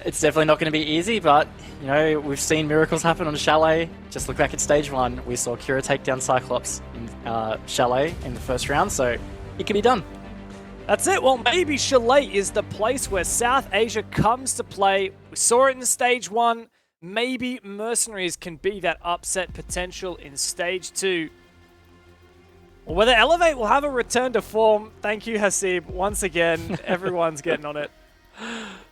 It's definitely not going to be easy, but, you know, we've seen miracles happen on Chalet. Just look back at Stage 1. We saw Kira take down Cyclops in Chalet in the first round, so it can be done. That's it. Well, maybe Chalet is the place where South Asia comes to play. We saw it in Stage 1. Maybe Mercenaries can be that upset potential in Stage 2. Or whether Elevate will have a return to form. Thank you, Hasib. Once again, everyone's getting on it.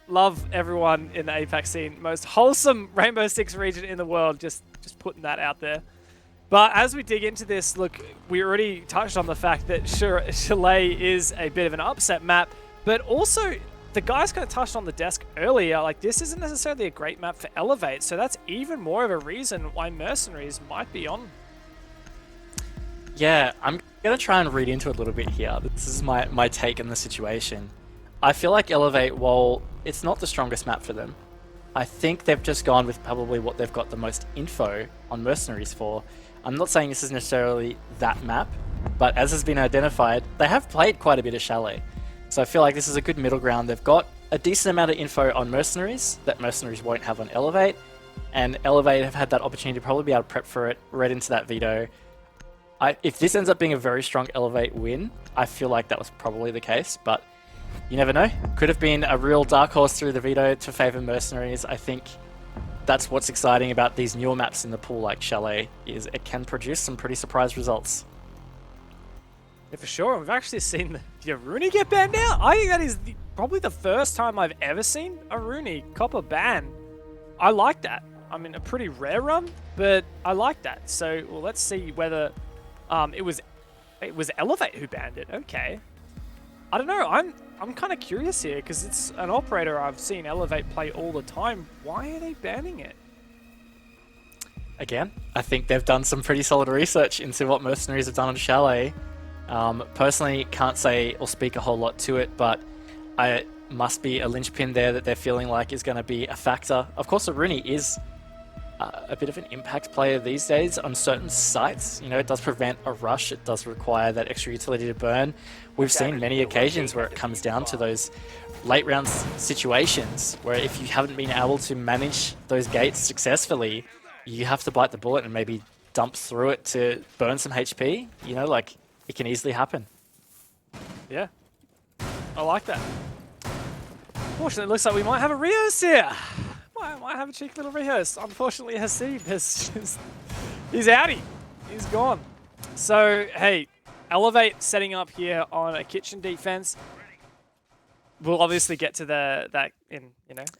Love everyone in the APAC scene. Most wholesome Rainbow Six region in the world. Just putting that out there. But as we dig into this, look, we already touched on the fact that Chalet is a bit of an upset map, but also the guys kind of touched on the desk earlier, like this isn't necessarily a great map for Elevate, so that's even more of a reason why Mercenaries might be on. Yeah, I'm going to try and read into it a little bit here. This is my take on the situation. I feel like Elevate, while it's not the strongest map for them, I think they've just gone with probably what they've got the most info on Mercenaries for. I'm not saying this is necessarily that map, but as has been identified, they have played quite a bit of Chalet. So I feel like this is a good middle ground. They've got a decent amount of info on Mercenaries that Mercenaries won't have on Elevate, and Elevate have had that opportunity to probably be able to prep for it, read into that veto. If this ends up being a very strong Elevate win, I feel like that was probably the case, but you never know. Could have been a real dark horse through the veto to favor Mercenaries. I think that's what's exciting about these newer maps in the pool like Chalet, is it can produce some pretty surprise results. Yeah, for sure. We've actually seen the Rooney get banned now. I think that is probably the first time I've ever seen a Rooney copper ban. I like that. I mean, a pretty rare run, but I like that. So, well, let's see whether it was Elevate who banned it. Okay. I don't know. I'm kind of curious here because it's an operator I've seen Elevate play all the time. Why are they banning it? Again, I think they've done some pretty solid research into what Mercenaries have done on Chalet. Personally, can't say or speak a whole lot to it, but I must be a linchpin there that they're feeling like is going to be a factor. Of course, Aruni is a bit of an impact player these days on certain sites. You know, it does prevent a rush. It does require that extra utility to burn. We've seen many occasions where it comes down to those late round situations where if you haven't been able to manage those gates successfully, you have to bite the bullet and maybe dump through it to burn some HP. You know, like, it can easily happen. Yeah, I like that. Fortunately, it looks like we might have a Rios here. Might have a cheeky little rehearse. Unfortunately, Hasib he's outie. He's gone. So, hey, Elevate setting up here on a kitchen defense. We'll obviously get to that in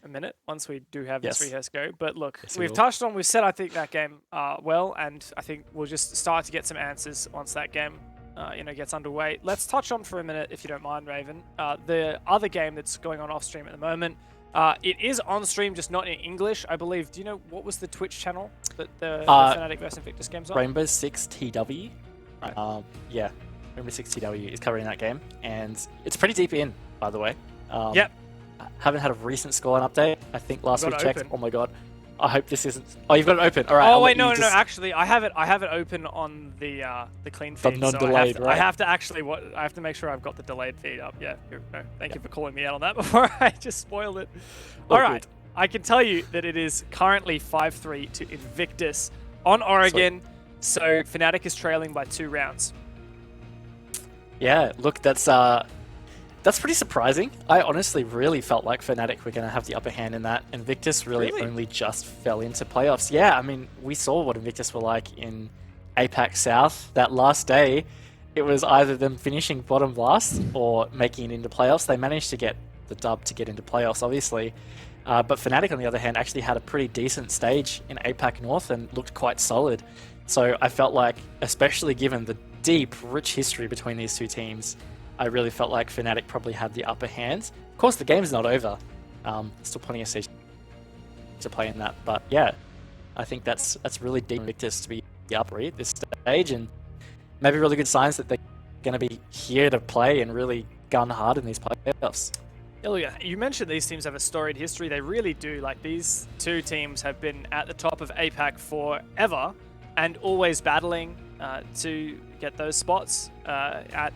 a minute once we do have this rehearse go. But look, yes, we've said I think that game well, and I think we'll just start to get some answers once that game gets underway. Let's touch on for a minute, if you don't mind, Raven, the other game that's going on off stream at the moment. It is on stream, just not in English, I believe. Do you know what was the Twitch channel that the Fnatic vs Invictus game's on? Rainbow Six TW. Right. Yeah, Rainbow Six TW is covering that game, and it's pretty deep in, by the way. Yep. Haven't had a recent scoreline update. I think last week checked. Open. Oh my god. I hope this isn't. Oh, you've got it open. All right. Oh wait, no. Actually, I have it open on the clean feed. The non-delayed, so right? I have to make sure I've got the delayed feed up. Yeah. Thank you for calling me out on that before I just spoiled it. All right. I can tell you that it is currently 5-3 to Invictus on Oregon. So Fnatic is trailing by 2 rounds. Yeah. Look, that's pretty surprising. I honestly really felt like Fnatic were going to have the upper hand in that. Invictus really only just fell into playoffs. Yeah, I mean, we saw what Invictus were like in APAC South. That last day, it was either them finishing bottom last or making it into playoffs. They managed to get the dub to get into playoffs, obviously. But Fnatic, on the other hand, actually had a pretty decent stage in APAC North and looked quite solid. So I felt like, especially given the deep, rich history between these two teams, I really felt like Fnatic probably had the upper hand. Of course, the game's not over. Still plenty of stage to play in that. But yeah, I think that's really deep Invictus to be up at this stage, and maybe really good signs that they're going to be here to play and really gun hard in these playoffs. Ilya, you mentioned these teams have a storied history. They really do. Like, these two teams have been at the top of APAC forever and always battling to get those spots at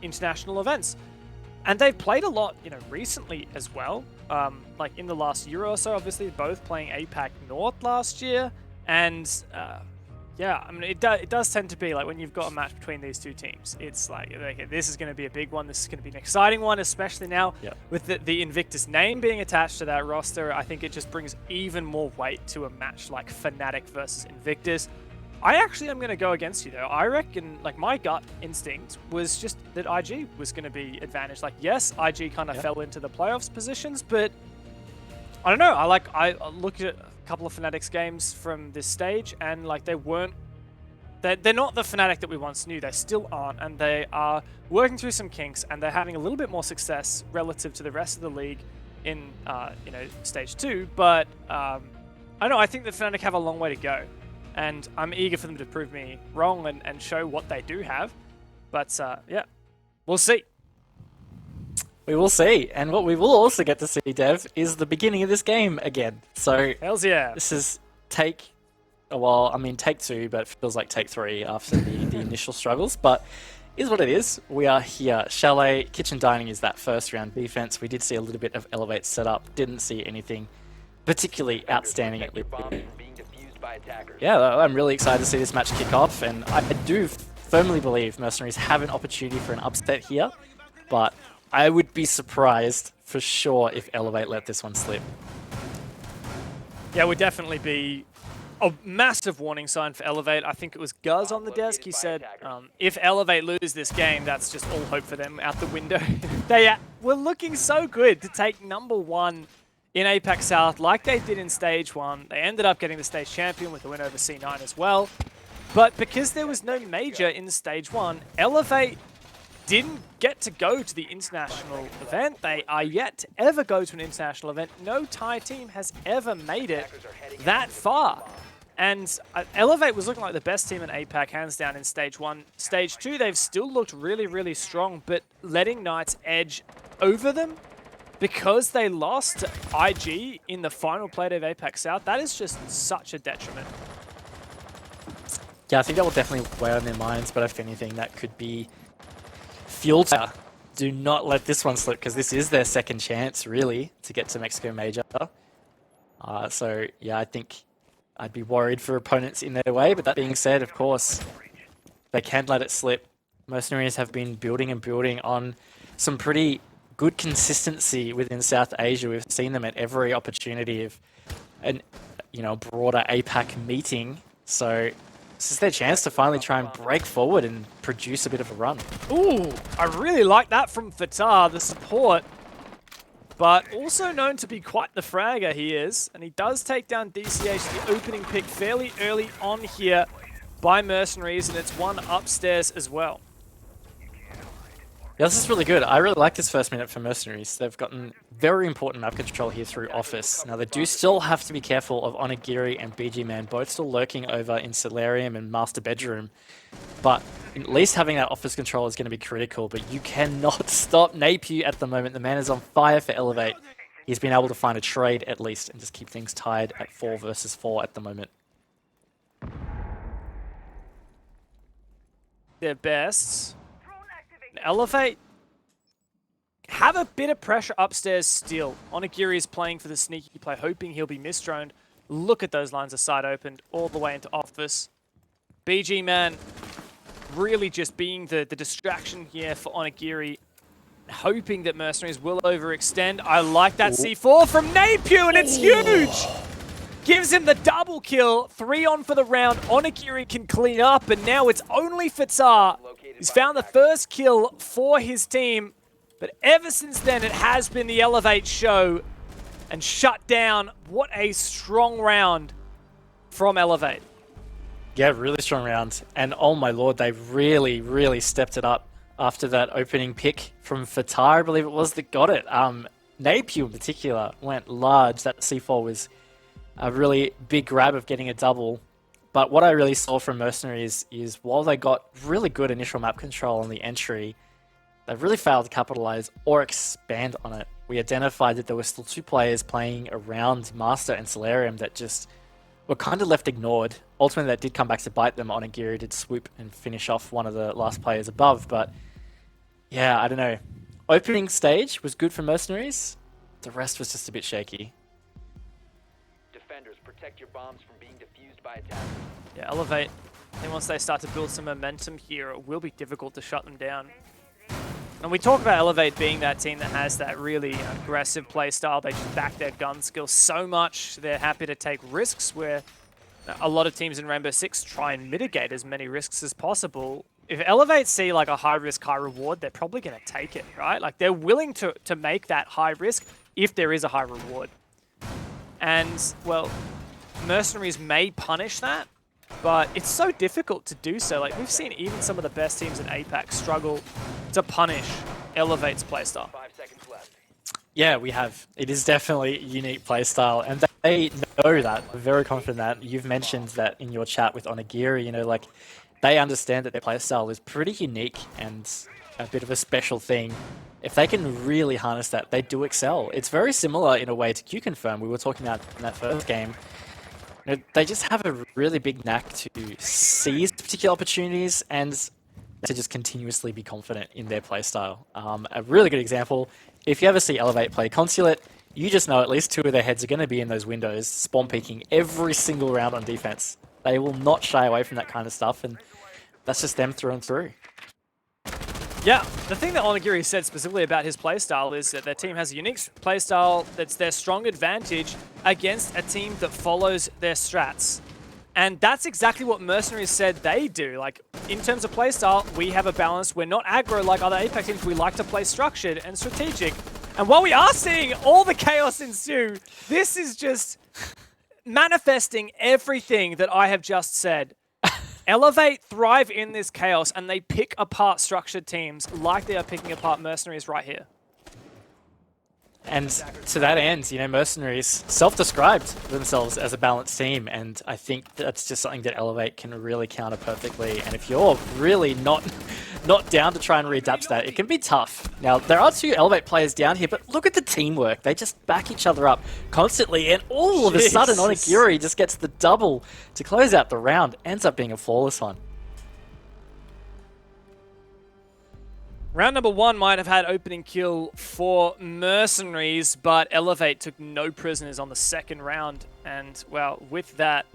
international events. And they've played a lot recently as well. like in the last year or so. Obviously, both playing APAC North last year, and yeah, I mean, it does tend to be like when you've got a match between these two teams, it's like, okay, this is going to be a big one. This is going to be an exciting one, especially now with the Invictus name being attached to that roster. I think it just brings even more weight to a match like Fnatic versus Invictus. I actually am going to go against you, though. I reckon, like, my gut instinct was just that IG was going to be advantaged. Like, yes, IG kind of fell into the playoffs positions, but I don't know. I looked at a couple of Fnatic's games from this stage, and like they're not the Fnatic that we once knew. They still aren't, and they are working through some kinks, and they're having a little bit more success relative to the rest of the league in stage 2. But I don't know. I think the Fnatic have a long way to go, and I'm eager for them to prove me wrong and show what they do have. But yeah, we'll see. We will see, and what we will also get to see, Dev, is the beginning of this game again. So, hells yeah. This is take 2, but it feels like take 3 after the initial struggles. But is what it is. We are here. Chalet Kitchen Dining is that first round defense. We did see a little bit of Elevate setup. Didn't see anything particularly outstanding at least. Yeah, I'm really excited to see this match kick off, and I do firmly believe Mercenaries have an opportunity for an upset here, but I would be surprised for sure if Elevate let this one slip. Yeah, it would definitely be a massive warning sign for Elevate. I think it was Guz on the desk. He said, if Elevate lose this game, that's just all hope for them out the window. They were looking so good to take #1 in APAC South like they did in Stage 1. They ended up getting the stage champion with a win over C9 as well. But because there was no major in Stage 1, Elevate didn't get to go to the international event. They are yet to ever go to an international event. No Thai team has ever made it that far. And Elevate was looking like the best team in APAC, hands down, in Stage 1. Stage 2, they've still looked really, really strong, but letting Knights edge over them because they lost to IG in the final play of APAC South, that is just such a detriment. Yeah, I think that will definitely weigh on their minds, but if anything, that could be fueled. Do not let this one slip, because this is their second chance, really, to get to Mexico Major. So, yeah, I think I'd be worried for opponents in their way, but that being said, of course, they can't let it slip. Mercenaries have been building and building on some pretty good consistency within South Asia. We've seen them at every opportunity of an broader APAC meeting. So this is their chance to finally try and break forward and produce a bit of a run. Ooh, I really like that from Fatar, the support. But also known to be quite the fragger, he is. And he does take down DCH, the opening pick, fairly early on here by Mercenaries, and it's one upstairs as well. Yeah, this is really good. I really like this first minute for Mercenaries. They've gotten very important map control here through Office. Now, they do still have to be careful of Onigiri and BG Man, both still lurking over in Solarium and Master Bedroom. But at least having that Office control is going to be critical, but you cannot stop Napier at the moment. The man is on fire for Elevate. He's been able to find a trade at least and just keep things tied at 4 versus 4 at the moment. Their best. Elevate have a bit of pressure upstairs still. Onigiri is playing for the sneaky play, hoping he'll be misdroned. Look at those lines of sight opened all the way into Office. BG Man really just being the distraction here for Onigiri, hoping that Mercenaries will overextend. I like that C4 from Napier, and it's huge! Gives him the double kill, 3 on for the round. Onigiri can clean up, and now it's only Fatar. He's found the first kill for his team, but ever since then it has been the Elevate show and shut down. What a strong round from Elevate. Yeah, really strong round. And oh my lord, they really, really stepped it up after that opening pick from Fatar, I believe it was, that got it. Napier in particular went large. That C4 was a really big grab of getting a double. But what I really saw from Mercenaries is while they got really good initial map control on the entry, they really failed to capitalize or expand on it. We identified that there were still 2 players playing around Master and Solarium that just were kind of left ignored. Ultimately, that did come back to bite them. Onigiri did swoop and finish off one of the last players above. But yeah, I don't know. Opening stage was good for Mercenaries. the rest was just a bit shaky. Defenders, protect your bombs from being defused by attackers. Yeah, Elevate. I think once they start to build some momentum here, it will be difficult to shut them down. And we talk about Elevate being that team that has that really aggressive play style. They just back their gun skills so much. They're happy to take risks where a lot of teams in Rainbow Six try and mitigate as many risks as possible. If Elevate see like a high risk, high reward, they're probably going to take it, right? Like they're willing to make that high risk if there is a high reward. And, well, Mercenaries may punish that, but it's so difficult to do so. Like, we've seen even some of the best teams in APAC struggle to punish Elevate's playstyle. 5 seconds left. Yeah, we have. It is definitely a unique playstyle, and they know that. I'm very confident that. You've mentioned that in your chat with Onigiri, you know, like, they understand that their playstyle is pretty unique and a bit of a special thing. If they can really harness that, they do excel. It's very similar in a way to Q-Confirm. We were talking about in that first game. You know, they just have a really big knack to seize particular opportunities and to just continuously be confident in their playstyle. A really good example, if you ever see Elevate play Consulate, you just know at least 2 of their heads are going to be in those windows, spawn peeking every single round on defense. They will not shy away from that kind of stuff, and that's just them through and through. Yeah, the thing that Onigiri said specifically about his playstyle is that their team has a unique playstyle that's their strong advantage against a team that follows their strats. And that's exactly what Mercenaries said they do. Like, in terms of playstyle, we have a balance. We're not aggro like other APAC teams. We like to play structured and strategic. And while we are seeing all the chaos ensue, this is just manifesting everything that I have just said. Elevate thrive in this chaos, and they pick apart structured teams like they are picking apart Mercenaries right here. And to that end, you know, Mercenaries self-described themselves as a balanced team, and I think that's just something that Elevate can really counter perfectly. And if you're really not down to try and readapt to that, it can be tough. Now, there are 2 Elevate players down here, but look at the teamwork. They just back each other up constantly, and all of a sudden, Onigiri just gets the double to close out the round. Ends up being a flawless one. Round number 1 might have had opening kill for Mercenaries, but Elevate took no prisoners on the second round. And, well, with that,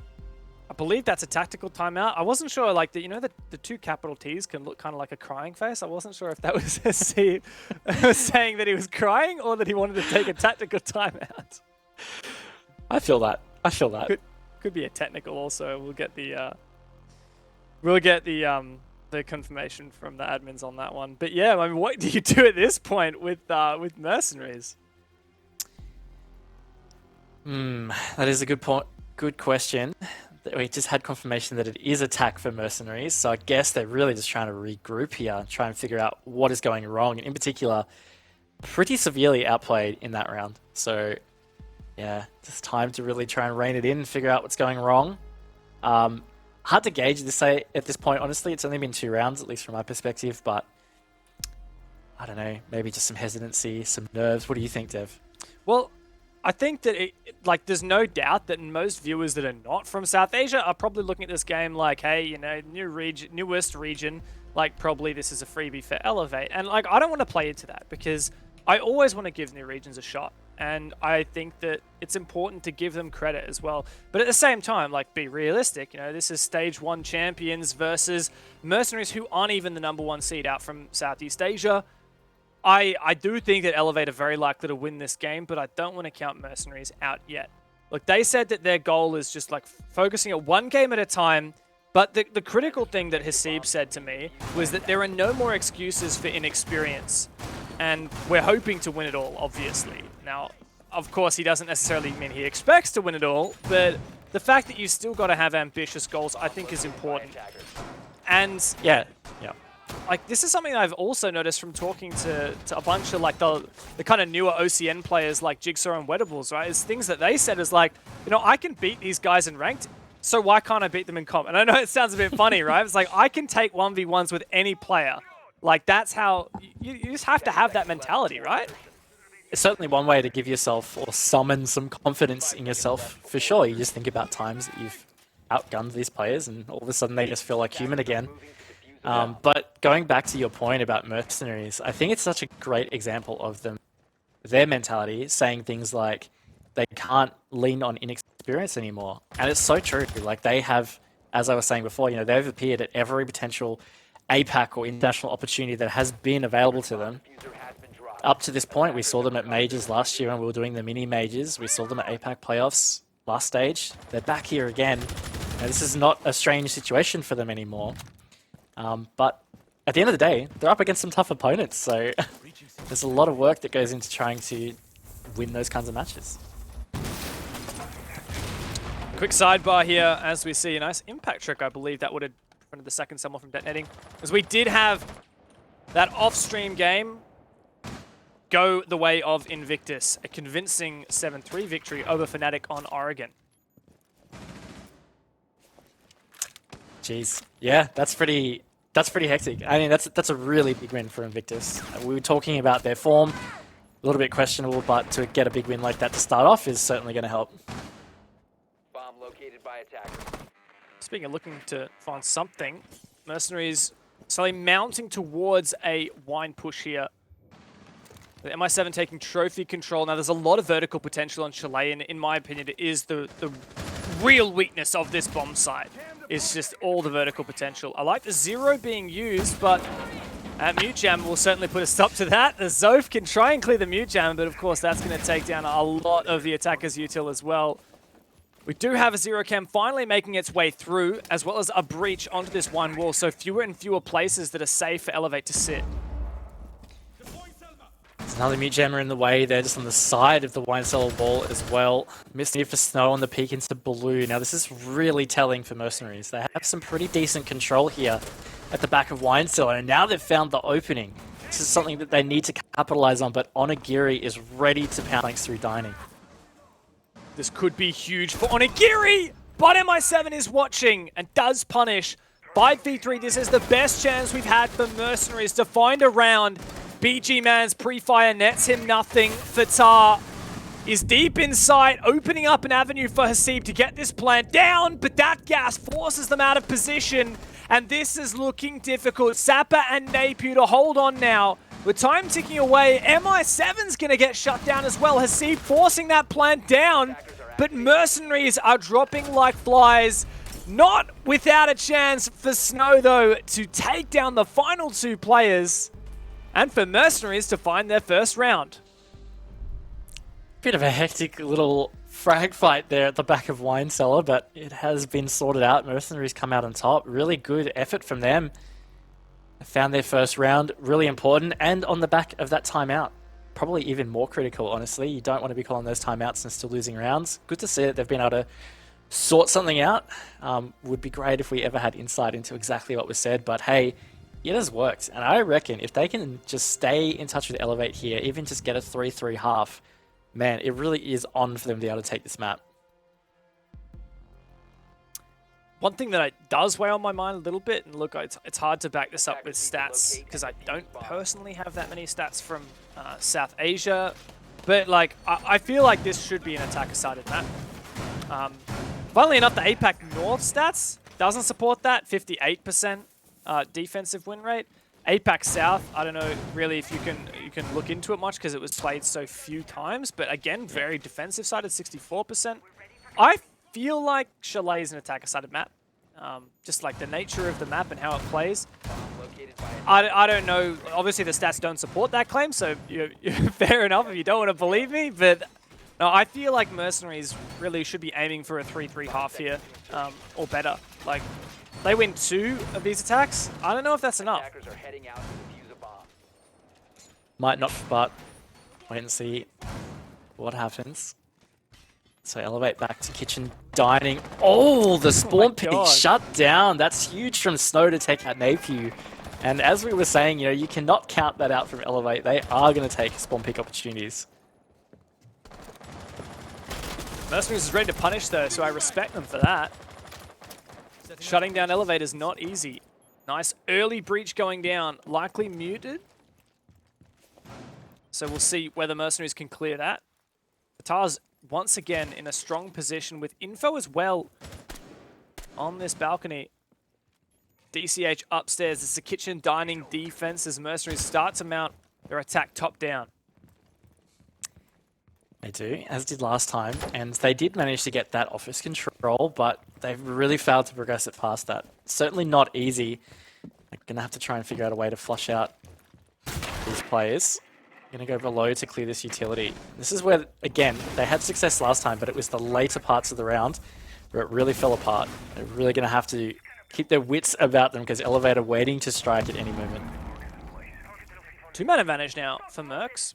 I believe that's a tactical timeout. I wasn't sure, like, you know, the 2 capital T's can look kind of like a crying face. I wasn't sure if that was saying that he was crying or that he wanted to take a tactical timeout. I feel that. I feel that. Could be a technical also. We'll get the confirmation from the admins on that one. But yeah, I mean, what do you do at this point with Mercenaries? That is a good point. Good question. We just had confirmation that it is attack for Mercenaries, so I guess they're really just trying to regroup here, try and figure out what is going wrong, and in particular, pretty severely outplayed in that round. So yeah, just time to really try and rein it in and figure out what's going wrong. Hard to gauge this at this point, honestly. It's only been 2 rounds, at least from my perspective, but I don't know, maybe just some hesitancy, some nerves. What do you think, Dev? Well, I think that there's no doubt that most viewers that are not from South Asia are probably looking at this game like, hey, you know, newest region, like probably this is a freebie for Elevate. And like, I don't want to play into that because I always want to give new regions a shot. And I think that it's important to give them credit as well. But at the same time, like, be realistic. You know, this is Stage 1 champions versus Mercenaries who aren't even the #1 seed out from Southeast Asia. I do think that Elevate are very likely to win this game, but I don't want to count Mercenaries out yet. Look, they said that their goal is just like focusing at 1 game at a time, but the critical thing that Hasib said to me was that there are no more excuses for inexperience, and we're hoping to win it all, obviously. Now, of course, he doesn't necessarily mean he expects to win it all, but the fact that you still got to have ambitious goals, I think, is important. And yeah. Like, this is something I've also noticed from talking to a bunch of, like, the kind of newer OCN players like Jigsaw and Wettables, right? Is things that they said is like, you know, I can beat these guys in ranked, so why can't I beat them in comp? And I know it sounds a bit funny, right? It's like, I can take 1v1s with any player. Like, that's how, you just have to have that mentality, right? It's certainly one way to give yourself or summon some confidence in yourself, for sure. You just think about times that you've outgunned these players and all of a sudden they just feel like human again. But going back to your point about Mercenaries, I think it's such a great example of them their mentality, saying things like they can't lean on inexperience anymore. And it's so true. Like they have, as I was saying before, they've appeared at every potential APAC or international opportunity that has been available to them. Up to this point, we saw them at majors last year when we were doing the mini majors. We saw them at APAC playoffs last stage. They're back here again. Now, this is not a strange situation for them anymore. But at the end of the day, they're up against some tough opponents. So there's a lot of work that goes into trying to win those kinds of matches. Quick sidebar here as we see a nice impact trick. I believe that would have prevented the second someone from detonating. As we did have that off-stream game go the way of Invictus. A convincing 7-3 victory over Fnatic on Oregon. Jeez. Yeah, that's pretty hectic. I mean, that's a really big win for Invictus. We were talking about their form, a little bit questionable, but to get a big win like that to start off is certainly going to help. Bomb located by attackers. Speaking of looking to find something, Mercenaries slowly mounting towards a wine push here. The MI7 taking trophy control. Now, there's a lot of vertical potential on Chalet, and in my opinion, it is the real weakness of this bomb site. It's just all the vertical potential. I like the zero being used, but Mute Jam will certainly put a stop to that. The Zoth can try and clear the Mute Jam, but of course, that's going to take down a lot of the attackers' util as well. We do have a zero cam finally making its way through, as well as a breach onto this one wall, so fewer and fewer places that are safe for Elevate to sit. There's another Mute Jammer in the way there, just on the side of the wine cellar wall as well. Missed here for Snow on the peek into blue. Now this is really telling for Mercenaries. They have some pretty decent control here at the back of wine cellar, and now they've found the opening. This is something that they need to capitalize on, but Onigiri is ready to pound thanks through dining. This could be huge for Onigiri, but MI7 is watching and does punish. 5v3, this is the best chance we've had for Mercenaries to find a round. BG Man's pre-fire nets him nothing. Fatar is deep in sight, opening up an avenue for Hasib to get this plant down, but that gas forces them out of position, and this is looking difficult. Sapper and Napier to hold on now. With time ticking away, MI7's going to get shut down as well. Hasib forcing that plant down, but Mercenaries are dropping like flies. Not without a chance for Snow, though, to take down the final two players, and for Mercenaries to find their first round. Bit of a hectic little frag fight there at the back of wine cellar, but it has been sorted out. Mercenaries come out on top. Really good effort from them. Found their first round, really important, and on the back of that timeout. Probably even more critical, honestly. You don't want to be calling those timeouts and still losing rounds. Good to see that they've been able to sort something out. Would be great if we ever had insight into exactly what was said, but hey, it has worked. And I reckon if they can just stay in touch with Elevate here, even just get a 3-3 half, man, it really is on for them to be able to take this map. One thing that does weigh on my mind a little bit, and look, it's hard to back this up with stats because I don't personally have that many stats from South Asia, but like I feel like this should be an attacker-sided map. Funnily enough, the APAC North stats doesn't support that, 58% defensive win rate. APAC South, I don't know really if you can look into it much because it was played so few times, but again, very defensive-sided, 64%. I feel like Chalet is an attacker-sided map. Just like the nature of the map and how it plays. I don't know. Obviously, the stats don't support that claim, so you're fair enough if you don't want to believe me. But no, I feel like Mercenaries really should be aiming for a 3-3 half here, or better. Like, they win 2 of these attacks. I don't know if that's enough. Might not, but wait and see what happens. So Elevate back to kitchen dining. Oh, the spawn peak shut down. That's huge from Snow to take out Napier. And as we were saying, you cannot count that out from Elevate. They are going to take spawn peak opportunities. Mercenaries is ready to punish though, so I respect them for that. Shutting down Elevate is not easy. Nice early breach going down, likely muted. So we'll see whether Mercenaries can clear that. Fatar's once again in a strong position with info as well on this balcony. DCH upstairs. It's the kitchen dining defense as Mercenaries start to mount their attack top down. They do, as did last time, and they did manage to get that office control, but they've really failed to progress it past that. Certainly not easy. They're going to have to try and figure out a way to flush out these players. Going to go below to clear this utility. This is where, again, they had success last time, but it was the later parts of the round where it really fell apart. They're really going to have to keep their wits about them because Elevator waiting to strike at any moment. 2-man advantage now for Mercs.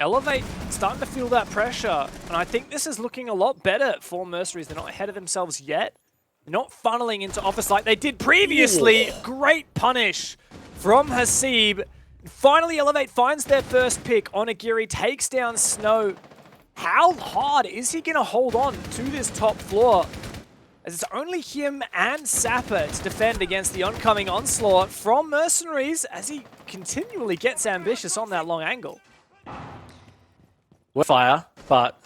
Elevate starting to feel that pressure, and I think this is looking a lot better for Mercenaries. They're not ahead of themselves yet. They're not funneling into office like they did previously. Ooh. Great punish from Hasib. Finally, Elevate finds their first pick. Onigiri takes down Snow. How hard is he going to hold on to this top floor? As it's only him and Sapper to defend against the oncoming onslaught from Mercenaries as he continually gets ambitious on that long angle. Fire, but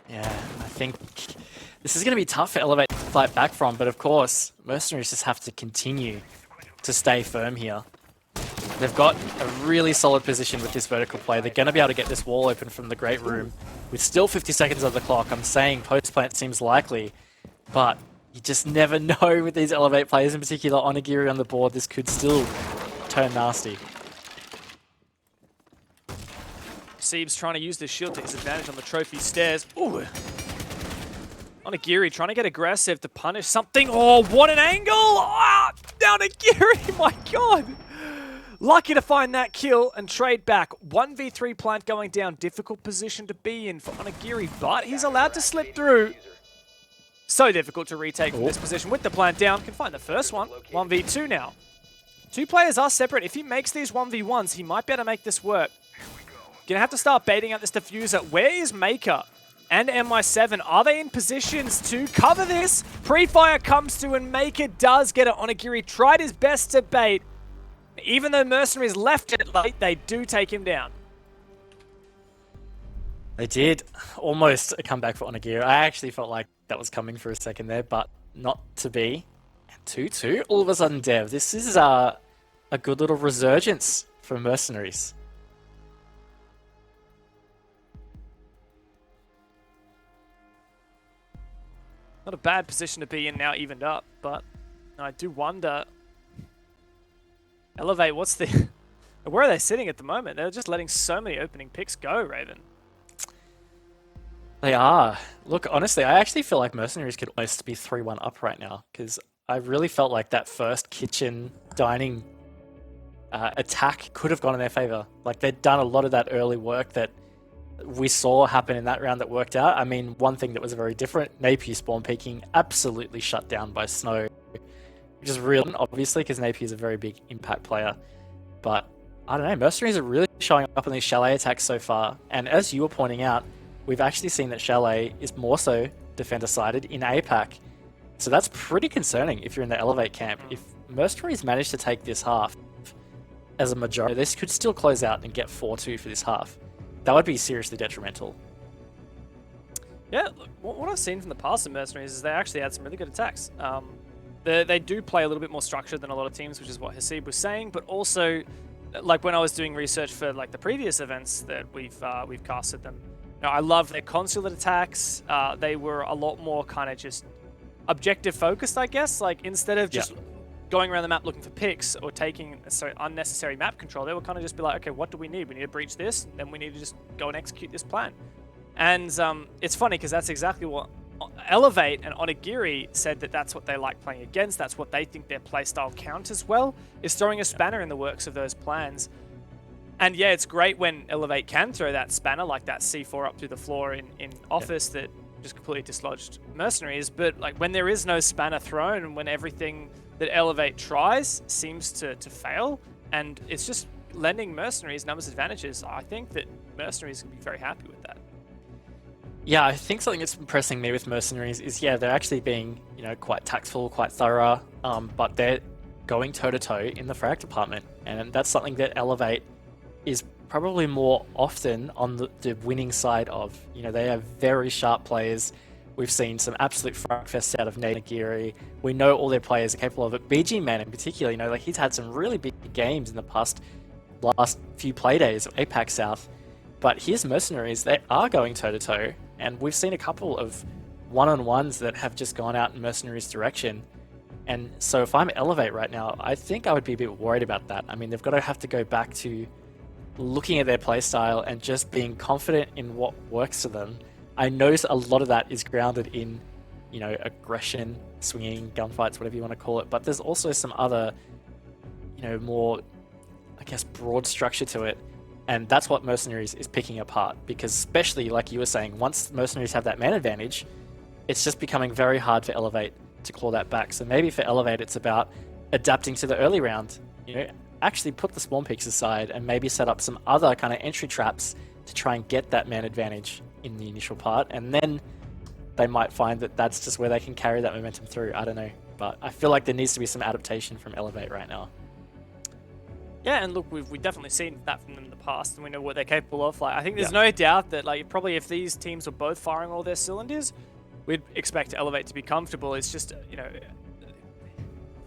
yeah, I think this is going to be tough for Elevate to fight back from, but of course, Mercenaries just have to continue to stay firm here. They've got a really solid position with this vertical play. They're going to be able to get this wall open from the Great Room with still 50 seconds on the clock. I'm saying post-plant seems likely, but you just never know with these Elevate players, in particular Onigiri on the board. This could still turn nasty. Siebes trying to use this shield to his advantage on the trophy stairs. Ooh. Onigiri trying to get aggressive to punish something. Oh, what an angle! Ah, down Onigiri, my god! Lucky to find that kill and trade back. 1v3 plant going down. Difficult position to be in for Onigiri, but he's allowed to slip through. So difficult to retake from this position with the plant down. Can find the first one. 1v2 now. Two players are separate. If he makes these 1v1s, he might be able to make this work. Gonna have to start baiting out this diffuser. Where is Maker and MI7? Are they in positions to cover this? Pre-fire comes to and Maker does get it. Onigiri tried his best to bait. Even though Mercenaries left it late, they do take him down. They did. Almost a comeback for Onigiri. I actually felt like that was coming for a second there, but not to be. 2-2. All of a sudden, Dev. This is a good little resurgence for Mercenaries. Not a bad position to be in now, evened up, but I do wonder. Elevate, what's the... Where are they sitting at the moment? They're just letting so many opening picks go, Raven. They are. Look, honestly, I actually feel like Mercenaries could almost be 3-1 up right now, because I really felt like that first kitchen dining attack could have gone in their favor. Like, they'd done a lot of that early work that we saw happen in that round that worked out. I mean, one thing that was very different, Napier spawn peeking absolutely shut down by Snow, which is real, obviously, because Napier is a very big impact player. But, I don't know, Mercenaries are really showing up in these Chalet attacks so far. And as you were pointing out, we've actually seen that Chalet is more so defender-sided in APAC. So that's pretty concerning if you're in the Elevate camp. If Mercenaries manage to take this half as a majority, this could still close out and get 4-2 for this half. That would be seriously detrimental. Yeah, look, what I've seen from the past of Mercenaries is they actually had some really good attacks. They do play a little bit more structured than a lot of teams, which is what Hasib was saying, but also, like when I was doing research for like the previous events that we've casted them, you know, I love their consulate attacks. They were a lot more kind of just objective focused, I guess. Like instead of just going around the map looking for picks or taking unnecessary map control, they would kind of just be like, okay, what do we need? We need to breach this, then we need to just go and execute this plan. And it's funny because that's exactly what Elevate and Onigiri said, that that's what they like playing against. That's what they think their playstyle counters well, is throwing a spanner in the works of those plans. And yeah, it's great when Elevate can throw that spanner, like that C4 up through the floor in Office that just completely dislodged Mercenaries. But like when there is no spanner thrown and when everything that Elevate tries seems to fail, and it's just lending Mercenaries numbers advantages, I think that Mercenaries can be very happy with that. Yeah, I think something that's impressing me with Mercenaries is, yeah, they're actually being, you know, quite tactful, quite thorough, but they're going toe-to-toe in the frag department. And that's something that Elevate is probably more often on the winning side of. You know, they have very sharp players. We've seen some absolute frag fests out of Onigiri. We know all their players are capable of it. BG Man in particular, you know, like he's had some really big games in the last few play days of APAC South. But here's Mercenaries, they are going toe-to-toe, and we've seen a couple of one-on-ones that have just gone out in Mercenaries' direction. And so if I'm Elevate right now, I think I would be a bit worried about that. I mean, they've got to have to go back to looking at their playstyle and just being confident in what works for them. I know a lot of that is grounded in, you know, aggression, swinging, gunfights, whatever you want to call it. But there's also some other, you know, more, I guess, broad structure to it. And that's what Mercenaries is picking apart. Because especially, like you were saying, once Mercenaries have that man advantage, it's just becoming very hard for Elevate to claw that back. So maybe for Elevate, it's about adapting to the early round. You know, actually put the spawn peaks aside and maybe set up some other kind of entry traps to try and get that man advantage in the initial part. And then they might find that that's just where they can carry that momentum through. I don't know. But I feel like there needs to be some adaptation from Elevate right now. Yeah, and look, we've definitely seen that from them in the past, and we know what they're capable of. Like, I think there's no doubt that, like, probably if these teams were both firing all their cylinders, we'd expect Elevate to be comfortable. It's just, you know,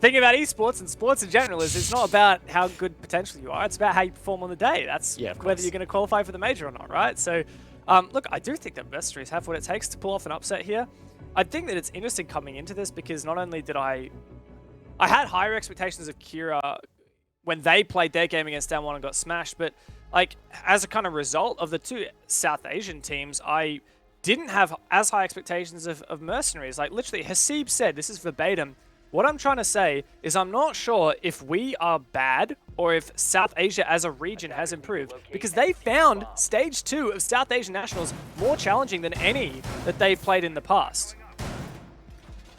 thinking about esports and sports in general is it's not about how good potentially you are. It's about how you perform on the day. That's whether you're going to qualify for the major or not, right? So, look, I do think that Mercenaries have what it takes to pull off an upset here. I think that it's interesting coming into this because not only did I had higher expectations of Kira when they played their game against Down 1 and got smashed, but like as a kind of result of the two South Asian teams, I didn't have as high expectations of Mercenaries. Like literally, Hasib said, this is verbatim, what I'm trying to say is I'm not sure if we are bad or if South Asia as a region has improved, because they found Stage 2 of South Asian Nationals more challenging than any that they've played in the past.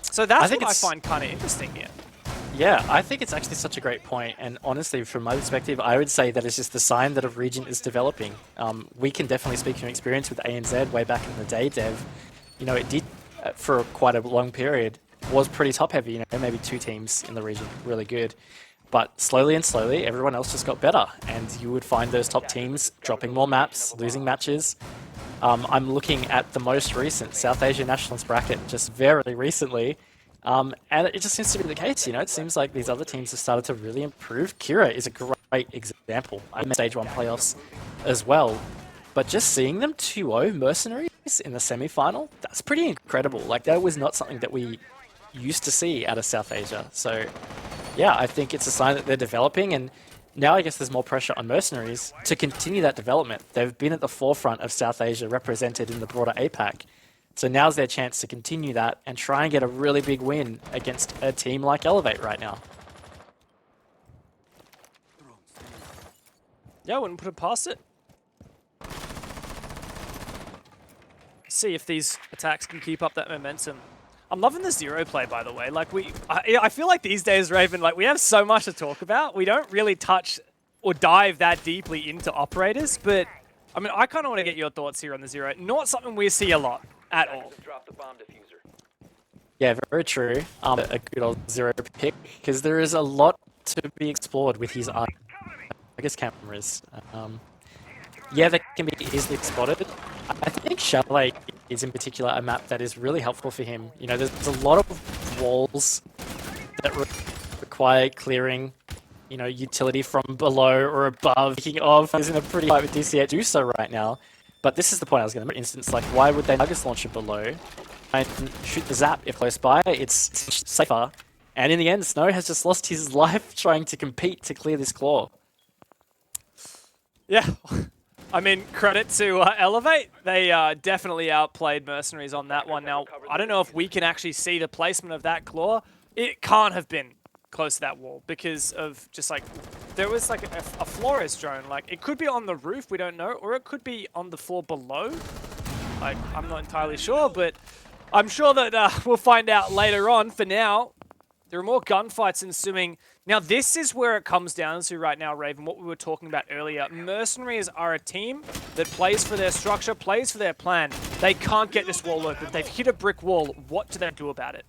So that's what I find kind of interesting here. Yeah, I think it's actually such a great point, and honestly, from my perspective, I would say that it's just a sign that a region is developing. We can definitely speak from experience with ANZ way back in the day, Dev. You know, it did, for quite a long period, was pretty top-heavy, you know, maybe two teams in the region, really good. But slowly and slowly, everyone else just got better, and you would find those top teams dropping more maps, losing matches. I'm looking at the most recent South Asia Nationals bracket just very recently, and it just seems to be the case, you know. It seems like these other teams have started to really improve. Kira is a great example. I'm in Stage 1 playoffs as well. But just seeing them 2-0 Mercenaries in the semi-final, that's pretty incredible. Like, that was not something that we used to see out of South Asia. So, yeah, I think it's a sign that they're developing, and now I guess there's more pressure on Mercenaries to continue that development. They've been at the forefront of South Asia, represented in the broader APAC. So now's their chance to continue that and try and get a really big win against a team like Elevate right now. Yeah, I wouldn't put it past it. See if these attacks can keep up that momentum. I'm loving the zero play, by the way. Like I feel like these days, Raven, like we have so much to talk about. We don't really touch or dive that deeply into operators, but I mean, I kind of want to get your thoughts here on the zero. Not something we see a lot at all. Yeah, very true. A good old zero pick, because there is a lot to be explored with his I guess cameras. Yeah, they can be easily spotted. I think Chalet is in particular a map that is really helpful for him. You know, there's a lot of walls that require clearing, you know, utility from below or above. Speaking of, is in a pretty fight with DCA do so right now. But this is the point I was going to make. For instance, like, why would they Nuggets launcher below and shoot the Zap if close by? It's safer. And in the end, Snow has just lost his life trying to compete to clear this claw. Yeah. I mean, credit to Elevate. They definitely outplayed Mercenaries on that one. Now, I don't know if we can actually see the placement of that claw. It can't have been close to that wall because of just like, there was like a Flores drone. Like, it could be on the roof, we don't know, or it could be on the floor below. Like, I'm not entirely sure, but I'm sure that we'll find out later on. For now, there are more gunfights ensuing. Now, this is where it comes down to right now, Raven, what we were talking about earlier. Mercenaries are a team that plays for their structure, plays for their plan. They can't get this wall open. They've hit a brick wall. What do they do about it?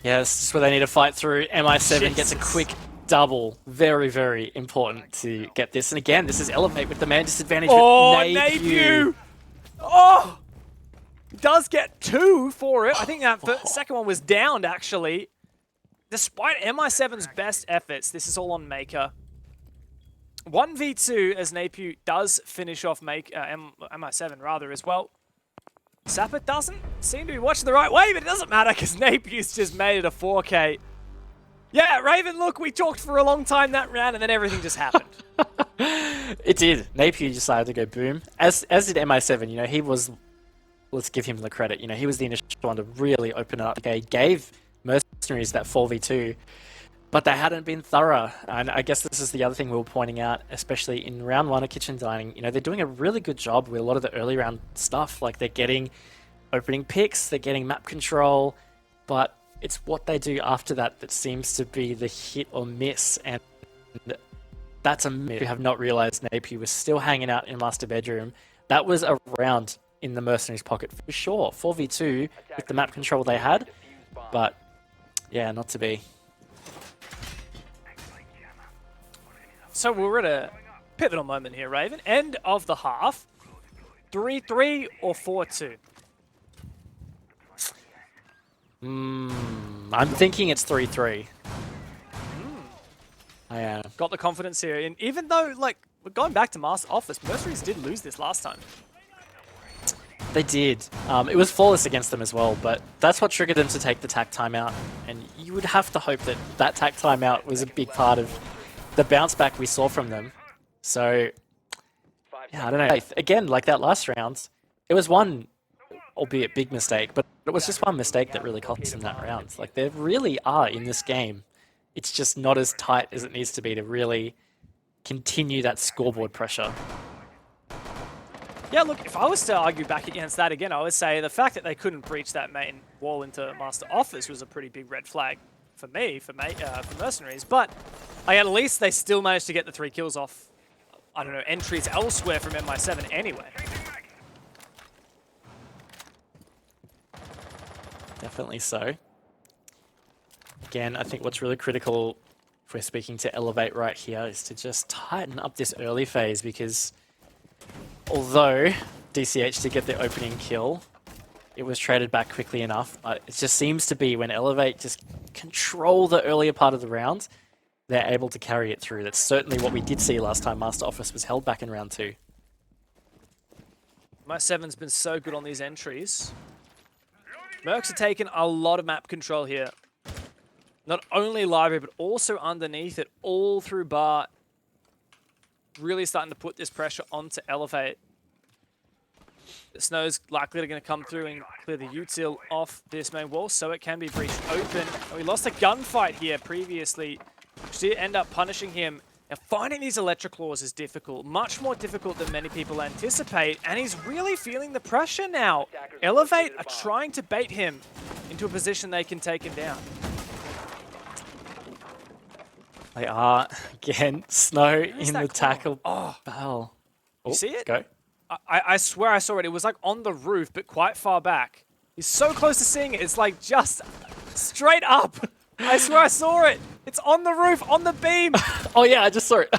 Yeah, this is where they need to fight through. MI7 gets a quick double. Very, very important to get this. And again, this is Elevate with the man disadvantage. Oh, Napew! Oh! Does get 2 for it. I think that second one was downed, actually. Despite MI7's best efforts, this is all on Maker. 1v2 as Napier does finish off MI7 rather as well. Sapper doesn't seem to be watching the right way, but it doesn't matter because Napier's just made it a 4K. Yeah, Raven, look, we talked for a long time that round and then everything just happened. It did. Napier decided to go boom. As did MI7, you know, he was, let's give him the credit, you know, he was the initial one to really open it up. Okay, gave Mercenaries that 4v2, but they hadn't been thorough. And I guess this is the other thing we were pointing out, especially in round 1 of Kitchen Dining. You know, they're doing a really good job with a lot of the early round stuff. Like, they're getting opening picks, they're getting map control, but it's what they do after that that seems to be the hit or miss. And that's a myth. We have not realized Napier was still hanging out in Master Bedroom. That was a round in the Mercenaries' pocket for sure. 4v2 with the map control they had, but yeah, not to be. So we're at a pivotal moment here, Raven. End of the half. 3-3 or 4-2? I'm thinking it's 3-3. I am. Got the confidence here. And even though, like, we're going back to Master Office, Mercenaries did lose this last time. They did. It was flawless against them as well, but that's what triggered them to take the tack timeout. And you would have to hope that that tack timeout was a big part of the bounce back we saw from them. So, yeah, I don't know. Again, like that last round, it was one, albeit big mistake, but it was just one mistake that really cost them that round. Like, they really are in this game. It's just not as tight as it needs to be to really continue that scoreboard pressure. Yeah, look, if I was to argue back against that again, I would say the fact that they couldn't breach that main wall into Master Office was a pretty big red flag for me, for Mercenaries. But at least they still managed to get the 3 kills off, I don't know, entries elsewhere from MI7 anyway. Definitely so. Again, I think what's really critical, if we're speaking to Elevate right here, is to just tighten up this early phase, because although DCH did get the opening kill, it was traded back quickly enough. But it just seems to be when Elevate just control the earlier part of the round, they're able to carry it through. That's certainly what we did see last time Master Office was held back in round 2. MI7's been so good on these entries. Mercs are taking a lot of map control here. Not only library, but also underneath it, all through bar. Really starting to put this pressure onto Elevate. The snow's likely going to come through and clear the util off this main wall, so it can be breached open. We lost a gunfight here previously, which did end up punishing him. Now, finding these Electroclaws is difficult, much more difficult than many people anticipate, and he's really feeling the pressure now. Elevate are trying to bait him into a position they can take him down. They are, again, Snow in the tackle. Oh, Bell. You see it? Go. I swear I saw it. It was like on the roof, but quite far back. He's so close to seeing it. It's like just straight up. I swear I saw it. It's on the roof, on the beam. Oh yeah, I just saw it.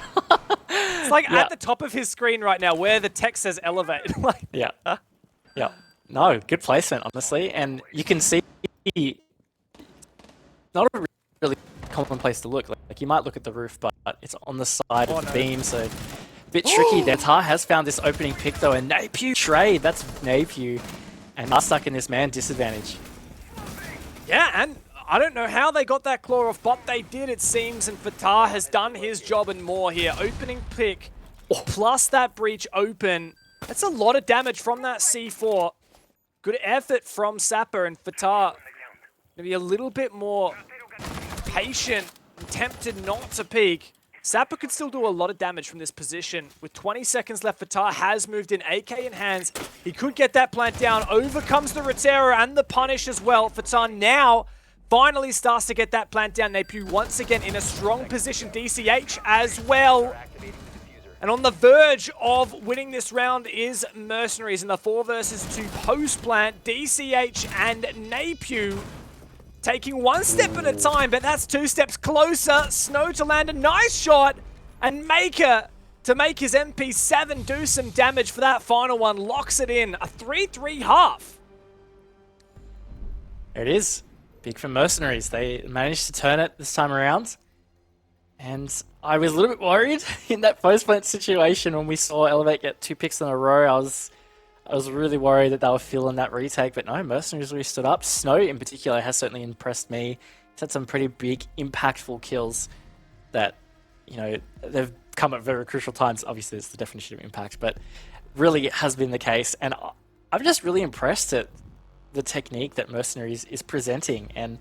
It's like at the top of his screen right now where the text says Elevate. Like, yeah. Yeah. No, good placement, honestly. And you can see not a really common place to look. Like you might look at the roof, but it's on the side of the beam, so a bit tricky there. Tar has found this opening pick though, and Napier trade. That's Napier. And are stuck in this man disadvantage. Yeah, and I don't know how they got that claw off, but they did, it seems, and Fatah has done his job and more here. Opening pick, plus that breach open. That's a lot of damage from that C4. Good effort from Sapper, and Fatah maybe a little bit more patient and tempted not to peek. Sapper could still do a lot of damage from this position. With 20 seconds left, Fatah has moved in, AK in hands. He could get that plant down. Over comes the Rotero and the punish as well. Fatah now finally starts to get that plant down. Napier once again in a strong position. DCH as well. And on the verge of winning this round is Mercenaries in the 4 versus 2 post-plant. DCH and Napier taking 1 step at a time, but that's 2 steps closer. Snow to land a nice shot, and Maker to make his MP7 do some damage for that final one. Locks it in. A 3-3 half. There it is. Big for Mercenaries. They managed to turn it this time around. And I was a little bit worried in that post-plant situation when we saw Elevate get 2 picks in a row. I was really worried that they were feeling that retake, but no, Mercenaries really stood up. Snow in particular has certainly impressed me. He's had some pretty big, impactful kills that, you know, they've come at very crucial times. Obviously, it's the definition of impact, but really it has been the case. And I'm just really impressed at the technique that Mercenaries is presenting. And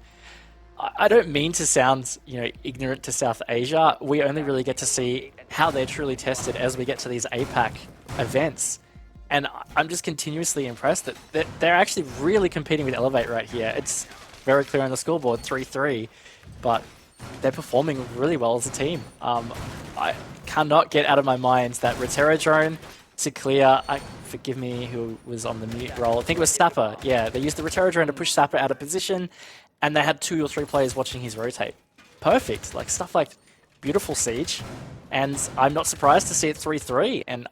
I don't mean to sound, you know, ignorant to South Asia. We only really get to see how they're truly tested as we get to these APAC events. And I'm just continuously impressed that they're actually really competing with Elevate right here. It's very clear on the scoreboard, 3-3, but they're performing really well as a team. I cannot get out of my mind that Rotero drone to clear, forgive me who was on the mute role, I think it was Sapper. Yeah, they used the Rotero drone to push Sapper out of position, and they had 2 or 3 players watching his rotate. Perfect, like stuff like beautiful siege, and I'm not surprised to see it 3-3, and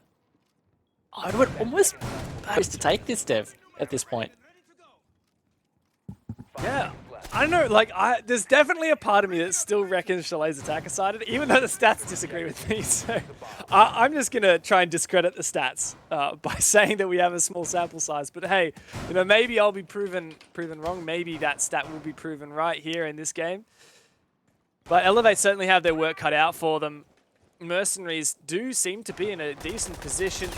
I would almost propose to take this, Dev, at this point. Yeah, I don't know, like, there's definitely a part of me that still reckons Chalet's attacker sided, even though the stats disagree with me, so I'm just going to try and discredit the stats by saying that we have a small sample size, but hey, you know, maybe I'll be proven wrong, maybe that stat will be proven right here in this game. But Elevate certainly have their work cut out for them. Mercenaries do seem to be in a decent position.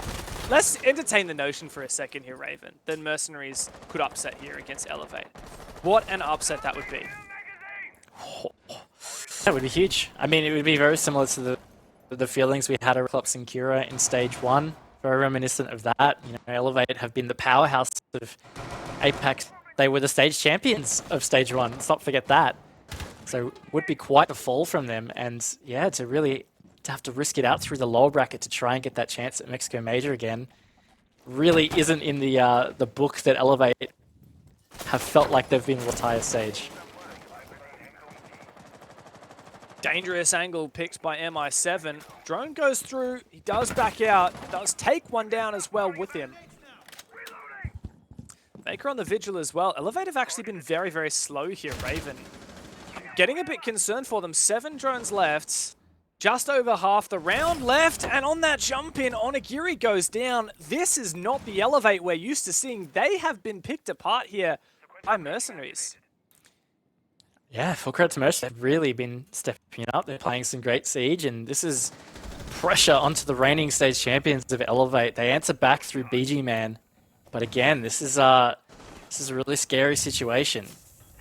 Let's entertain the notion for a second here, Raven, that Mercenaries could upset here against Elevate. What an upset that would be. That would be huge. I mean, it would be very similar to the feelings we had at Clops and Kira in Stage 1. Very reminiscent of that. You know, Elevate have been the powerhouse of APAC. They were the stage champions of Stage 1. Let's not forget that. So it would be quite a fall from them. And yeah, to have to risk it out through the lower bracket to try and get that chance at Mexico Major again really isn't in the book that Elevate have felt like they've been the entire stage. Dangerous angle picked by MI7. Drone goes through, he does back out, does take one down as well with him. Maker on the vigil as well. Elevate have actually been very, very slow here, Raven. Getting a bit concerned for them. 7 drones left. Just over half the round left, and on that jump in, Onigiri goes down. This is not the Elevate we're used to seeing. They have been picked apart here by Mercenaries. Yeah, full credit to Mercenaries. They've really been stepping up. They're playing some great siege, and this is pressure onto the reigning stage champions of Elevate. They answer back through BG Man, but again, this is a really scary situation.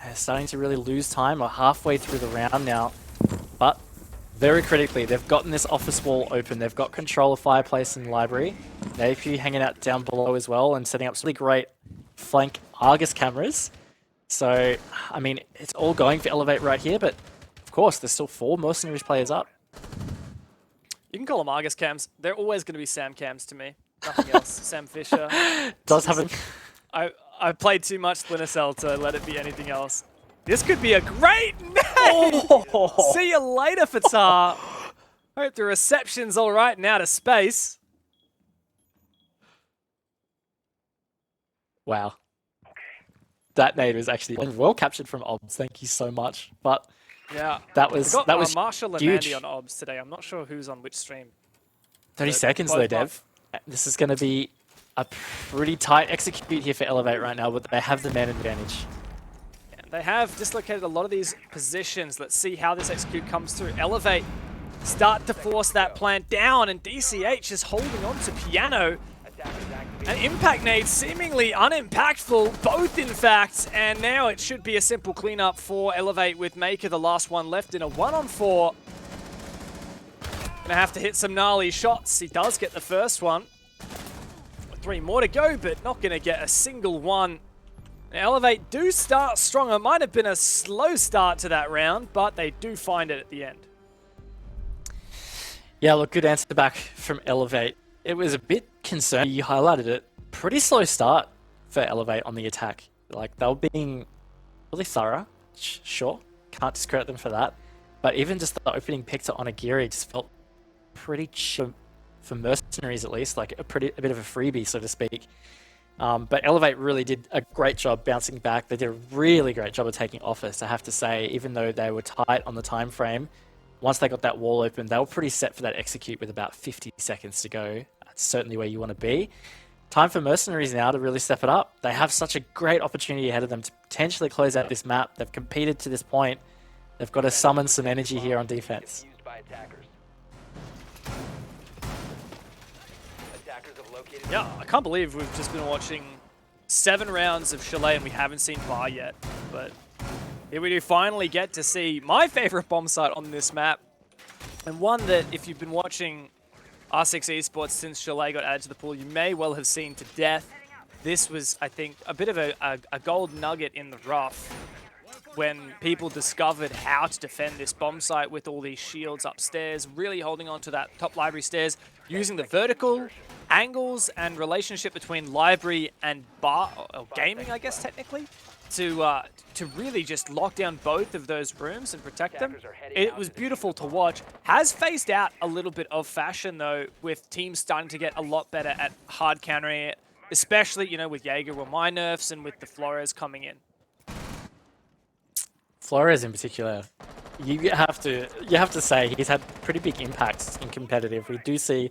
They're starting to really lose time. We're halfway through the round now, but very critically, they've gotten this office wall open. They've got control of Fireplace and Library. The AP hanging out down below as well and setting up some really great flank Argus cameras. So, I mean, it's all going for Elevate right here, but of course, there's still 4 Mercenaries players up. You can call them Argus cams. They're always going to be Sam cams to me. Nothing else. Sam Fisher. Does have a... I've played too much Splinter Cell to let it be anything else. This could be a great name! Oh. See you later, Fatar. Hope the reception's all right now to space. Wow. That nade was actually well captured from Obs. Thank you so much. But yeah, that was Marshall and huge. Andy on Obs today. I'm not sure who's on which stream. 30 seconds though, Dev. This is going to be a pretty tight execute here for Elevate right now, but they have the man advantage. They have dislocated a lot of these positions. Let's see how this execute comes through. Elevate start to force that plant down, and DCH is holding on to Piano. An impact nade seemingly unimpactful, both in fact, and now it should be a simple cleanup for Elevate with Maker, the last one left in a 1-on-4. Gonna have to hit some gnarly shots. He does get the first one. 3 more to go, but not gonna get a single one. Elevate do start strong. It might have been a slow start to that round, but they do find it at the end. Yeah, look, good answer back from Elevate. It was a bit concerning. You highlighted it. Pretty slow start for Elevate on the attack. Like, they were being really thorough. Sure, can't discredit them for that. But even just the opening pick to Onigiri just felt pretty chill for Mercenaries, at least. Like, a bit of a freebie, so to speak. But Elevate really did a great job bouncing back. They did a really great job of taking office, I have to say, even though they were tight on the time frame. once they got that wall open, they were pretty set for that execute with about 50 seconds to go. That's certainly where you want to be. Time for Mercenaries now to really step it up. They have such a great opportunity ahead of them to potentially close out this map. They've competed to this point. They've got to summon some energy here on defense. Defused by attackers. Attackers have located. Yeah, I can't believe we've just been watching 7 rounds of Chalet and we haven't seen Bar yet. But here we do finally get to see my favorite bomb site on this map. And one that, if you've been watching R6 Esports since Chalet got added to the pool, you may well have seen to death. This was, I think, a bit of a gold nugget in the rough when people discovered how to defend this bomb site with all these shields upstairs, really holding on to that top library stairs, using the vertical angles and relationship between library and bar, or gaming, I guess, technically, to really just lock down both of those rooms and protect them. It was beautiful to watch. Has phased out a little bit of fashion, though, with teams starting to get a lot better at hard countering it, especially, you know, with Jaeger or my nerfs and with the Flores coming in. Flores in particular, you have to say he's had pretty big impacts in competitive. We do see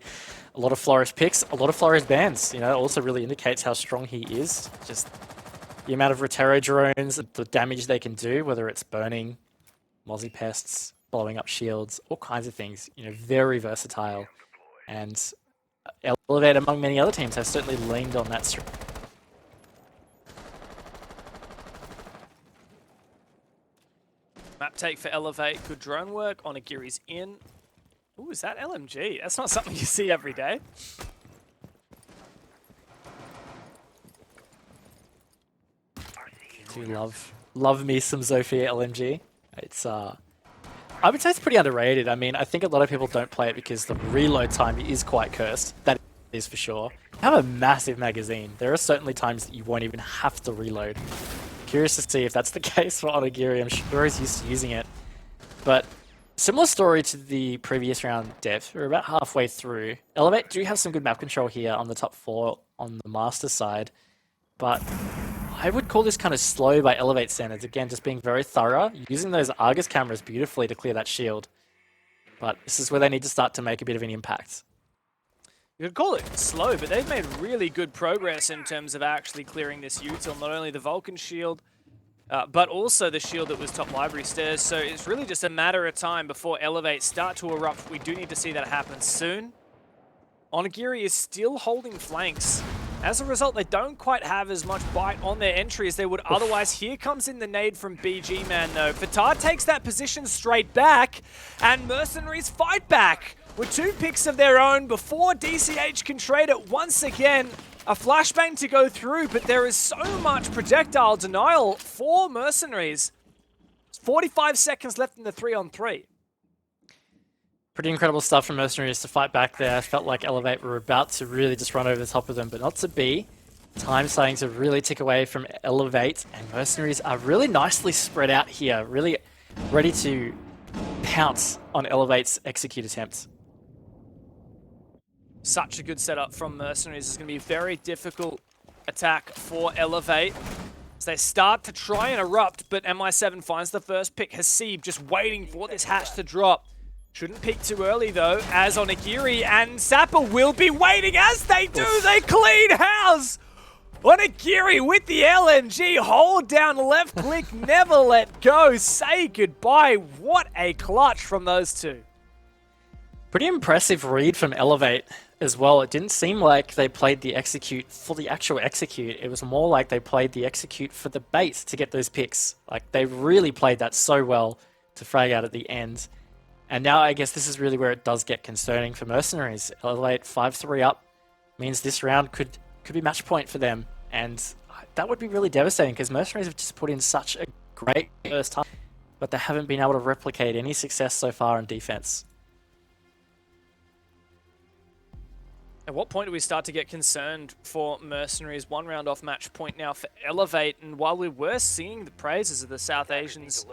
a lot of Flores picks, a lot of Flores bans. You know, it also really indicates how strong he is. Just the amount of Rotero drones, the damage they can do, whether it's burning, Mozzie pests, blowing up shields, all kinds of things. You know, very versatile. And Elevate, among many other teams, has certainly leaned on that strength. Map take for Elevate, good drone work. Onigiri's in. Ooh, is that LMG? That's not something you see every day. Do love me some Zofia LMG. It's I would say it's pretty underrated. I mean, I think a lot of people don't play it because the reload time is quite cursed. That is for sure. You have a massive magazine. There are certainly times that you won't even have to reload. Curious to see if that's the case for Onigiri. I'm sure he's used to using it. But similar story to the previous round, Dev. We're about halfway through. Elevate do have some good map control here on the top 4 on the master side. But I would call this kind of slow by Elevate standards. Again, just being very thorough, using those Argus cameras beautifully to clear that shield. But this is where they need to start to make a bit of an impact. You could call it slow, but they've made really good progress in terms of actually clearing this util. Not only the Vulcan shield, but also the shield that was top library stairs. So it's really just a matter of time before Elevate start to erupt. We do need to see that happen soon. Onigiri is still holding flanks. As a result, they don't quite have as much bite on their entry as they would otherwise. Here comes in the nade from BG Man, though. Fatah takes that position straight back, and Mercenaries fight back with 2 picks of their own before DCH can trade it once again. A flashbang to go through, but there is so much projectile denial for Mercenaries. 45 seconds left in the 3-on-3. Pretty incredible stuff from Mercenaries to fight back there. Felt like Elevate were about to really just run over the top of them, but not to be. Time starting to really tick away from Elevate, and Mercenaries are really nicely spread out here, really ready to pounce on Elevate's execute attempts. Such a good setup from Mercenaries. It's going to be a very difficult attack for Elevate as they start to try and erupt, but MI7 finds the first pick. Hasib just waiting for this hatch to drop. Shouldn't peek too early, though, as Onigiri and Sapper will be waiting. As they do, they clean house! Onigiri with the LMG, hold down left click, never let go, say goodbye. What a clutch from those two. Pretty impressive read from Elevate as well. It didn't seem like they played the execute for the actual execute. It was more like they played the execute for the bait to get those picks. Like, they really played that so well to frag out at the end. And now I guess this is really where it does get concerning for Mercenaries. Elevate 5-3 up means this round could be match point for them. And that would be really devastating because Mercenaries have just put in such a great first half, but they haven't been able to replicate any success so far on defense. At what point do we start to get concerned for Mercenaries? 1 round off match point now for Elevate, and while we were seeing the praises of the South Asians,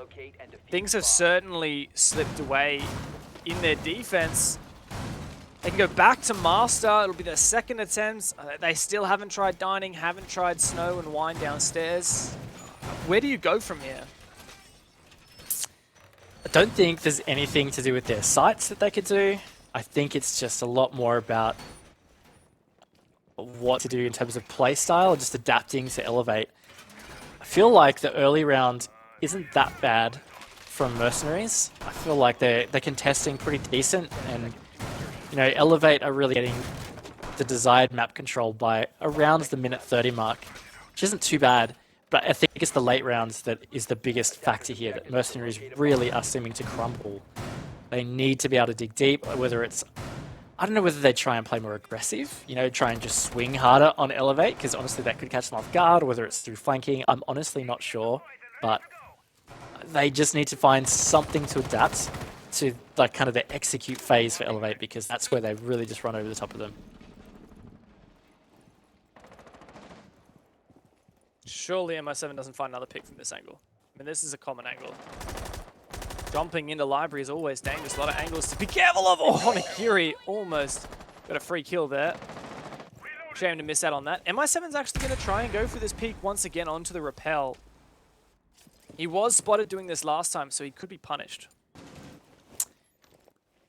things have certainly slipped away in their defense. They can go back to Master. It'll be their second attempt. They still haven't tried dining, haven't tried snow and wine downstairs. Where do you go from here? don't think there's anything to do with their sights that they could do. I think it's just a lot more about what to do in terms of play style, just adapting to Elevate. I feel like the early round isn't that bad from Mercenaries. I feel like they're contesting pretty decent, and you know, Elevate are really getting the desired map control by around the minute 30 mark, which isn't too bad. But I think it's the late rounds that is the biggest factor here, that Mercenaries really are seeming to crumble. They need to be able to dig deep, whether it's, I don't know whether they try and play more aggressive, you know, try and just swing harder on Elevate, because honestly that could catch them off guard, or whether it's through flanking, I'm honestly not sure. But they just need to find something to adapt to, like, kind of the execute phase for Elevate, because that's where they really just run over the top of them. Surely MI7 doesn't find another pick from this angle. I mean, this is a common angle. Jumping into library is always dangerous. A lot of angles to be careful of. Oh, Onigiri almost got a free kill there. Shame to miss out on that. MI7's actually going to try and go for this peek once again onto the rappel. He was spotted doing this last time, so he could be punished.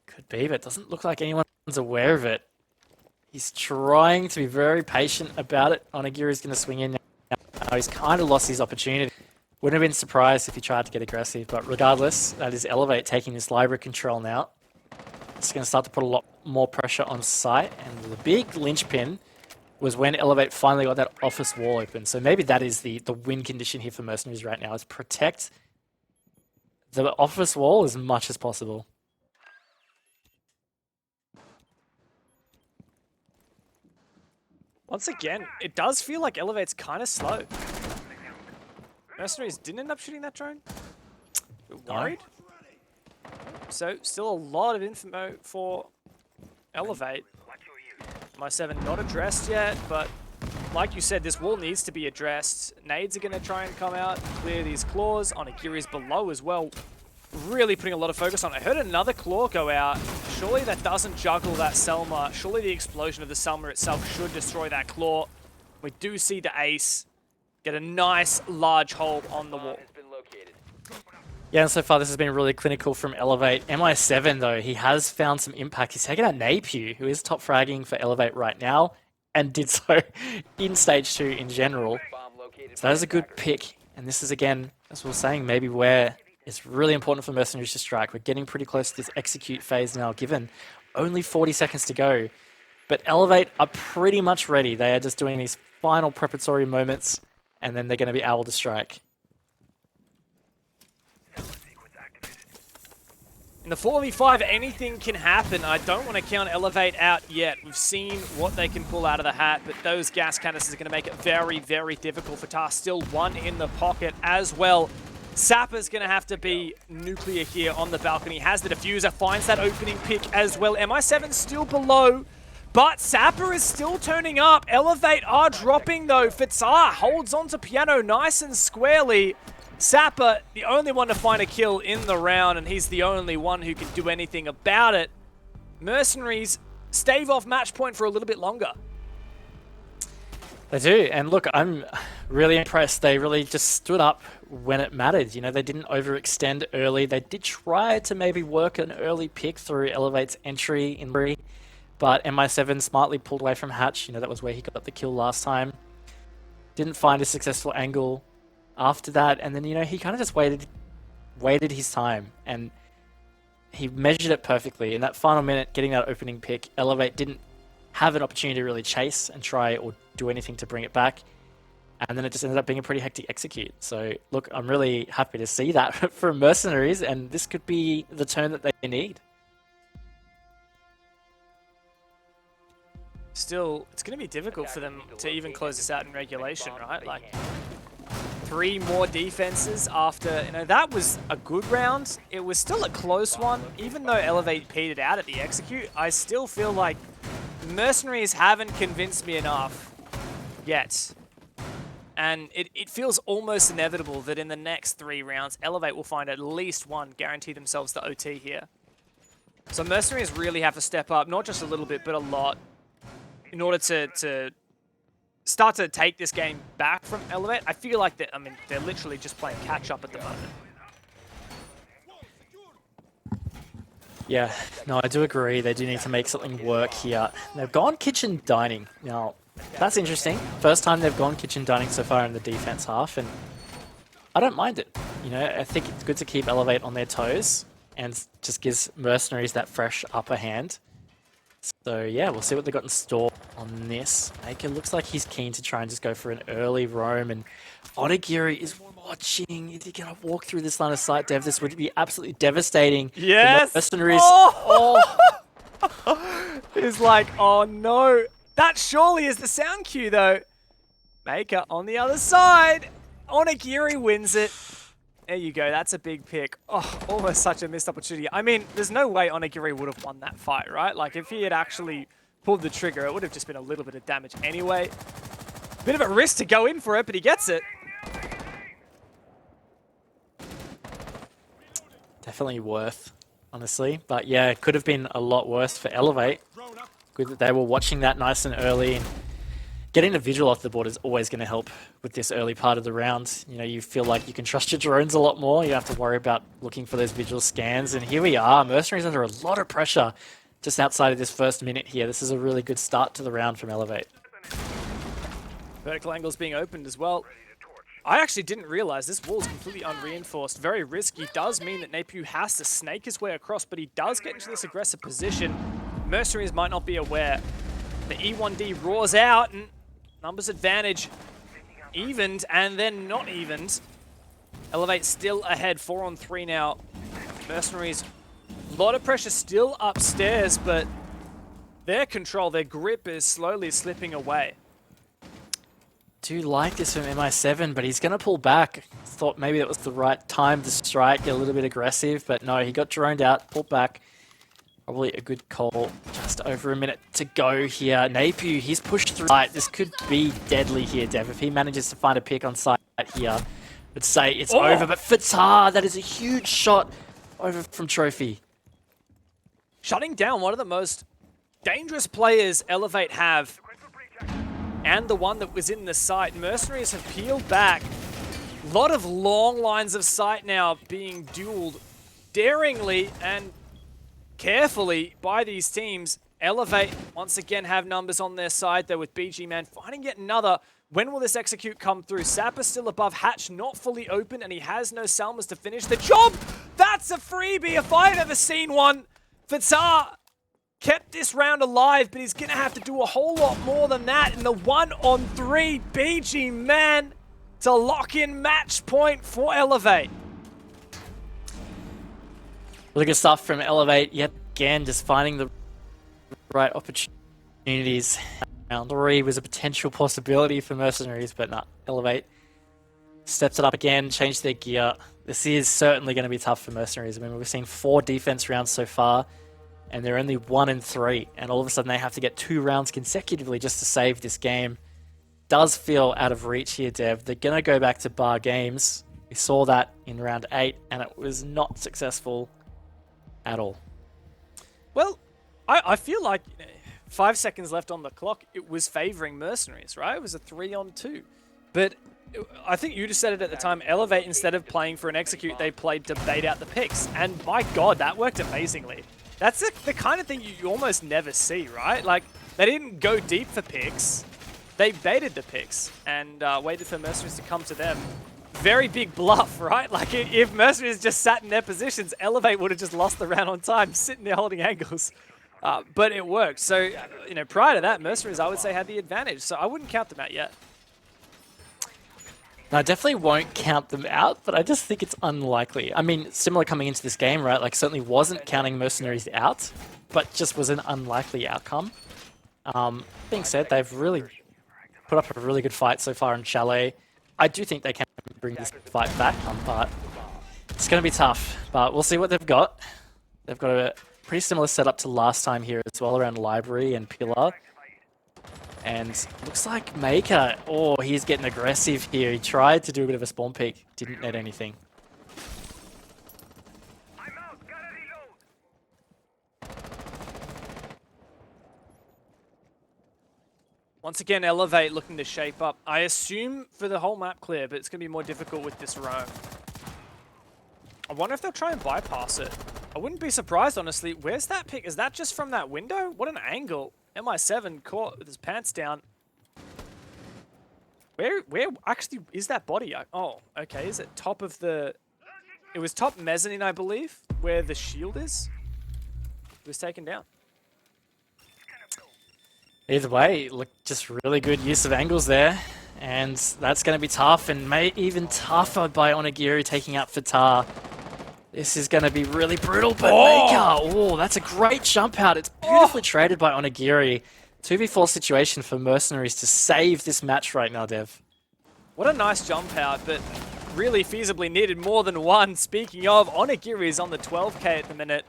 Could be, but it doesn't look like anyone's aware of it. He's trying to be very patient about it. Onigiri's going to swing in now. He's kind of lost his opportunity. Wouldn't have been surprised if he tried to get aggressive, but regardless, that is Elevate taking this library control now. It's going to start to put a lot more pressure on site, and the big linchpin was when Elevate finally got that office wall open. So maybe that is the win condition here for Mercenaries right now, is protect the office wall as much as possible. Once again, it does feel like Elevate's kind of slow. Mercenaries didn't end up shooting that drone. Worried? So, still a lot of info for Elevate. MI7 not addressed yet, but like you said, this wall needs to be addressed. Nades are going to try and come out, clear these claws. Onigiri's below as well. Really putting a lot of focus on it. I heard another claw go out. Surely that doesn't juggle that Selma. Surely the explosion of the Selma itself should destroy that claw. We do see the ace get a nice large hold on the wall. Yeah, and so far this has been really clinical from Elevate. MI7 though, he has found some impact. He's taken out Napier, who is top fragging for Elevate right now, and did so in Stage 2 in general. So that is a good pick. And this is, again, as we were saying, maybe where it's really important for Mercenaries to strike. We're getting pretty close to this execute phase now, given only 40 seconds to go. But Elevate are pretty much ready. They are just doing these final preparatory moments, and then they're going to be able to strike. In the 4v5, anything can happen. I don't want to count Elevate out yet. We've seen what they can pull out of the hat, but those gas canisters are going to make it very, very difficult for TAS. Still one in the pocket as well. Sapper's going to have to be nuclear here on the balcony. Has the diffuser, finds that opening pick as well. MI7 still below, but Sapper is still turning up. Elevate are dropping though. Fatar holds onto Piano nice and squarely. Sapper, the only one to find a kill in the round, and he's the only one who can do anything about it. Mercenaries stave off match point for a little bit longer. They do, and look, I'm really impressed. They really just stood up when it mattered. You know, they didn't overextend early. They did try to maybe work an early pick through Elevate's entry in 3, but MI7 smartly pulled away from Hatch. You know, that was where he got the kill last time. Didn't find a successful angle after that, and then, you know, he kind of just waited his time, and he measured it perfectly. In that final minute, getting that opening pick, Elevate didn't have an opportunity to really chase and try or do anything to bring it back. And then it just ended up being a pretty hectic execute. So, look, I'm really happy to see that from Mercenaries, and this could be the turn that they need. Still, it's going to be difficult for them to even close this out in regulation, right? Like, 3 more defenses after, you know, that was a good round. It was still a close one. Even though Elevate petered out at the execute, I still feel like Mercenaries haven't convinced me enough yet. And it feels almost inevitable that in the next 3 rounds, Elevate will find at least one, guarantee themselves the OT here. So Mercenaries really have to step up, not just a little bit, but a lot, in order to start to take this game back from Elevate. I feel like they're literally just playing catch up at the moment. Yeah, no, I do agree. They do need to make something work here. They've gone kitchen dining. Now, that's interesting. First time they've gone kitchen dining so far in the defense half, and I don't mind it. You know, I think it's good to keep Elevate on their toes and just gives Mercenaries that fresh upper hand. So yeah, we'll see what they've got in store on this. Maker looks like he's keen to try and just go for an early roam, and Onigiri is watching. Is he going to walk through this line of sight, Dev? This would be absolutely devastating. Yes! The Mercenaries. Oh! He's like, oh no. That surely is the sound cue though. Maker on the other side. Onigiri wins it. There you go, that's a big pick. Oh, almost such a missed opportunity. I mean, there's no way Onigiri would have won that fight, right? Like, if he had actually pulled the trigger, it would have just been a little bit of damage anyway. Bit of a risk to go in for it, but he gets it. Definitely worth, honestly. But yeah, it could have been a lot worse for Elevate. Good that they were watching that nice and early. And getting a visual off the board is always going to help with this early part of the round. You know, you feel like you can trust your drones a lot more. You don't have to worry about looking for those visual scans. And here we are, Mercenaries under a lot of pressure just outside of this first minute here. This is a really good start to the round from Elevate. Vertical angles being opened as well. I actually didn't realize this wall is completely unreinforced. Very risky. Does mean that Napier has to snake his way across, but he does get into this aggressive position. Mercenaries might not be aware. The E1D roars out, and numbers advantage evened and then not evened. Elevate still ahead, 4-on-3 now. Mercenaries, a lot of pressure still upstairs, but their control, their grip is slowly slipping away. Do like this from MI7, but he's going to pull back. Thought maybe that was the right time to strike, get a little bit aggressive, but no, he got droned out, pulled back. Probably a good call. Just over a minute to go here. Napier, he's pushed through. This could be deadly here, Dev. If he manages to find a pick on site here, would say it's over. But Fatah, that is a huge shot over from Trophy. Shutting down one of the most dangerous players Elevate have, and the one that was in the site. Mercenaries have peeled back. A lot of long lines of sight now being dueled daringly and carefully by these teams. Elevate once again have numbers on their side though, with BG Man finding yet another. When will this execute come through? Sapper still above, Hatch not fully open, and he has no Salmas to finish the job. That's a freebie if I've ever seen one. Fatah kept this round alive, but he's gonna have to do a whole lot more than that in the 1-on-3. BG Man to lock in match point for Elevate. Really good stuff from Elevate. Yet again, just finding the right opportunities. Round 3 was a potential possibility for Mercenaries, but nah, Elevate steps it up again, changed their gear. This is certainly going to be tough for Mercenaries. I mean, we've seen 4 defense rounds so far, and they're only 1-3, and all of a sudden they have to get 2 rounds consecutively just to save this game. Does feel out of reach here, Dev. They're going to go back to bar games. We saw that in round 8, and it was not successful at all. Well, I feel like 5 seconds left on the clock, it was favoring Mercenaries, right? It was a 3-on-2. But I think you just said it at the time, Elevate, instead of playing for an execute, they played to bait out the picks. And my God, that worked amazingly. That's the kind of thing you almost never see, right? Like, they didn't go deep for picks. They baited the picks and waited for Mercenaries to come to them. Very big bluff, right? Like, if Mercenaries just sat in their positions, Elevate would have just lost the round on time, sitting there holding angles. But it worked. So, you know, prior to that, Mercenaries, I would say, had the advantage. So I wouldn't count them out yet. I definitely won't count them out, but I just think it's unlikely. I mean, similar coming into this game, right? Like, certainly wasn't counting Mercenaries out, but just was an unlikely outcome. Being said, they've really put up a really good fight so far in Chalet. I do think they can bring this fight back, but it's going to be tough. But we'll see what they've got. They've got a pretty similar setup to last time here as well, around Library and Pillar. And looks like Maker, oh, he's getting aggressive here. He tried to do a bit of a spawn peek, didn't net anything. Once again, Elevate looking to shape up. I assume for the whole map clear, but it's going to be more difficult with this roam. I wonder if they'll try and bypass it. I wouldn't be surprised, honestly. Where's that pick? Is that just from that window? What an angle. MI7 caught with his pants down. Where actually is that body? Oh, okay. Is it top of the... It was top mezzanine, I believe, where the shield is. It was taken down. Either way, look, just really good use of angles there. And that's going to be tough, and even tougher by Onigiri taking out Fatar. This is going to be really brutal, but Maker, oh, that's a great jump out. It's beautifully traded by Onigiri. 2v4 situation for Mercenaries to save this match right now, Dev. What a nice jump out, but really feasibly needed more than one. Speaking of, Onigiri is on the 12k at the minute.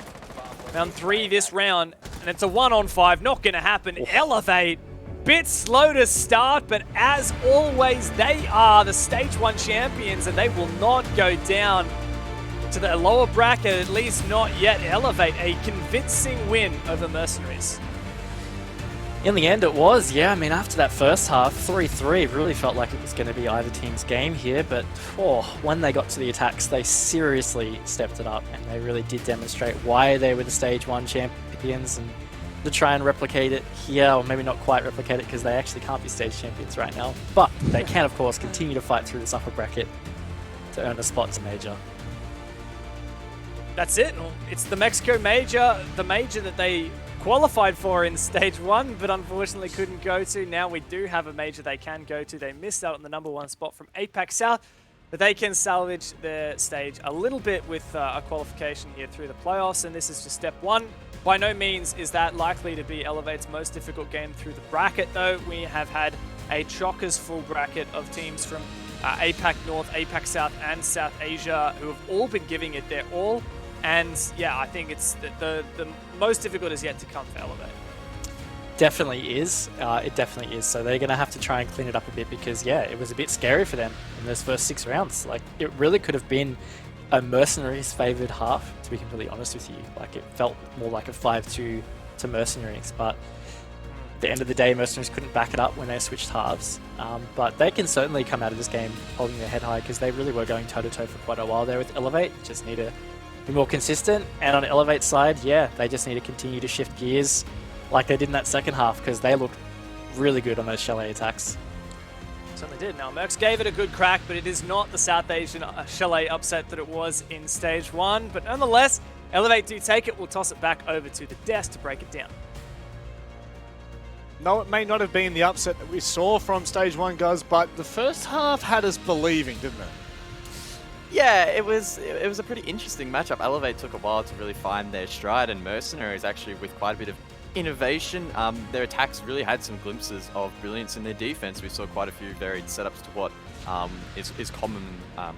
Round 3 this round, and it's a 1-on-5. Not going to happen. Elevate. Bit slow to start, but as always, they are the Stage 1 champions, and they will not go down to the lower bracket, at least not yet. Elevate, a convincing win over Mercenaries. In the end, it was, yeah. I mean, after that first half, 3-3 really felt like it was going to be either team's game here, but when they got to the attacks, they seriously stepped it up, and they really did demonstrate why they were the Stage 1 champions, and to try and replicate it here, or maybe not quite replicate it because they actually can't be stage champions right now, but they can, of course, continue to fight through this upper bracket to earn a spot to Major. That's it. It's the Mexico Major, the major that they qualified for in Stage 1, but unfortunately couldn't go to. Now we do have a major they can go to. They missed out on the #1 spot from APAC South, but they can salvage their stage a little bit with a qualification here through the playoffs, and this is just step 1. By no means is that likely to be Elevate's most difficult game through the bracket, though. We have had a chockers full bracket of teams from APAC North, APAC South, and South Asia who have all been giving it their all. And yeah, I think it's the most difficult is yet to come for Elevate. Definitely is. It definitely is. So they're going to have to try and clean it up a bit because, yeah, it was a bit scary for them in those first 6 rounds. Like, it really could have been a Mercenaries favoured half, to be completely honest with you. Like, it felt more like a 5-2 to Mercenaries, but at the end of the day, Mercenaries couldn't back it up when they switched halves. But they can certainly come out of this game holding their head high because they really were going toe-to-toe for quite a while there with Elevate. Just need to be more consistent. And on Elevate's side, yeah, they just need to continue to shift gears like they did in that second half because they looked really good on those Chalet attacks. Certainly did. Now, Mercs gave it a good crack, but it is not the South Asian Chalet upset that it was in Stage 1. But nonetheless, Elevate do take it. We'll toss it back over to the desk to break it down. No, it may not have been the upset that we saw from Stage 1, guys, but the first half had us believing, didn't it? Yeah, it was a pretty interesting matchup. Elevate took a while to really find their stride, and Mercenaries actually with quite a bit of innovation. Their attacks really had some glimpses of brilliance in their defense. We saw quite a few varied setups to what is common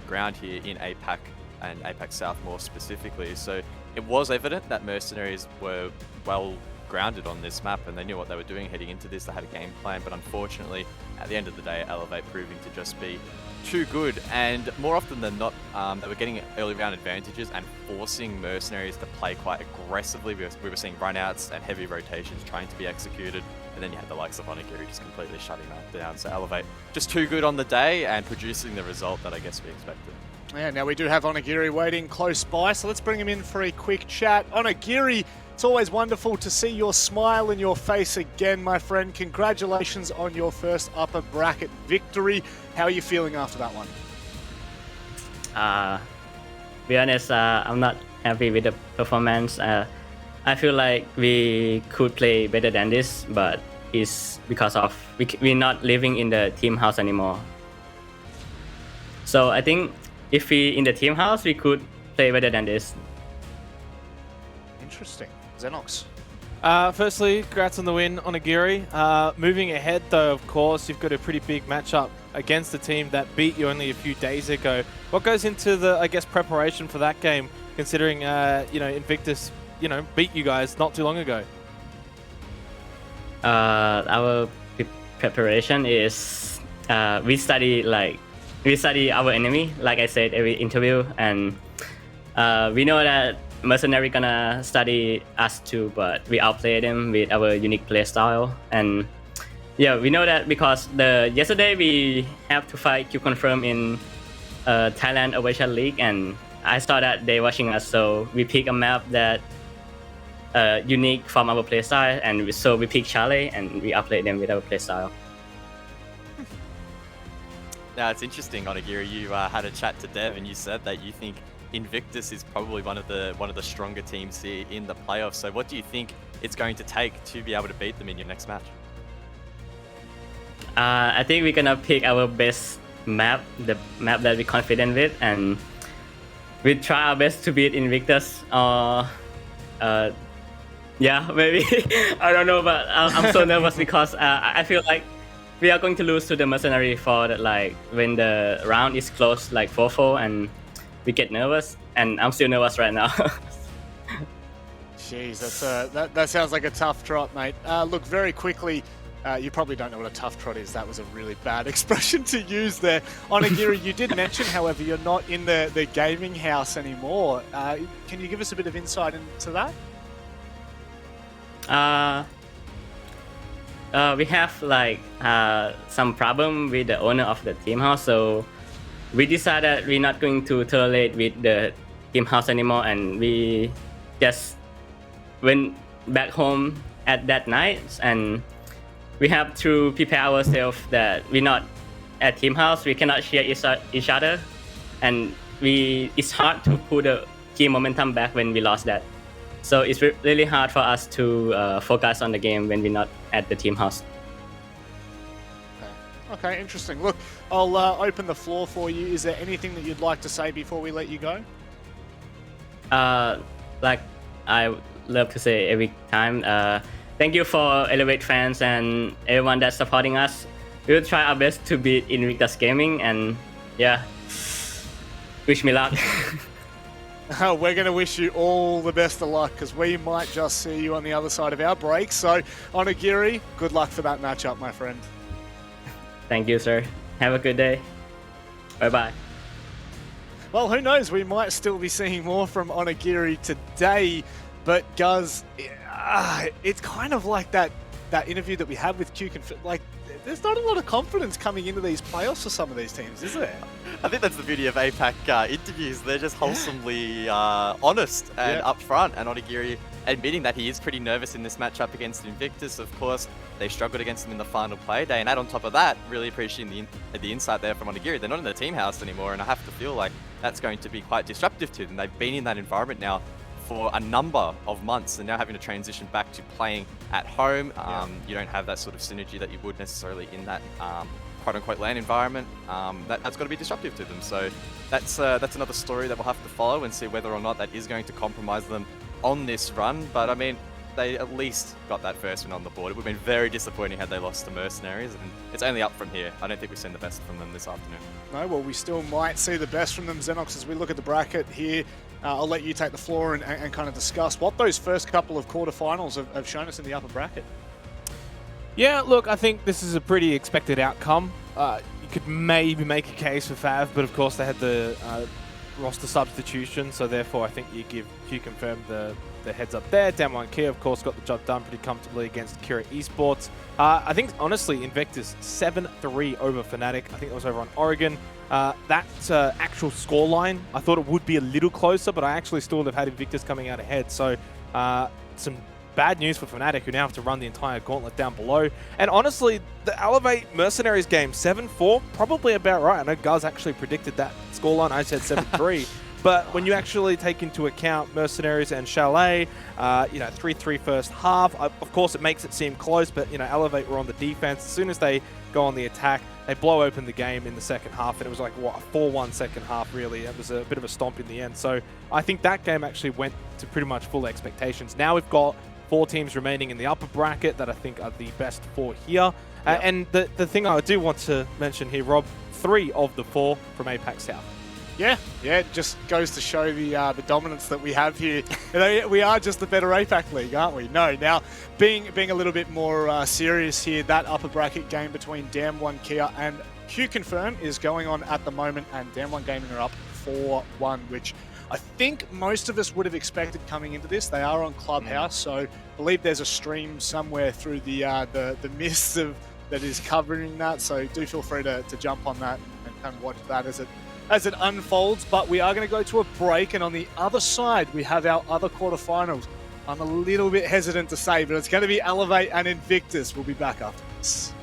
ground here in APAC and APAC South more specifically. So it was evident that Mercenaries were well grounded on this map and they knew what they were doing heading into this. They had a game plan, but unfortunately at the end of the day, Elevate proving to just be too good, and more often than not they were getting early round advantages and forcing Mercenaries to play quite aggressively. We were seeing runouts and heavy rotations trying to be executed, and then you had the likes of Onigiri just completely shutting that down. So Elevate just too good on the day and producing the result that I guess we expected. Yeah, now we do have Onigiri waiting close by, so let's bring him in for a quick chat. Onigiri, it's always wonderful to see your smile in your face again, my friend. Congratulations on your first upper bracket victory. How are you feeling after that one? Be honest, I'm not happy with the performance. I feel like we could play better than this, but it's because of we're not living in the team house anymore. So I think if we in the team house, we could play better than this. Interesting. Xenox. Firstly, congrats on the win, Onigiri. Moving ahead, though, of course, you've got a pretty big matchup against the team that beat you only a few days ago. What goes into the, I guess, preparation for that game, considering, Invictus, beat you guys not too long ago? Our preparation is we study our enemy, like I said every interview, and we know that Mercenary gonna study us too, but we outplay them with our unique play style. And yeah, we know that because yesterday we have to fight Q Confirm in Thailand Ovation League, and I saw that they watching us, so we pick a map that unique from our playstyle, and so we pick Chalet and we upgrade them with our playstyle. Now it's interesting, Onigiri. You had a chat to Dev, and you said that you think Invictus is probably one of the stronger teams here in the playoffs. So what do you think it's going to take to be able to beat them in your next match? I think we're gonna pick our best map, the map that we're confident with, and we try our best to beat Invictus. Yeah, maybe. I don't know, but I'm so nervous because I feel like we are going to lose to the Mercenary for the, like when the round is close, like 4-4, and we get nervous, and I'm still nervous right now. Jeez, that sounds like a tough trot, mate. Look, very quickly, you probably don't know what a tough trot is. That was a really bad expression to use there. Onigiri, you did mention, however, you're not in the gaming house anymore. Can you give us a bit of insight into that? We have like some problem with the owner of the team house, so we decided we're not going to tolerate with the team house anymore, and we just went back home at that night, and we have to prepare ourselves that we're not at team house, we cannot share each other, and it's hard to put the team momentum back when we lost that. So it's really hard for us to focus on the game when we're not at the team house. Okay, interesting. Look, I'll open the floor for you. Is there anything that you'd like to say before we let you go? Like I love to say every time, thank you for Elevate fans and everyone that's supporting us. We will try our best to beat Invictus Gaming, and yeah, wish me luck. We're going to wish you all the best of luck, because we might just see you on the other side of our break. So, Onigiri, good luck for that matchup, my friend. Thank you, sir. Have a good day. Bye-bye. Well, who knows? We might still be seeing more from Onigiri today. But, Guz, it's kind of like that interview that we had with Q-Conf. Like, there's not a lot of confidence coming into these playoffs for some of these teams, is there? I think that's the beauty of APAC interviews. They're just wholesomely honest and upfront. And Onigiri admitting that he is pretty nervous in this matchup against Invictus. Of course, they struggled against him in the final play day. And add on top of that, really appreciating the insight there from Onigiri. They're not in the team house anymore, and I have to feel like that's going to be quite disruptive to them. They've been in that environment now for a number of months, and now having to transition back to playing at home. You don't have that sort of synergy that you would necessarily in that quote-unquote LAN environment. That's got to be disruptive to them. So that's another story that we'll have to follow and see whether or not that is going to compromise them on this run. But I mean, they at least got that first win on the board. It would have been very disappointing had they lost to Mercenaries, and it's only up from here. I don't think we've seen the best from them this afternoon. No, well, we still might see the best from them, Xenox, as we look at the bracket here. I'll let you take the floor and kind of discuss what those first couple of quarterfinals have shown us in the upper bracket. Yeah, look, I think this is a pretty expected outcome. You could maybe make a case for Fav, but of course they had the roster substitution, so therefore I think you give Q-Confirm the heads up there. Damwon Kia, of course, got the job done pretty comfortably against Kira Esports. I think, honestly, Invictus 7-3 over Fnatic. I think that was over on Oregon. That actual scoreline, I thought it would be a little closer, but I actually still would have had Invictus coming out ahead. So some bad news for Fnatic, who now have to run the entire gauntlet down below. And honestly, the Elevate Mercenaries game, 7-4, probably about right. I know Guz actually predicted that scoreline. I said 7-3. But when you actually take into account Mercenaries and Chalet, 3-3 first half, of course it makes it seem close, but Elevate were on the defense. As soon as they go on the attack, they blow open the game in the second half, and it was like, what, a 4-1 second half, really. It was a bit of a stomp in the end. So I think that game actually went to pretty much full expectations. Now we've got 4 teams remaining in the upper bracket that I think are the best 4 here. Yep. And the thing I do want to mention here, Rob, 3 of the 4 from APAC South. Yeah, it just goes to show the dominance that we have here. We are just the better APAC league, aren't we? No, now being a little bit more serious here, that upper bracket game between Damwon Kia and Q-Confirm is going on at the moment, and Damwon Gaming are up 4-1, which I think most of us would have expected coming into this. They are on Clubhouse, so I believe there's a stream somewhere through the mist that is covering that. So do feel free to jump on that and kind of watch that as it as it unfolds, but we are going to go to a break, and on the other side, we have our other quarterfinals. I'm a little bit hesitant to say, but it's going to be Elevate and Invictus. We'll be back after this.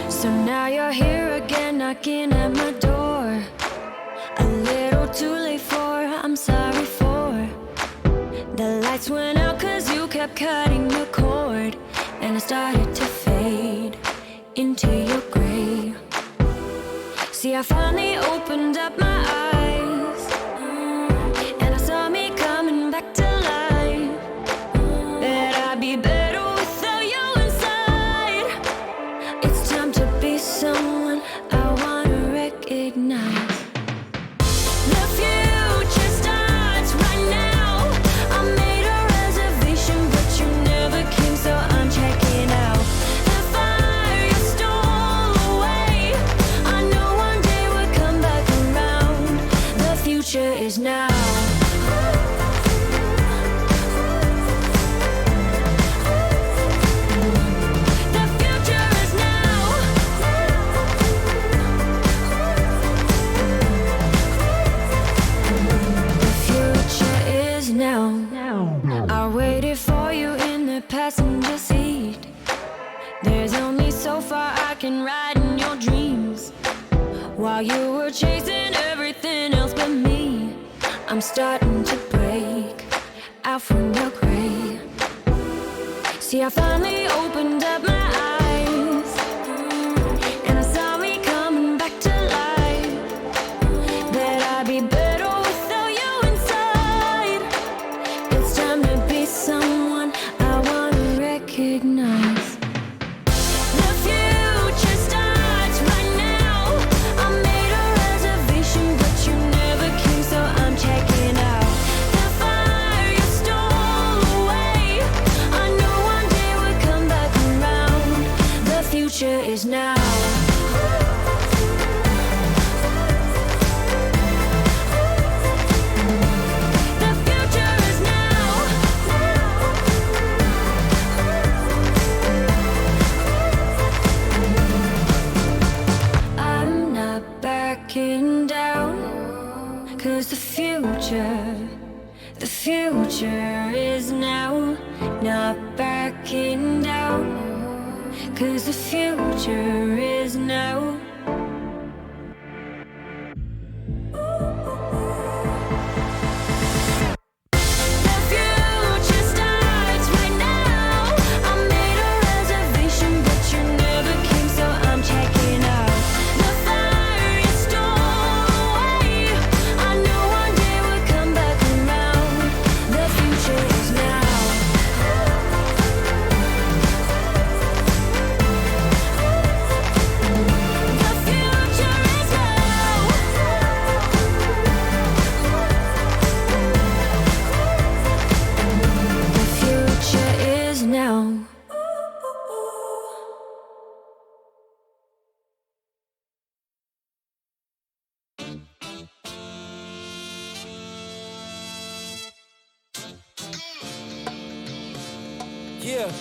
So now you're here again, knocking at my door. A little too late for, I'm sorry for. The lights went out cause you kept cutting the cord, and I started to fade into your gray. See, I finally opened up my eyes, and I saw me coming back to life. That I'd be better without you inside. It's time to be someone I wanna recognize. The future starts right now. I made a reservation, but you never came, so I'm checking out. The fire you stole away, I know one day we'll come back around. The future is now. The future is now. The future is now. I waited for you in the passenger seat. There's only so far I can ride in your dreams. While you were chasing everything else but me, I'm starting to break out from your gray. See, I finally opened up my eyes, and I saw me coming back to life. That I'd be better without you inside. It's time to be someone I wanna recognize. The future starts right now. I made a reservation, but you never came, so I'm checking out. The fire you stole away, I know one day we'll come back around. The future is now. The future is now. I'm not backing down, cause the future is now. Not backing down, cause the future is now. The future starts right now. I made a reservation, but you never came, so I'm checking out. The fire you stole away, I know one day we'll come back around. The future is now. The future is now. The future is now. Yeah.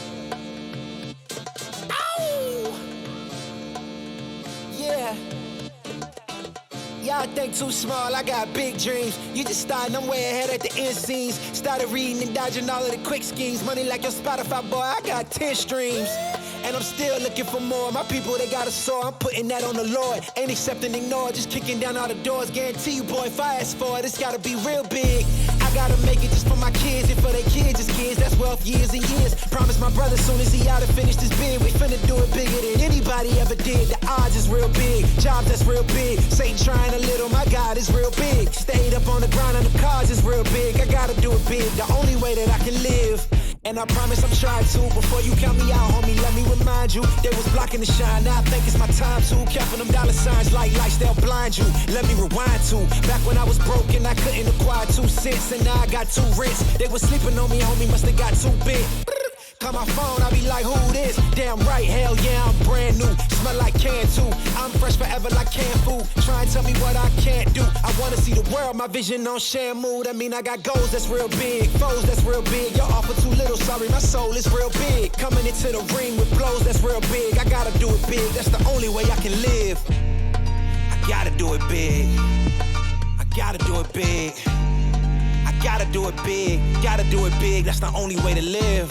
I think too small, I got big dreams. You just starting, I'm way ahead at the end scenes. Started reading and dodging all of the quick schemes. Money like your Spotify, boy, I got 10 streams. And I'm still looking for more. My people, they got a soar. I'm putting that on the Lord. Ain't accepting, ignore, just kicking down all the doors. Guarantee you, boy, if I ask for it, it's gotta be real big. I gotta make it just for my kids and for their kids' kids. That's wealth years and years. Promise my brother soon as he out and finish this bid, we finna do it bigger than anybody ever did. The odds is real big, jobs that's real big. Satan trying a little, my God is real big. Stayed up on the grind on the cars is real big. I gotta do it big, the only way that I can live. And I promise I'm trying to. Before you count me out, homie, let me remind you. They was blocking the shine, now I think it's my time to. Counting them dollar signs like lights, they'll blind you. Let me rewind to back when I was broke and I couldn't acquire 2 cents. And now I got 2 rents. They was sleeping on me, homie, must have got too big. Call my phone, I be like, who this? Damn right, hell yeah, I'm brand new. Smell like can too. I'm fresh forever like canned food. Try and tell me what I can't do. I wanna see the world, my vision on Shamu. That mean I got goals that's real big, foes that's real big. Your offer too little, sorry, my soul is real big. Coming into the ring with blows that's real big. I gotta do it big, that's the only way I can live. I gotta do it big. I gotta do it big. I gotta do it big. Gotta do it big, that's the only way to live.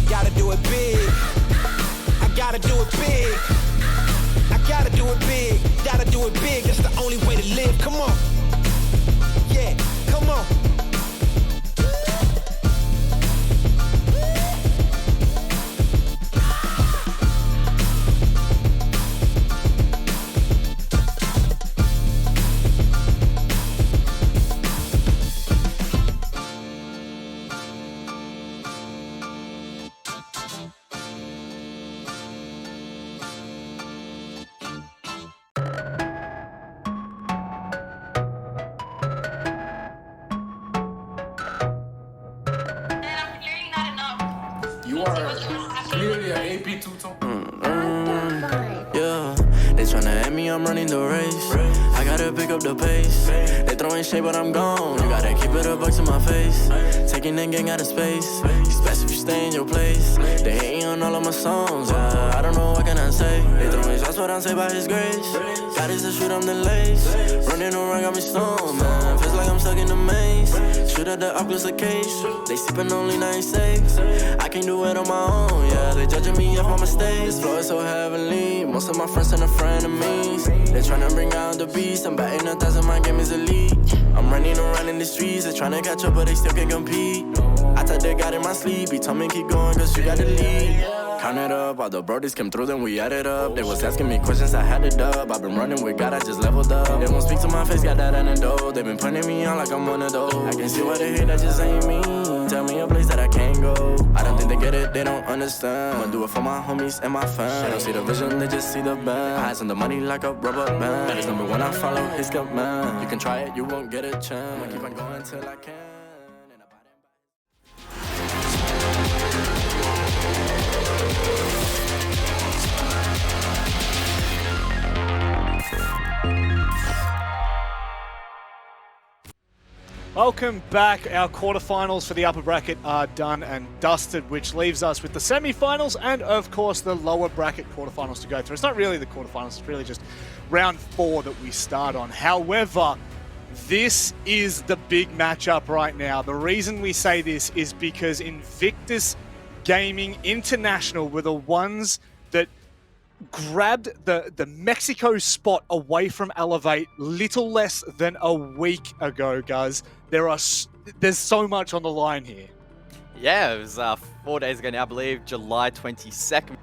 Gotta do it big. I gotta do it big. I gotta do it big. Gotta do it big. That's the only way to live. Come on. Yeah, come on. You are clearly an AP two-tone. Yeah, they tryna at me, I'm running the race. I gotta pick up the pace. They throwing shade, but I'm gone. You gotta keep it a buck to my face. Taking that gang out of space. It's best if you stay in your place. They hating on all of my songs. I don't know what can I say. They throwing shots, but I'm saved by His grace. God is the shoot, I'm the lace. Running around, got me stoned, man. Feels like I'm stuck in the maze. Shoot at the Oculus a case. They sipping only 96. I can do it on my own, yeah. They judging me off my mistakes. This flow is so heavenly. Most of my friends and frenemies. They tryna bring out the beast. I'm batting 1,000, my game is elite. I'm running around in the streets. They tryna catch up, but they still can't compete. I thought they got in my sleep. He told me keep going, cause you got the lead. Count it up, all the brodies came through, then we added up. They was asking me questions, I had it up. I've been running with God, I just leveled up. They won't speak to my face, got that antidote. They been pointing me on like I'm one of those. I can see why they hate, that just ain't me. Tell me a place that I can't go. I don't think they get it, they don't understand. I'ma do it for my homies and my fans. They don't see the vision, they just see the band. Eyes on the money like a rubber band. That is number one, I follow his command. You can try it, you won't get a chance. I keep on going till I can. Welcome back. Our quarterfinals for the upper bracket are done and dusted, which leaves us with the semi-finals and, of course, the lower bracket quarterfinals to go through. It's not really the quarterfinals, it's really just round 4 that we start on. However, this is the big matchup right now. The reason we say this is because Invictus Gaming International were the ones that grabbed the Mexico spot away from Elevate little less than a week ago, guys. There's so much on the line here. Yeah, it was 4 days ago now, I believe, July 22nd.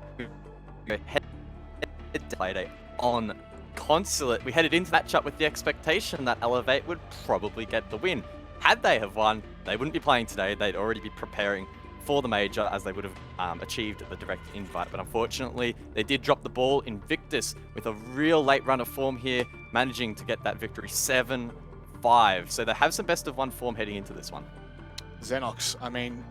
Played on Consulate. We headed into that matchup with the expectation that Elevate would probably get the win. Had they have won, they wouldn't be playing today. They'd already be preparing for the major, as they would have achieved the direct invite. But unfortunately, they did drop the ball. Invictus with a real late run of form here, managing to get that victory 7-5. So they have some best of 1 form heading into this one. Xenox, I mean,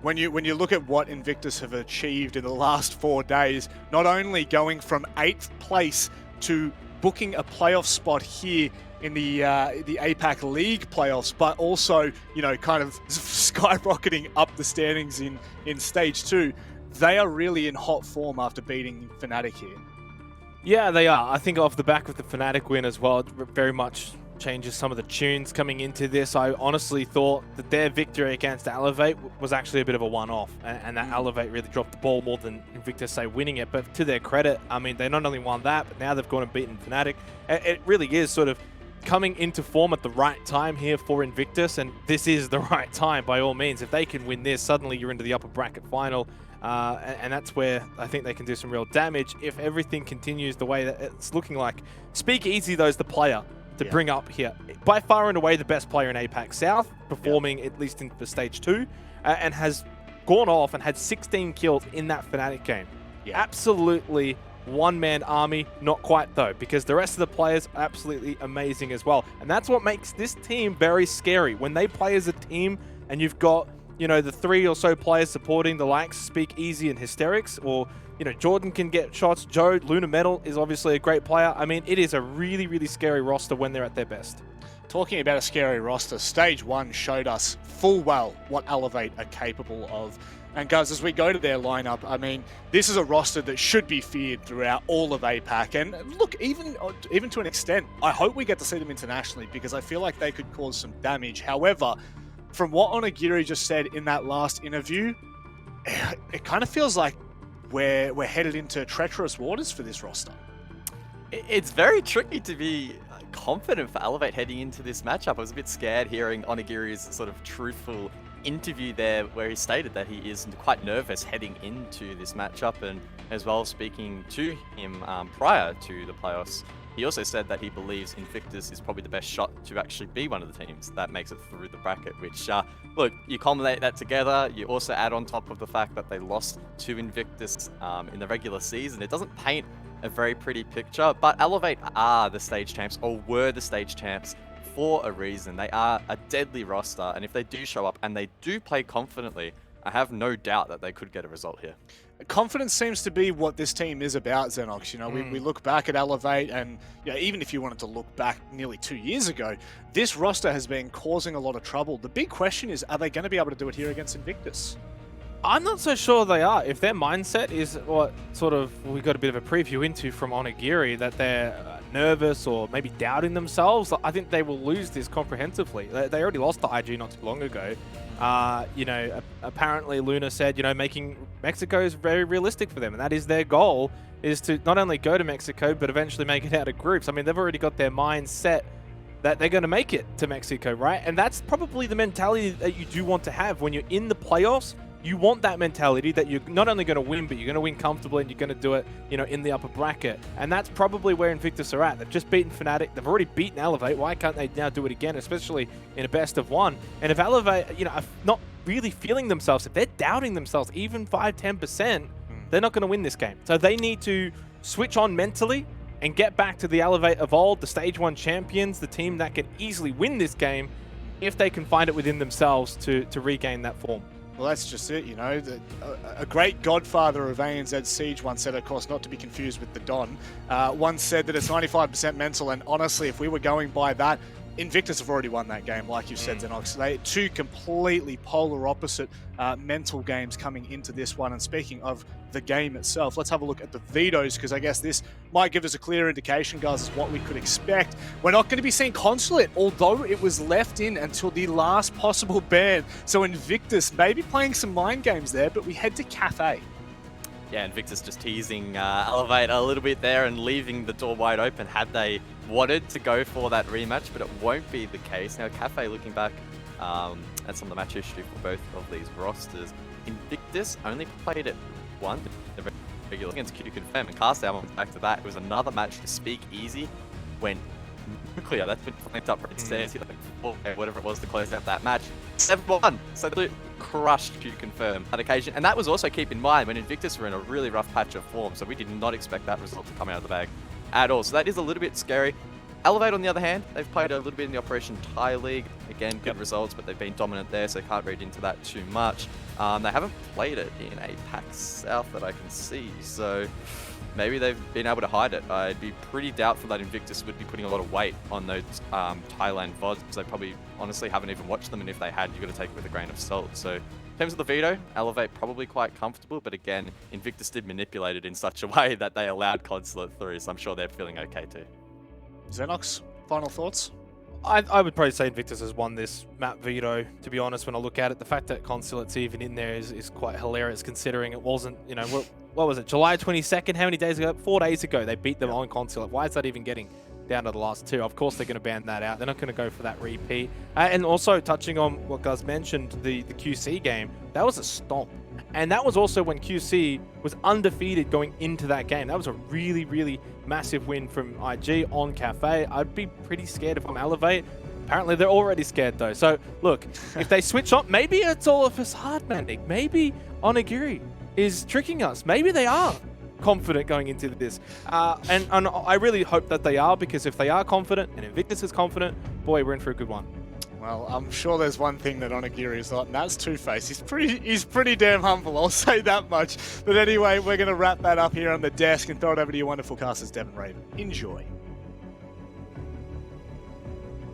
when you look at what Invictus have achieved in the last 4 days, not only going from 8th place to booking a playoff spot here in the APAC League playoffs, but also, you know, kind of skyrocketing up the standings in Stage 2. They are really in hot form after beating Fnatic here. Yeah, they are. I think off the back of the Fnatic win as well, it very much changes some of the tunes coming into this. I honestly thought that their victory against Elevate was actually a bit of a one-off, and that Elevate really dropped the ball more than Invictus, say, winning it. But to their credit, I mean, they not only won that, but now they've gone and beaten Fnatic. It really is sort of coming into form at the right time here for Invictus, and this is the right time by all means. If they can win this, suddenly you're into the upper bracket final. And that's where I think they can do some real damage if everything continues the way that it's looking like. Speakeasy, though, is the player to bring up here. By far and away the best player in APAC South, performing at least in the Stage 2, and has gone off and had 16 kills in that Fnatic game. Absolutely one-man army, not quite though, because the rest of the players are absolutely amazing as well. And that's what makes this team very scary. When they play as a team and you've got, you know, the 3 or so players supporting the likes Speakeasy and Hysterics, or, you know, Jordan can get shots, Joe, Luna Metal is obviously a great player. I mean, it is a really, really scary roster when they're at their best. Talking about a scary roster, Stage 1 showed us full well what Elevate are capable of. And guys, as we go to their lineup, I mean, this is a roster that should be feared throughout all of APAC. And look, even to an extent, I hope we get to see them internationally, because I feel like they could cause some damage. However, from what Onigiri just said in that last interview, it kind of feels like we're headed into treacherous waters for this roster. It's very tricky to be confident for Elevate heading into this matchup. I was a bit scared hearing Onigiri's sort of truthful interview there, where he stated that he is quite nervous heading into this matchup, and as well speaking to him prior to the playoffs, he also said that he believes Invictus is probably the best shot to actually be one of the teams that makes it through the bracket, which, look, you culminate that together, you also add on top of the fact that they lost to Invictus in the regular season. It doesn't paint a very pretty picture, but Elevate are the stage champs, or were the stage champs, for a reason. They are a deadly roster, and if they do show up and they do play confidently, I have no doubt that they could get a result here. Confidence seems to be what this team is about, Xenox. You know, we look back at Elevate, and even if you wanted to look back nearly 2 years ago, this roster has been causing a lot of trouble. The big question is, are they going to be able to do it here against Invictus? I'm not so sure they are. If their mindset is what sort of we got a bit of a preview into from Onigiri, that they're nervous or maybe doubting themselves, I think they will lose this comprehensively. They already lost to IG not too long ago. You know, apparently Luna said, you know, making Mexico is very realistic for them, and that is their goal, is to not only go to Mexico, but eventually make it out of groups. I mean, they've already got their mind set that they're going to make it to Mexico, right? And that's probably the mentality that you do want to have when you're in the playoffs. You want that mentality that you're not only going to win, but you're going to win comfortably, and you're going to do it, you know, in the upper bracket. And that's probably where Invictus are at. They've just beaten Fnatic. They've already beaten Elevate. Why can't they now do it again, especially in a best of one? And if Elevate, you know, are not really feeling themselves, if they're doubting themselves, even 5-10%, they're not going to win this game. So they need to switch on mentally and get back to the Elevate of old, the Stage 1 champions, the team that can easily win this game if they can find it within themselves to regain that form. Well, that's just it, you know. A great godfather of ANZ Siege once said, of course, not to be confused with the Don, once said that it's 95% mental, and honestly, if we were going by that, Invictus have already won that game, like you said, Xenox. They two completely polar opposite mental games coming into this one. And speaking of the game itself, let's have a look at the vetoes, because I guess this might give us a clear indication, guys, as what we could expect. We're not going to be seeing Consulate, although it was left in until the last possible ban. So Invictus maybe playing some mind games there, but we head to Cafe. Yeah, Invictus just teasing Elevate a little bit there and leaving the door wide open had they wanted to go for that rematch, but it won't be the case. Now, Cafe looking back at some of the match history for both of these rosters, Invictus only played it once regular against Q Confirm, and Cast Album back to that. It was another match to Speakeasy, went nuclear. That's been flanked up right stairs, whatever it was to close out that match. 7-1. So they crushed Q Confirm that occasion. And that was also, keep in mind, when Invictus were in a really rough patch of form, so we did not expect that result to come out of the bag at all. So that is a little bit scary. Elevate, on the other hand, they've played a little bit in the Operation Thai League. Again, good results, but they've been dominant there, so can't read into that too much. They haven't played it in APAC South that I can see, so maybe they've been able to hide it. I'd be pretty doubtful that Invictus would be putting a lot of weight on those Thailand VODs, because they probably honestly haven't even watched them, and if they had, you've got to take it with a grain of salt. So In terms of the veto, Elevate probably quite comfortable, but again, Invictus did manipulate it in such a way that they allowed Consulate through, so I'm sure they're feeling okay too. Xenox, final thoughts? I would probably say Invictus has won this map veto, to be honest, when I look at it. The fact that Consulate's even in there is quite hilarious, considering it wasn't, you know, what was it, July 22nd? How many days ago? 4 days ago, they beat them on Consulate. Why is that even getting down to the last 2? Of course, they're going to ban that out. They're not going to go for that repeat. And also, touching on what Guz mentioned, the QC game, that was a stomp. And that was also when QC was undefeated going into that game. That was a really, really massive win from IG on Cafe. I'd be pretty scared if I'm Elevate. Apparently, they're already scared, though. So, look, if they switch on, maybe it's all a facade, Mandik. Maybe Onigiri is tricking us. Maybe they are confident going into this. And I really hope that they are, because if they are confident and Invictus is confident, boy, we're in for a good one. Well, I'm sure there's one thing that Onigiri is not, and that's Two-Face. He's pretty damn humble, I'll say that much. But anyway, we're going to wrap that up here on the desk and throw it over to your wonderful casters, Devin Raven. Enjoy.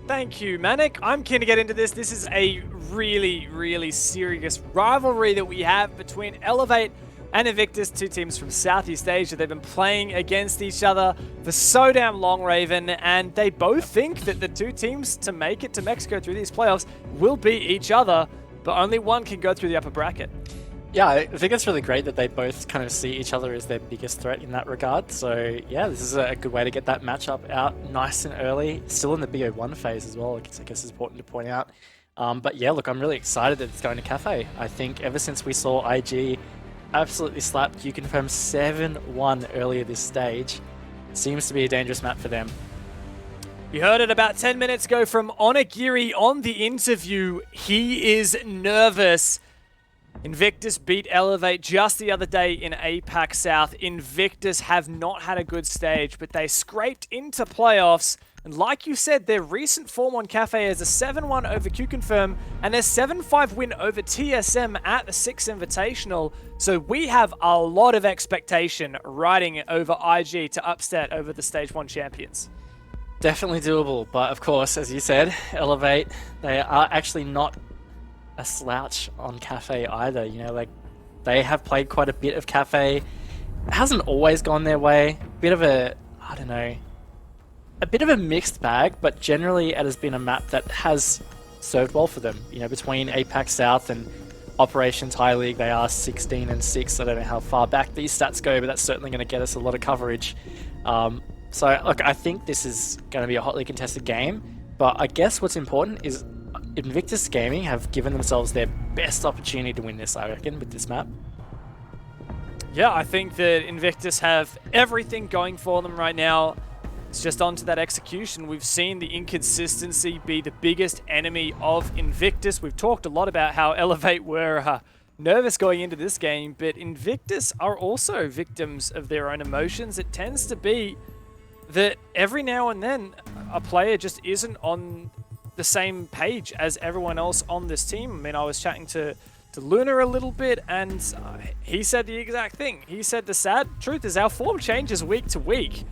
Thank you, Manic. I'm keen to get into this. This is a really, really serious rivalry that we have between Elevate and Invictus, 2 teams from Southeast Asia. They've been playing against each other for so damn long, Raven, and they both think that the 2 teams to make it to Mexico through these playoffs will beat each other, but only one can go through the upper bracket. Yeah, I think it's really great that they both kind of see each other as their biggest threat in that regard. So yeah, this is a good way to get that matchup out nice and early. Still in the BO1 phase as well, I guess it's important to point out. But yeah, look, I'm really excited that it's going to Cafe. I think ever since we saw IG absolutely slapped Qconfirm 7-1 earlier this stage, seems to be a dangerous map for them. You heard it about 10 minutes ago from Onigiri on the interview. He is nervous. Invictus beat Elevate just the other day in APAC South. Invictus have not had a good stage, but they scraped into playoffs. And like you said, their recent form on Cafe is a 7-1 over Qconfirm and their 7-5 win over TSM at the 6th Invitational. So we have a lot of expectation riding over IG to upset over the Stage 1 champions. Definitely doable, but of course, as you said, Elevate, they are actually not a slouch on Cafe either. You know, like, they have played quite a bit of Cafe. It hasn't always gone their way. Bit of a, I don't know, a bit of a mixed bag, but generally it has been a map that has served well for them. You know, between APAC South and Operations High League, they are 16-6. I don't know how far back these stats go, but that's certainly going to get us a lot of coverage. So, look, I think this is going to be a hotly contested game, but I guess what's important is Invictus Gaming have given themselves their best opportunity to win this, I reckon, with this map. Yeah, I think that Invictus have everything going for them right now. It's just on to that execution. We've seen the inconsistency be the biggest enemy of Invictus. We've talked a lot about how Elevate were nervous going into this game, but Invictus are also victims of their own emotions. It tends to be that every now and then a player just isn't on the same page as everyone else on this team. I mean, I was chatting to Luna a little bit, and he said the exact thing. He said the sad truth is our form changes week to week,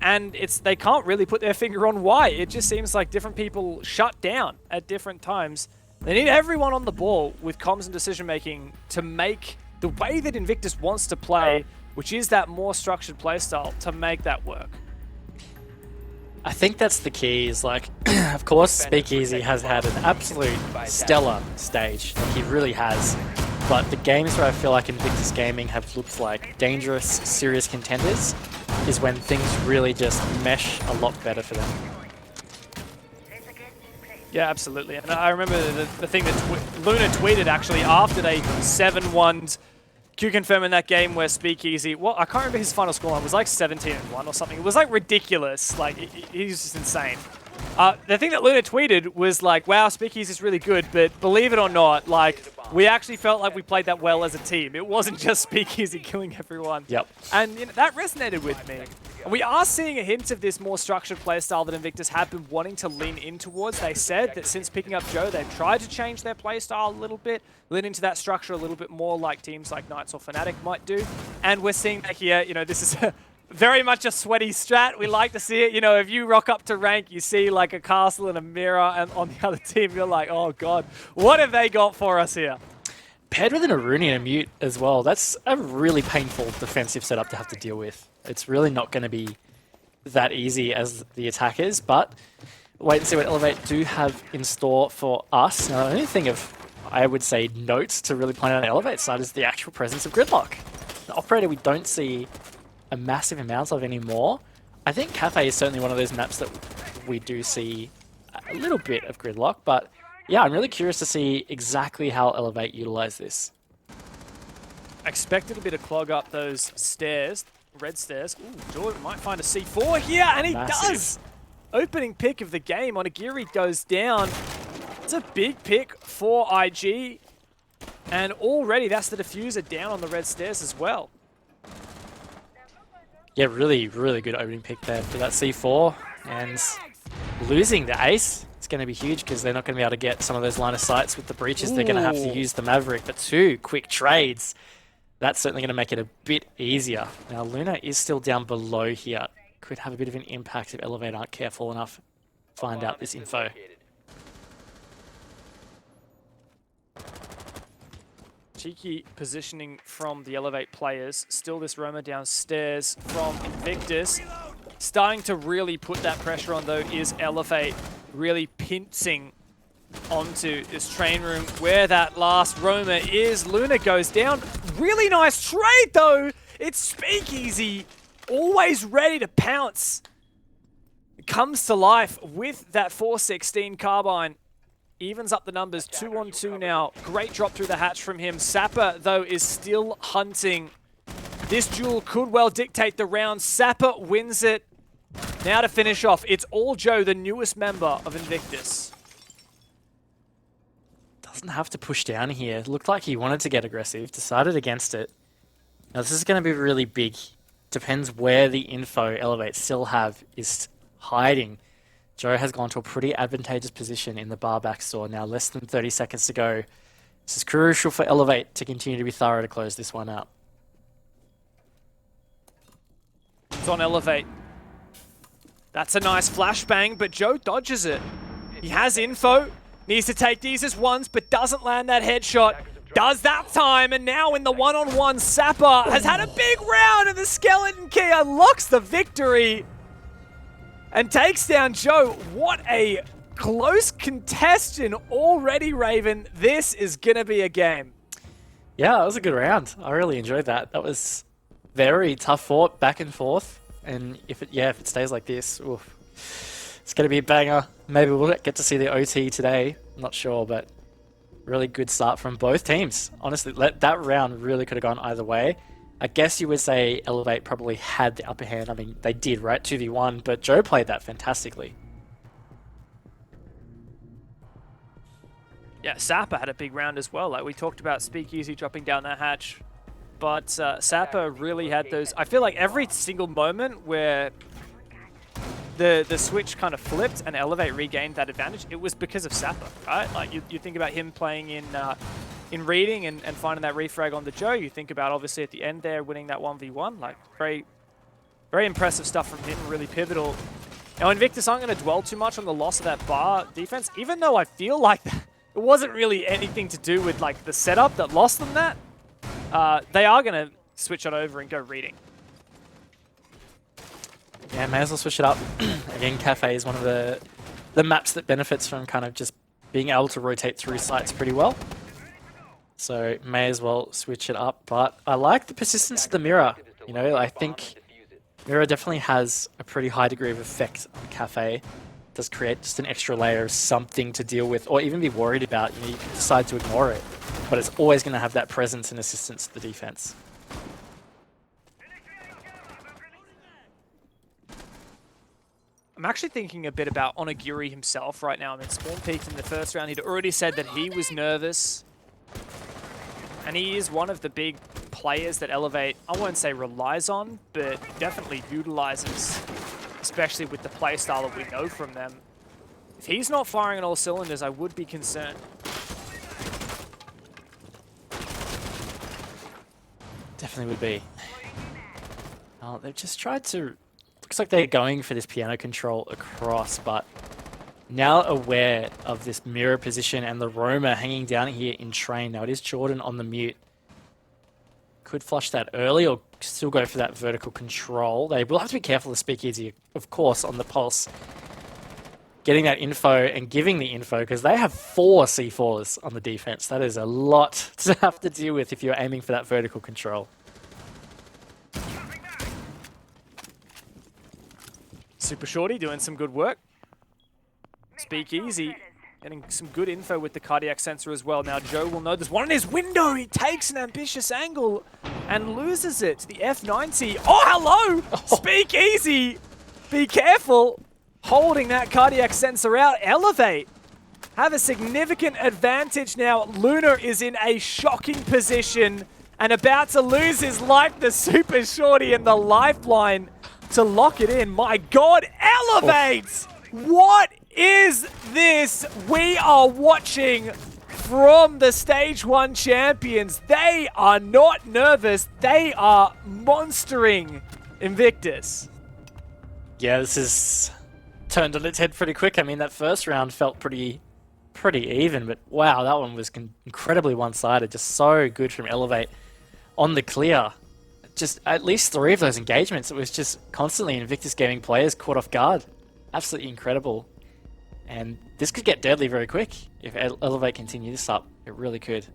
and they can't really put their finger on why. It just seems like different people shut down at different times. They need everyone on the ball with comms and decision making to make the way that Invictus wants to play, which is that more structured playstyle, to make that work. I think that's the key, is like, of course, Speakeasy has had an absolute stellar stage. Like, he really has. But the games where I feel like Invictus Gaming have looked like dangerous, serious contenders is when things really just mesh a lot better for them. Yeah, absolutely. And I remember the thing that Luna tweeted actually after they 7-1'd Qconfirm in that game where Speakeasy, well, I can't remember his final scoreline, it was like 17-1 or something. It was like ridiculous. Like, he's just insane. The thing that Luna tweeted was like, wow, Speakeasy's really good, but believe it or not, like, we actually felt like we played that well as a team. It wasn't just Speakeasy killing everyone. Yep. And you know, that resonated with me. And we are seeing a hint of this more structured playstyle that Invictus have been wanting to lean in towards. They said that since picking up Joe, they've tried to change their playstyle a little bit, lean into that structure a little bit more like teams like Knights or Fnatic might do. And we're seeing that here, you know, this is very much a sweaty strat. We like to see it. You know, if you rock up to rank, you see like a castle and a mirror, and on the other team, you're like, oh God, what have they got for us here? Paired with an Aruni and a Mute as well, that's a really painful defensive setup to have to deal with. It's really not going to be that easy as the attack is, but wait and see what Elevate do have in store for us. Now, the only thing of, I would say, notes to really point out on the Elevate side is the actual presence of Gridlock. The Operator we don't see a massive amount of anymore. I think Cafe is certainly one of those maps that we do see a little bit of Gridlock, but yeah, I'm really curious to see exactly how Elevate utilize this. Expected a bit of clog up those stairs, red stairs. Ooh, Jordan might find a C4 here, and he does! Opening pick of the game, Onigiri goes down. It's a big pick for IG, and already that's the diffuser down on the red stairs as well. Yeah, really, really good opening pick there for that C4, and losing the ace is going to be huge because they're not going to be able to get some of those line of sights with the breaches. They're going to have to use the Maverick, but 2 quick trades. That's certainly going to make it a bit easier. Now, Luna is still down below here. Could have a bit of an impact if Elevate aren't careful enough to find out this info. Cheeky positioning from the Elevate players. Still this roamer downstairs from Invictus. Starting to really put that pressure on, though, is Elevate. Really pincing onto this train room where that last roamer is. Luna goes down. Really nice trade, though. It's Speakeasy. Always ready to pounce. It comes to life with that 416 carbine. Evens up the numbers, 2-on-2 now. Great drop through the hatch from him. Sapper, though, is still hunting. This duel could well dictate the round. Sapper wins it. Now to finish off, it's all Joe, the newest member of Invictus. Doesn't have to push down here. Looked like he wanted to get aggressive, decided against it. Now this is going to be really big. Depends where the info Elevate still have is hiding. Joe has gone to a pretty advantageous position in the bar back store. Now less than 30 seconds to go. This is crucial for Elevate to continue to be thorough to close this one out. It's on Elevate. That's a nice flashbang, but Joe dodges it. He has info. Needs to take these as ones, but doesn't land that headshot. Does that time, and now in the one-on-one, Sapper has had a big round, and the Skeleton Key unlocks the victory and takes down Joe. What a close contestant already, Raven. This is going to be a game. Yeah, that was a good round. I really enjoyed that. That was very tough fought, back and forth. And if it stays like this, oof, it's going to be a banger. Maybe we'll get to see the OT today. I'm not sure, but really good start from both teams. Honestly, that round really could have gone either way. I guess you would say Elevate probably had the upper hand. I mean, they did, right? 2v1, but Joe played that fantastically. Yeah, Sapper had a big round as well. Like we talked about Speakeasy dropping down that hatch. But Sapper really had those... I feel like every single moment where the switch kind of flipped and Elevate regained that advantage, it was because of Sapper, right? Like you think about him playing in reading and finding that refrag on the Joe. You think about obviously at the end there winning that 1v1. Like very, very impressive stuff from him, really pivotal. Now Invictus aren't going to dwell too much on the loss of that bar defense, even though I feel like it wasn't really anything to do with like the setup that lost them that. They are going to switch it over and go reading. Yeah, may as well switch it up. Again, Cafe is one of the maps that benefits from kind of just being able to rotate through sites pretty well. So may as well switch it up. But I like the persistence of the mirror. You know, I think mirror definitely has a pretty high degree of effect on Cafe. It does create just an extra layer of something to deal with or even be worried about. You know, you can decide to ignore it, but it's always going to have that presence and assistance to the defense. I'm actually thinking a bit about Onigiri himself right now. I mean, Spawn peaked in the first round. He'd already said that he was nervous. And he is one of the big players that Elevate, I won't say relies on, but definitely utilizes, especially with the playstyle that we know from them. If he's not firing on all cylinders, I would be concerned. Definitely would be. Oh, they've just tried to... Looks like they're going for this piano control across, but now aware of this mirror position and the roamer hanging down here in train. Now it is Jordan on the mute. Could flush that early or still go for that vertical control. They will have to be careful to speakeasy, of course, on the pulse. Getting that info and giving the info, because they have 4 C4s on the defense. That is a lot to have to deal with if you're aiming for that vertical control. Super Shorty doing some good work. Speakeasy getting some good info with the cardiac sensor as well. Now Joe will know there's one in his window. He takes an ambitious angle and loses it to the F90. Oh, hello! Speakeasy! Be careful! Holding that cardiac sensor out. Elevate have a significant advantage now. Luna is in a shocking position and about to lose his life. The Super Shorty and the lifeline to lock it in. My God, Elevate! What is this we are watching from the Stage 1 champions? They are not nervous. They are monstering Invictus. Yeah, this is turned on its head pretty quick. I mean, that first round felt pretty even, but wow, that one was incredibly one-sided. Just so good from Elevate on the clear. Just at least 3 of those engagements, it was just constantly Invictus Gaming players caught off guard. Absolutely incredible. And this could get deadly very quick if Elevate continue this up. It really could.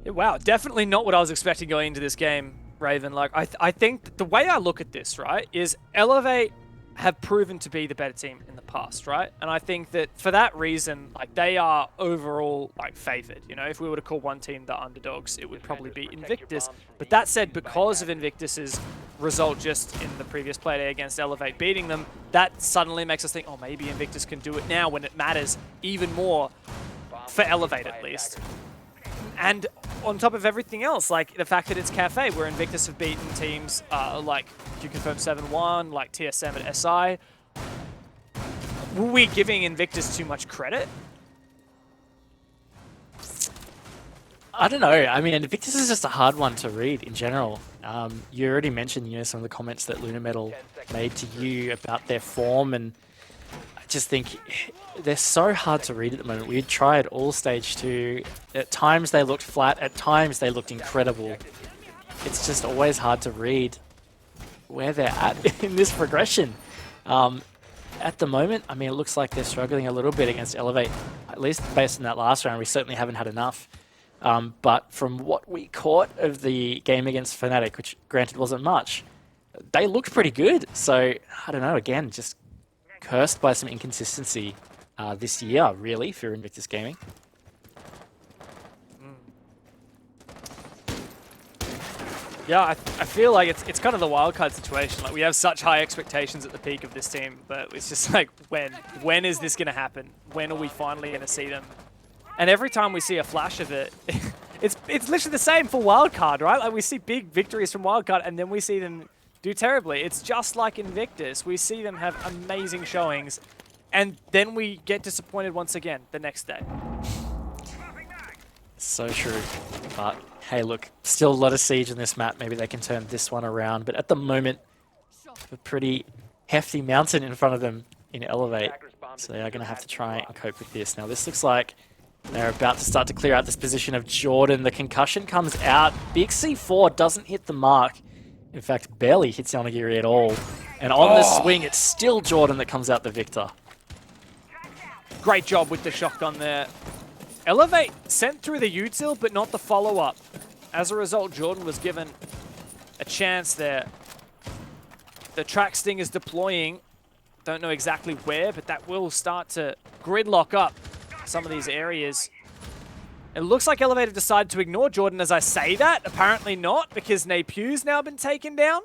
Yeah, wow, definitely not what I was expecting going into this game, Raven. Like, I think the way I look at this, right, is Elevate have proven to be the better team in the past, right? And I think that for that reason, like, they are overall, like, favored. You know, if we were to call one team the underdogs, it would probably be Invictus. But that said, because of Invictus's result just in the previous play day against Elevate beating them, that suddenly makes us think, oh, maybe Invictus can do it now when it matters even more for Elevate, at least. And on top of everything else, like the fact that it's Cafe, where Invictus have beaten teams like Q-Confirm 7-1, like TSM at SI. Were we giving Invictus too much credit? I don't know. I mean, Invictus is just a hard one to read in general. You already mentioned, you know, some of the comments that Luna Metal made to you about their form, and I just think they're so hard to read at the moment. We tried all stage 2. At times they looked flat, at times they looked incredible. It's just always hard to read where they're at in this progression. At the moment, I mean, it looks like they're struggling a little bit against Elevate, at least based on that last round. We certainly haven't had enough. But from what we caught of the game against Fnatic, which granted wasn't much, they looked pretty good. So, I don't know, again, just cursed by some inconsistency this year, really, for Invictus Gaming. Yeah, I feel like it's kind of the wildcard situation. Like, we have such high expectations at the peak of this team, but it's just like, when is this going to happen? When are we finally going to see them? And every time we see a flash of it, it's literally the same for wildcard, right? Like, we see big victories from wildcard, and then we see them do terribly. It's just like Invictus. We see them have amazing showings, and then we get disappointed once again the next day. So true. But hey, look, still a lot of siege in this map. Maybe they can turn this one around. But at the moment, a pretty hefty mountain in front of them in Elevate. So they are going to have to try and cope with this. Now, this looks like they're about to start to clear out this position of Jordan. The concussion comes out. Big C4 doesn't hit the mark. In fact, barely hits Yanagiri at all. And on the swing, it's still Jordan that comes out the victor. Great job with the shotgun there. Elevate sent through the util, but not the follow-up. As a result, Jordan was given a chance there. The track sting is deploying. Don't know exactly where, but that will start to gridlock up some of these areas. It looks like Elevate have decided to ignore Jordan as I say that. Apparently not, because Napew's now been taken down.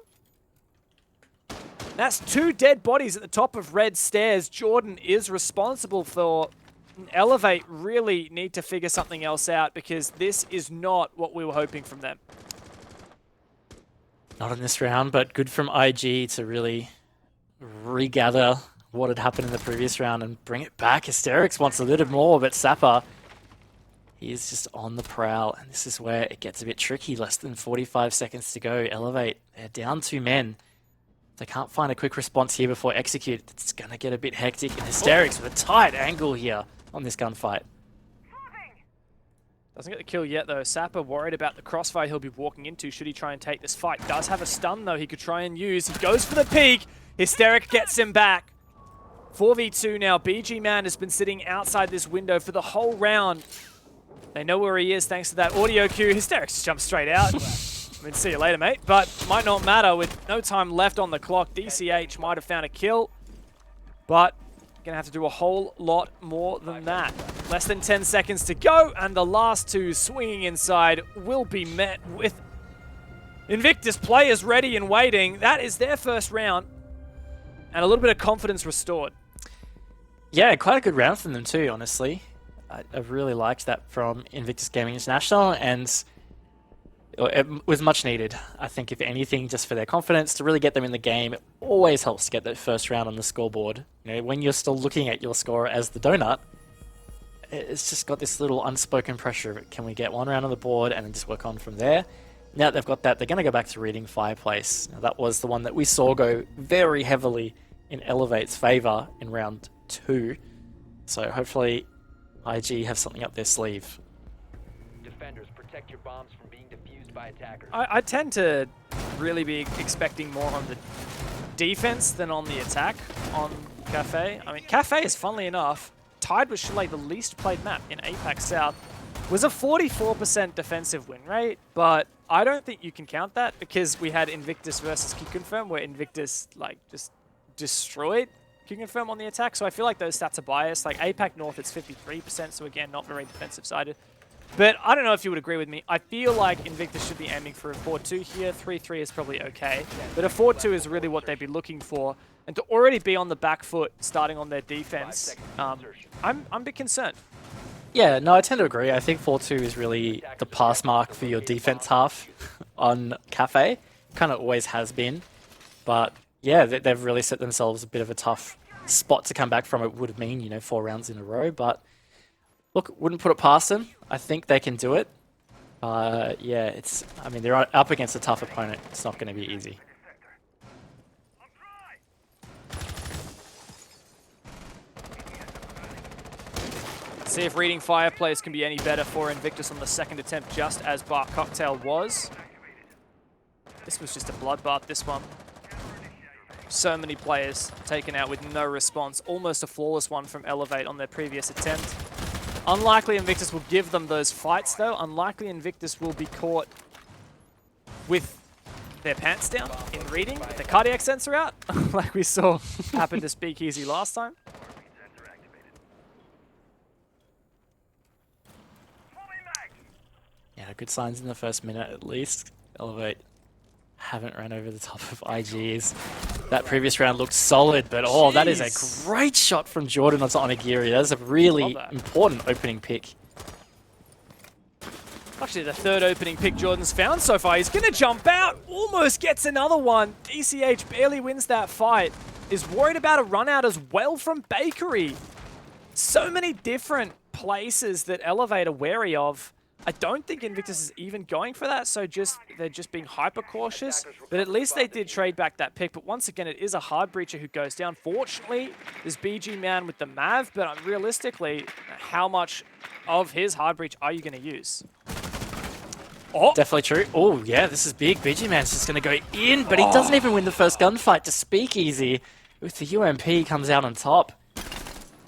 That's 2 dead bodies at the top of red stairs. Jordan is responsible for... Elevate really need to figure something else out, because this is not what we were hoping from them. Not in this round, but good from IG to really regather what had happened in the previous round and bring it back. Hysterics wants a little more, but Sapper, he is just on the prowl, and this is where it gets a bit tricky. Less than 45 seconds to go. Elevate, they're down 2 men. they can't find a quick response here before execute, it's going to get a bit hectic. And Hysterics with a tight angle here on this gunfight. Doesn't get the kill yet, though. Sapper worried about the crossfire he'll be walking into should he try and take this fight. Does have a stun, though, he could try and use. He goes for the peek. Hysteric gets him back. 4v2 now. BG Man has been sitting outside this window for the whole round. They know where he is thanks to that audio cue. Hysterics just jumps straight out. I mean, see you later, mate. But might not matter with no time left on the clock. DCH might have found a kill, but gonna have to do a whole lot more than that. Less than 10 seconds to go, and the last two swinging inside will be met with Invictus players ready and waiting. That is their first round, and a little bit of confidence restored. Yeah, quite a good round from them too, honestly. I really liked that from Invictus Gaming International, and it was much needed. I think, if anything, just for their confidence, to really get them in the game. It always helps to get that first round on the scoreboard. You know, when you're still looking at your score as the donut, it's just got this little unspoken pressure of, can we get one round on the board and then just work on from there? Now that they've got that, they're going to go back to reading Fireplace. Now, that was the one that we saw go very heavily in Elevate's favour in round 2. So hopefully IG have something up their sleeve. Defenders, protect your bombs from being defused by attackers. I tend to really be expecting more on the defense than on the attack on Cafe. I mean, Cafe is, funnily enough, tied with Chalet, the least played map in APAC South. Was a 44% defensive win rate, but I don't think you can count that because we had Invictus versus Q-Confirm, where Invictus just destroyed Q-Confirm on the attack. So I feel like those stats are biased. Like APAC North, it's 53%, so again, not very defensive sided. But I don't know if you would agree with me. I feel like Invictus should be aiming for a 4-2 here. 3-3 is probably okay. But a 4-2 is really what they'd be looking for. And to already be on the back foot starting on their defense, I'm a bit concerned. Yeah, no, I tend to agree. I think 4-2 is really the pass mark for your defense half on Cafe. Kind of always has been. But yeah, they've really set themselves a bit of a tough spot to come back from. It would mean, 4 rounds in a row. But look, wouldn't put it past them. I think they can do it. Yeah, they're up against a tough opponent. It's not going to be easy. See if reading Fireplace can be any better for Invictus on the second attempt, just as Bar Cocktail was. This was just a bloodbath, this one. So many players taken out with no response. Almost a flawless one from Elevate on their previous attempt. Unlikely Invictus will give them those fights, though. Unlikely Invictus will be caught with their pants down in reading, with the cardiac sensor out, like we saw happen to Speakeasy last time. Yeah, good signs in the first minute at least. Elevate haven't ran over the top of IGs. That previous round looked solid, but that is a great shot from Jordan onto Onigiri. That's a really important opening pick. Actually, the third opening pick Jordan's found so far. He's going to jump out, almost gets another one. DCH barely wins that fight. Is worried about a run out as well from Bakery. So many different places that Elevate are wary of. I don't think Invictus is even going for that, so they're just being hyper cautious. But at least they did trade back that pick. But once again, it is a hard breacher who goes down. Fortunately, there's BG Man with the Mav, but realistically, how much of his hard breach are you going to use? Oh, definitely true. Oh, yeah, this is big. BG Man's just going to go in, but he doesn't even win the first gunfight to Speakeasy. With the UMP comes out on top.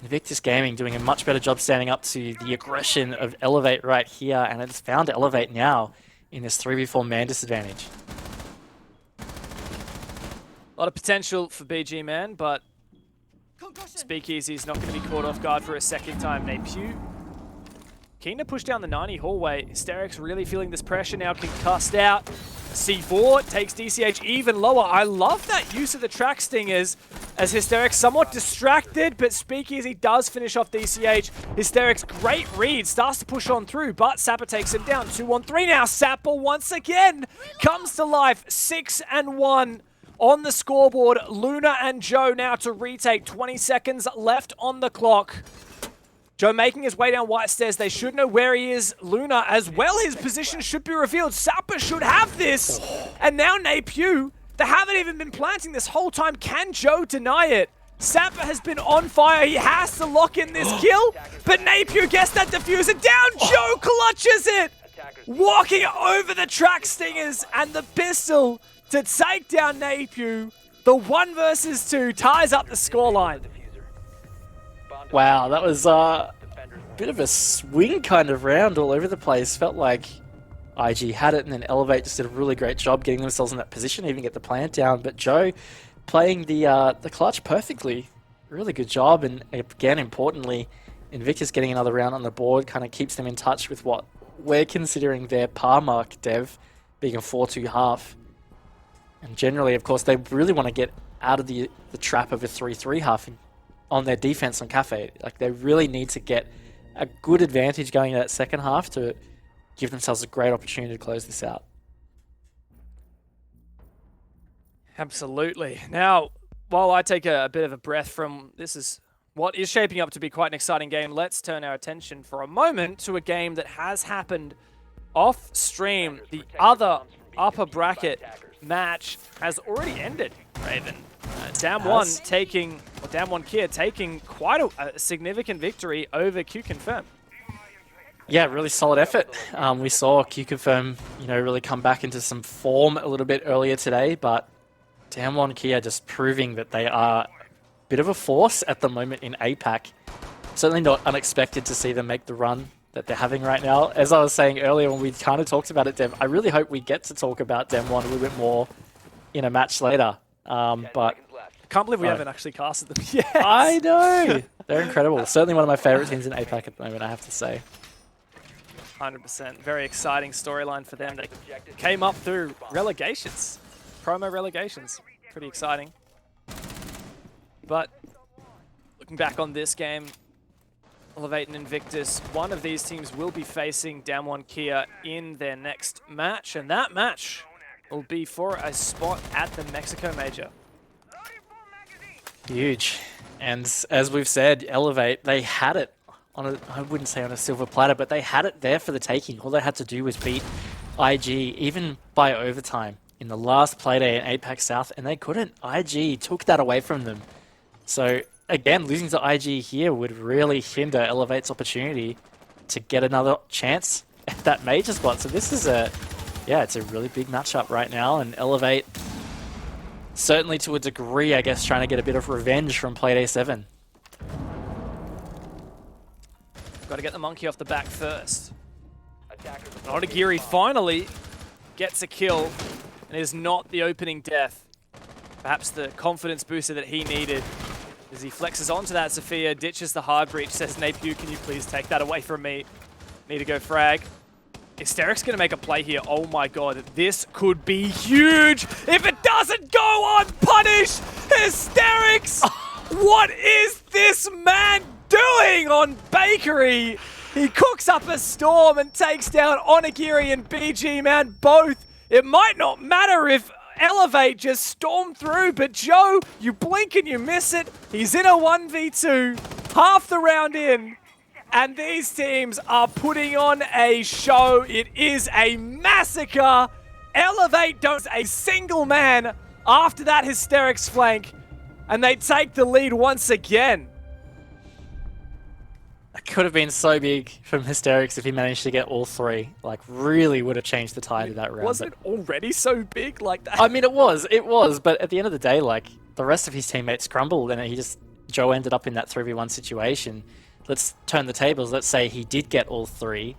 Invictus Gaming doing a much better job standing up to the aggression of Elevate right here, and it's found Elevate now in this 3v4 man disadvantage. A lot of potential for BG Man, but Speakeasy is not going to be caught off guard for a second time. Napew keen to push down the 90 hallway. Hysterics really feeling this pressure now, concussed out. C4 takes DCH even lower. I love that use of the track stingers as Hysterics somewhat distracted, but Speakeasy does finish off DCH. Hysterics, great read, starts to push on through, but Sapper takes him down. 2-on-3 now. Sapper once again comes to life. 6-1 on the scoreboard. Luna and Joe now to retake. 20 seconds left on the clock. Joe making his way down White Stairs. They should know where he is. Luna as well. His position should be revealed. Sapper should have this. And now Napew They haven't even been planting this whole time. Can Joe deny it? Sampa has been on fire. He has to lock in this kill, but Napier gets that diffuser down. Joe clutches it, walking over the track stingers and the pistol to take down Napier. The 1 versus 2 ties up the scoreline. Wow, that was a bit of a swing kind of round all over the place. Felt like IG had it, and then Elevate just did a really great job getting themselves in that position, even get the plant down. But Joe playing the clutch perfectly. Really good job, and again, importantly, Invictus getting another round on the board kind of keeps them in touch with what we're considering their par mark, Dev, being a 4-2 half. And generally, of course, they really want to get out of the trap of a 3-3 half on their defense on Cafe. Like, they really need to get a good advantage going in that second half to give themselves a great opportunity to close this out. Absolutely. Now, while I take a bit of a breath from this is what is shaping up to be quite an exciting game, let's turn our attention for a moment to a game that has happened off stream. The other upper bracket match has already ended, Raven. Damwon Kia taking quite a significant victory over Q Confirm. Yeah, really solid effort. We saw Q Confirm, really come back into some form a little bit earlier today, but Damwon Kia just proving that they are a bit of a force at the moment in APAC. Certainly not unexpected to see them make the run that they're having right now. As I was saying earlier when we kind of talked about it, Dev, I really hope we get to talk about Damwon a little bit more in a match later. But I can't believe we haven't actually casted them yet. I know. They're incredible. Certainly one of my favorite teams in APAC at the moment, I have to say. 100%. Very exciting storyline for them. They came up through relegations. Promo relegations. Pretty exciting. But looking back on this game, Elevate and Invictus, one of these teams will be facing Damwon Kia in their next match, and that match will be for a spot at the Mexico Major. Huge. And as we've said, Elevate, they had it on a, I wouldn't say on a silver platter, but they had it there for the taking. All they had to do was beat IG, even by overtime, in the last playday in APAC South, and they couldn't. IG took that away from them. So again, losing to IG here would really hinder Elevate's opportunity to get another chance at that major spot. So this is it's a really big matchup right now, and Elevate, certainly to a degree, I guess, trying to get a bit of revenge from Playday 7. Got to get the monkey off the back first. Onigiri finally gets a kill, and is not the opening death. Perhaps the confidence booster that he needed. As he flexes onto that, Sophia ditches the hard breach, says, Napier, can you please take that away from me? Need to go frag. Hysteric's going to make a play here. Oh my god, this could be huge if it doesn't go unpunished! Hysterics! What is this man doing on Bakery? He cooks up a storm and takes down Onigiri and BG, man, both. It might not matter if Elevate just stormed through, but Joe, you blink and you miss it. He's in a 1v2, half the round in, and these teams are putting on a show. It is a massacre. Elevate don't a single man after that Hysterics flank, and they take the lead once again. It could have been so big from Hysterics if he managed to get all three. Like, really would have changed the tide of that round. Was it already so big like that? I mean, it was, but at the end of the day, like, the rest of his teammates crumbled, and Joe ended up in that 3v1 situation. Let's turn the tables. Let's say he did get all three.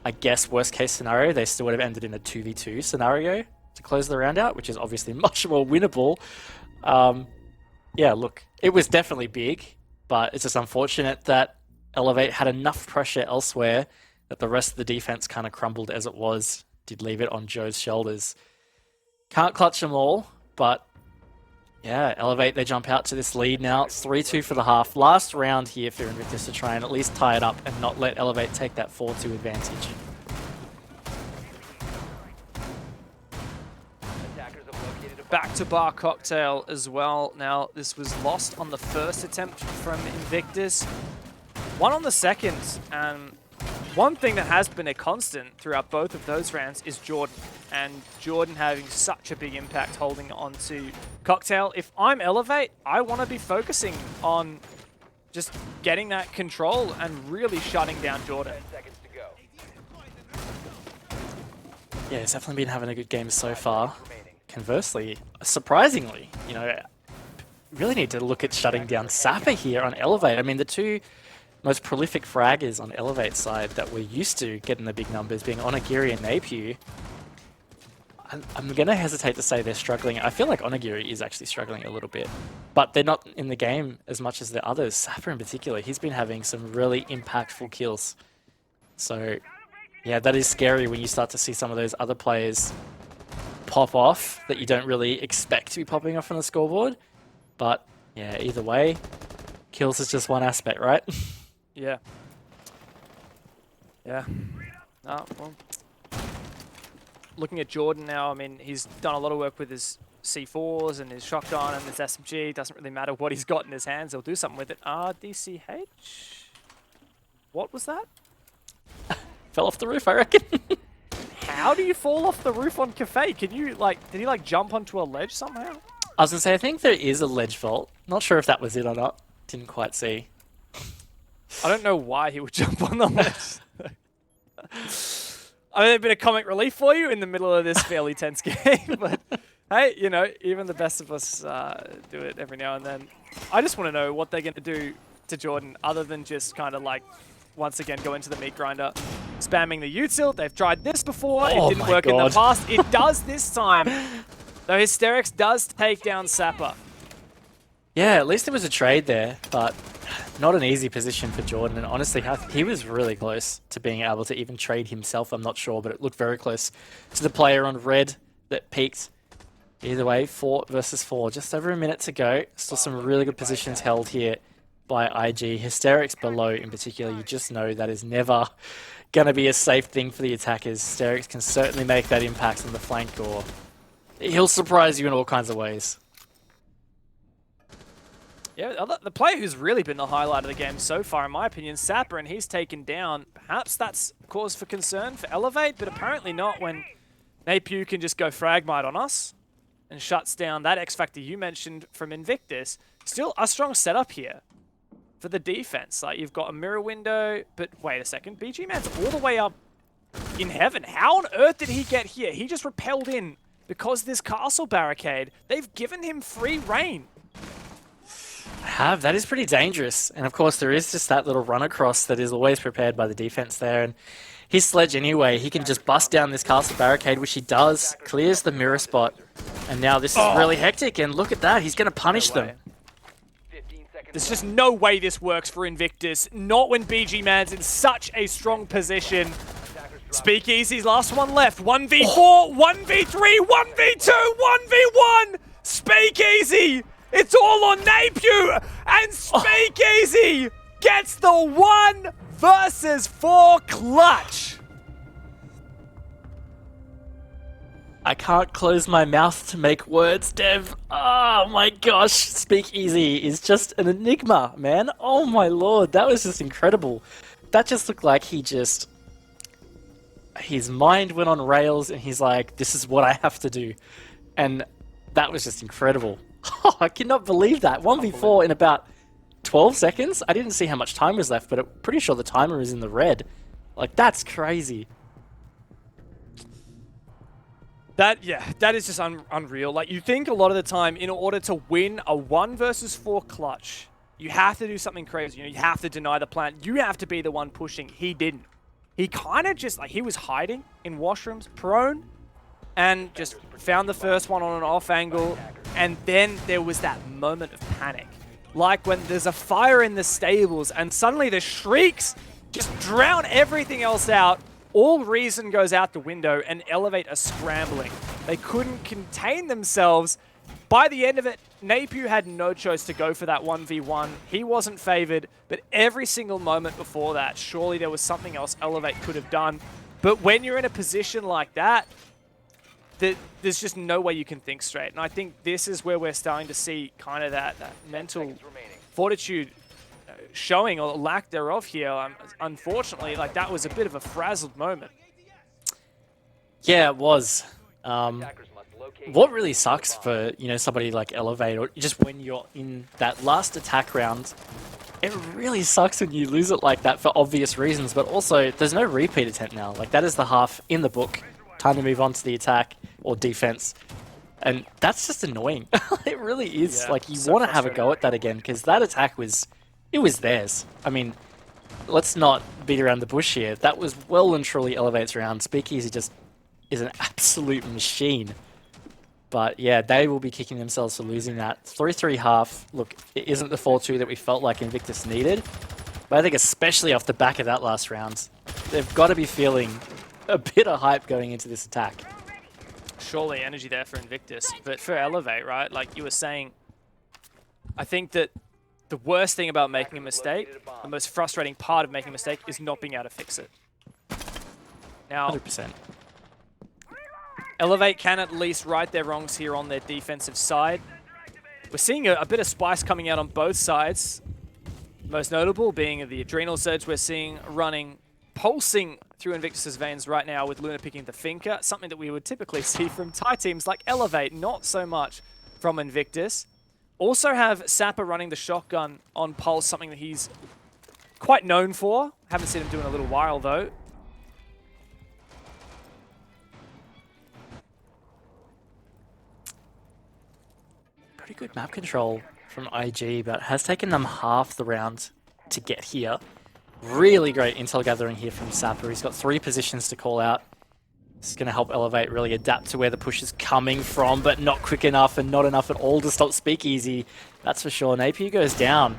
I guess worst case scenario, they still would have ended in a 2v2 scenario to close the round out, which is obviously much more winnable. Yeah, look, it was definitely big, but it's just unfortunate that Elevate had enough pressure elsewhere that the rest of the defense kind of crumbled as it was. Did leave it on Joe's shoulders. Can't clutch them all, but yeah, Elevate, they jump out to this lead now. It's 3-2 for the half. Last round here for Invictus to try and at least tie it up and not let Elevate take that 4-2 advantage. Back to bar cocktail as well. Now, this was lost on the first attempt from Invictus. One on the second, and one thing that has been a constant throughout both of those rounds is Jordan. And Jordan having such a big impact holding on to Cocktail. If I'm Elevate, I want to be focusing on just getting that control and really shutting down Jordan. 10 seconds to go. Yeah, he's definitely been having a good game so far. Conversely, surprisingly, you know, really need to look at shutting down Sapper here on Elevate. I mean, the two most prolific fraggers on Elevate side that we're used to getting the big numbers being Onigiri and Napier. I'm going to hesitate to say they're struggling. I feel like Onigiri is actually struggling a little bit, but they're not in the game as much as the others. Sapper in particular, he's been having some really impactful kills. So, yeah, that is scary when you start to see some of those other players pop off that you don't really expect to be popping off on the scoreboard. But, yeah, either way, kills is just one aspect, right? Yeah. Yeah. Well, looking at Jordan now, I mean, he's done a lot of work with his C4s and his shotgun and his SMG. It doesn't really matter what he's got in his hands. He'll do something with it. RDCH? What was that? Fell off the roof, I reckon. How do you fall off the roof on Cafe? Can you, like, did he, like, jump onto a ledge somehow? I was going to say, I think there is a ledge vault. Not sure if that was it or not. Didn't quite see. I don't know why he would jump on the ledge. I mean, a bit of comic relief for you in the middle of this fairly tense game, but hey, you know, even the best of us do it every now and then. I just want to know what they're going to do to Jordan other than just kind of like, once again, go into the meat grinder, spamming the util. They've tried this before. Oh It didn't work in the past. It does this time, though Hysterics does take down Sapper. Yeah, at least there was a trade there, but not an easy position for Jordan. And honestly, he was really close to being able to even trade himself. I'm not sure, but it looked very close to the player on red that peaked. Either way, 4 versus 4. Just over a minute to go. Still some really good positions held here by IG. Hysterics below in particular, you just know that is never going to be a safe thing for the attackers. Hysterics can certainly make that impact on the flank, or he'll surprise you in all kinds of ways. Yeah, the player who's really been the highlight of the game so far, in my opinion, Sapper, and he's taken down. Perhaps that's cause for concern for Elevate, but apparently not when Napier can just go Fragmite on us and shuts down that X Factor you mentioned from Invictus. Still a strong setup here for the defense. Like, you've got a mirror window, but wait a second, BG Man's all the way up in heaven. How on earth did he get here? He just repelled in because this castle barricade. They've given him free reign. That is pretty dangerous. And of course, there is just that little run across that is always prepared by the defense there. And his sledge anyway, he can just bust down this castle barricade, which he does, clears the mirror spot. And now this is really hectic. And look at that, he's going to punish them. There's just no way this works for Invictus. Not when BG Man's in such a strong position. Speakeasy's last one left. 1v4, 1v3, 1v2, 1v1. Speakeasy. It's all on Napier, and Speakeasy gets the 1 versus 4 clutch. I can't close my mouth to make words, Dev. Oh my gosh, Speakeasy is just an enigma, man. Oh my lord, that was just incredible. That just looked like his mind went on rails and he's like, this is what I have to do. And that was just incredible. Oh, I cannot believe that. 1v4 in about 12 seconds? I didn't see how much time was left, but I'm pretty sure the timer is in the red. Like, that's crazy. That is just unreal. Like, you think a lot of the time, in order to win a 1 versus 4 clutch, you have to do something crazy. You know, you have to deny the plant. You have to be the one pushing. He didn't. He kind of just, like, he was hiding in washrooms, prone, and just found the first one on an off angle. And then there was that moment of panic. Like when there's a fire in the stables and suddenly the shrieks just drown everything else out. All reason goes out the window and Elevate are scrambling. They couldn't contain themselves. By the end of it, Napier had no choice to go for that 1v1. He wasn't favored, but every single moment before that, surely there was something else Elevate could have done. But when you're in a position like that, there's just no way you can think straight. And I think this is where we're starting to see kind of that mental fortitude showing or lack thereof here. Unfortunately, like that was a bit of a frazzled moment. Yeah, it was. What really sucks for, somebody like Elevate, or just when you're in that last attack round, it really sucks when you lose it like that for obvious reasons, but also there's no repeat attempt now. Like that is the half in the book. Time to move on to the attack or defense. And that's just annoying. It really is. Yeah, like you so want to have a go at that again because that attack was theirs. I mean, let's not beat around the bush here. That was well and truly Elevate's round. Speakeasy just is an absolute machine. But yeah, they will be kicking themselves for losing that. 3-3 half. Look, it isn't the 4-2 that we felt like Invictus needed. But I think especially off the back of that last round, they've got to be feeling a bit of hype going into this attack. Surely energy there for Invictus. But for Elevate, right, like you were saying, I think that the worst thing about making a mistake, the most frustrating part of making a mistake, is not being able to fix it. Now, 100%. Elevate can at least right their wrongs here on their defensive side. We're seeing a bit of spice coming out on both sides. Most notable being the Adrenal Surge we're seeing running, pulsing through Invictus's veins right now with Luna picking the Finker, something that we would typically see from Thai teams like Elevate, not so much from Invictus. Also have Sapper running the shotgun on Pulse, something that he's quite known for. Haven't seen him do in a little while though. Pretty good map control from IG, but has taken them half the round to get here. Really great intel gathering here from Sapper. He's got 3 positions to call out. This is going to help Elevate really adapt to where the push is coming from, but not quick enough and not enough at all to stop Speakeasy. That's for sure. And APU goes down.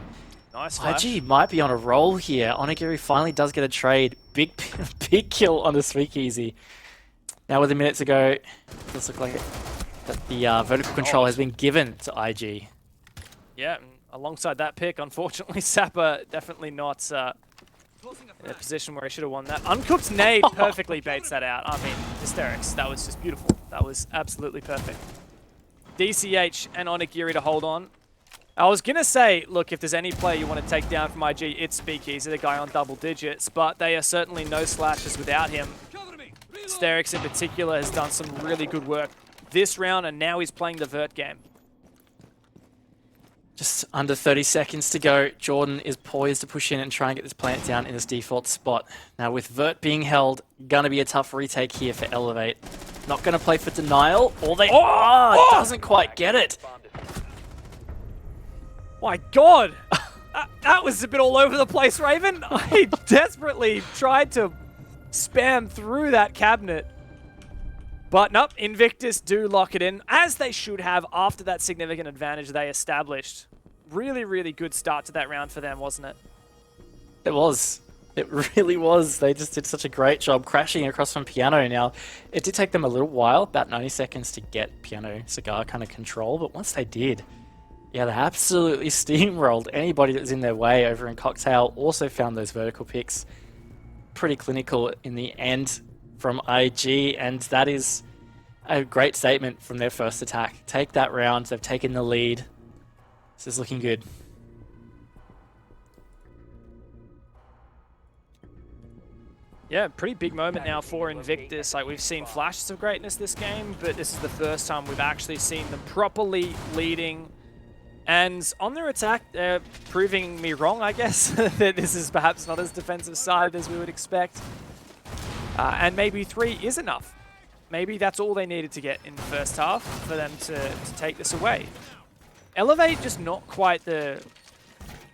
Nice flash. IG might be on a roll here. Onigiri finally does get a trade. Big kill on the Speakeasy. Now with a minute to go, it does look like that the vertical control has been given to IG. Yeah, and alongside that pick, unfortunately, Sapper definitely not in a position where he should have won that. Uncooked nade perfectly baits that out. I mean, hysterics. That was just beautiful. That was absolutely perfect. DCH and Onigiri to hold on. I was going to say, look, if there's any player you want to take down from IG, it's Speakeasy, the guy on double digits, but they are certainly no slashes without him. Hysterics in particular has done some really good work this round, and now he's playing the Vert game. Just under 30 seconds to go. Jordan is poised to push in and try and get this plant down in his default spot. Now with Vert being held, gonna be a tough retake here for Elevate. Not gonna play for denial, or they doesn't quite get it. My God! That was a bit all over the place, Raven. I desperately tried to spam through that cabinet. But nope, Invictus do lock it in, as they should have after that significant advantage they established. Really, really good start to that round for them, wasn't it? It was. It really was. They just did such a great job crashing across from Piano. Now, it did take them a little while, about 90 seconds to get Piano Cigar kind of control, but once they did, yeah, they absolutely steamrolled anybody that was in their way over in Cocktail. Also found those vertical picks. Pretty clinical in the end from IG, and that is a great statement from their first attack. Take that round, they've taken the lead. This is looking good. Yeah, pretty big moment now for Invictus. Like, we've seen flashes of greatness this game, but this is the first time we've actually seen them properly leading. And on their attack, they're proving me wrong, I guess, that this is perhaps not as defensive side as we would expect. And maybe 3 is enough. Maybe that's all they needed to get in the first half for them to take this away. Elevate just not quite the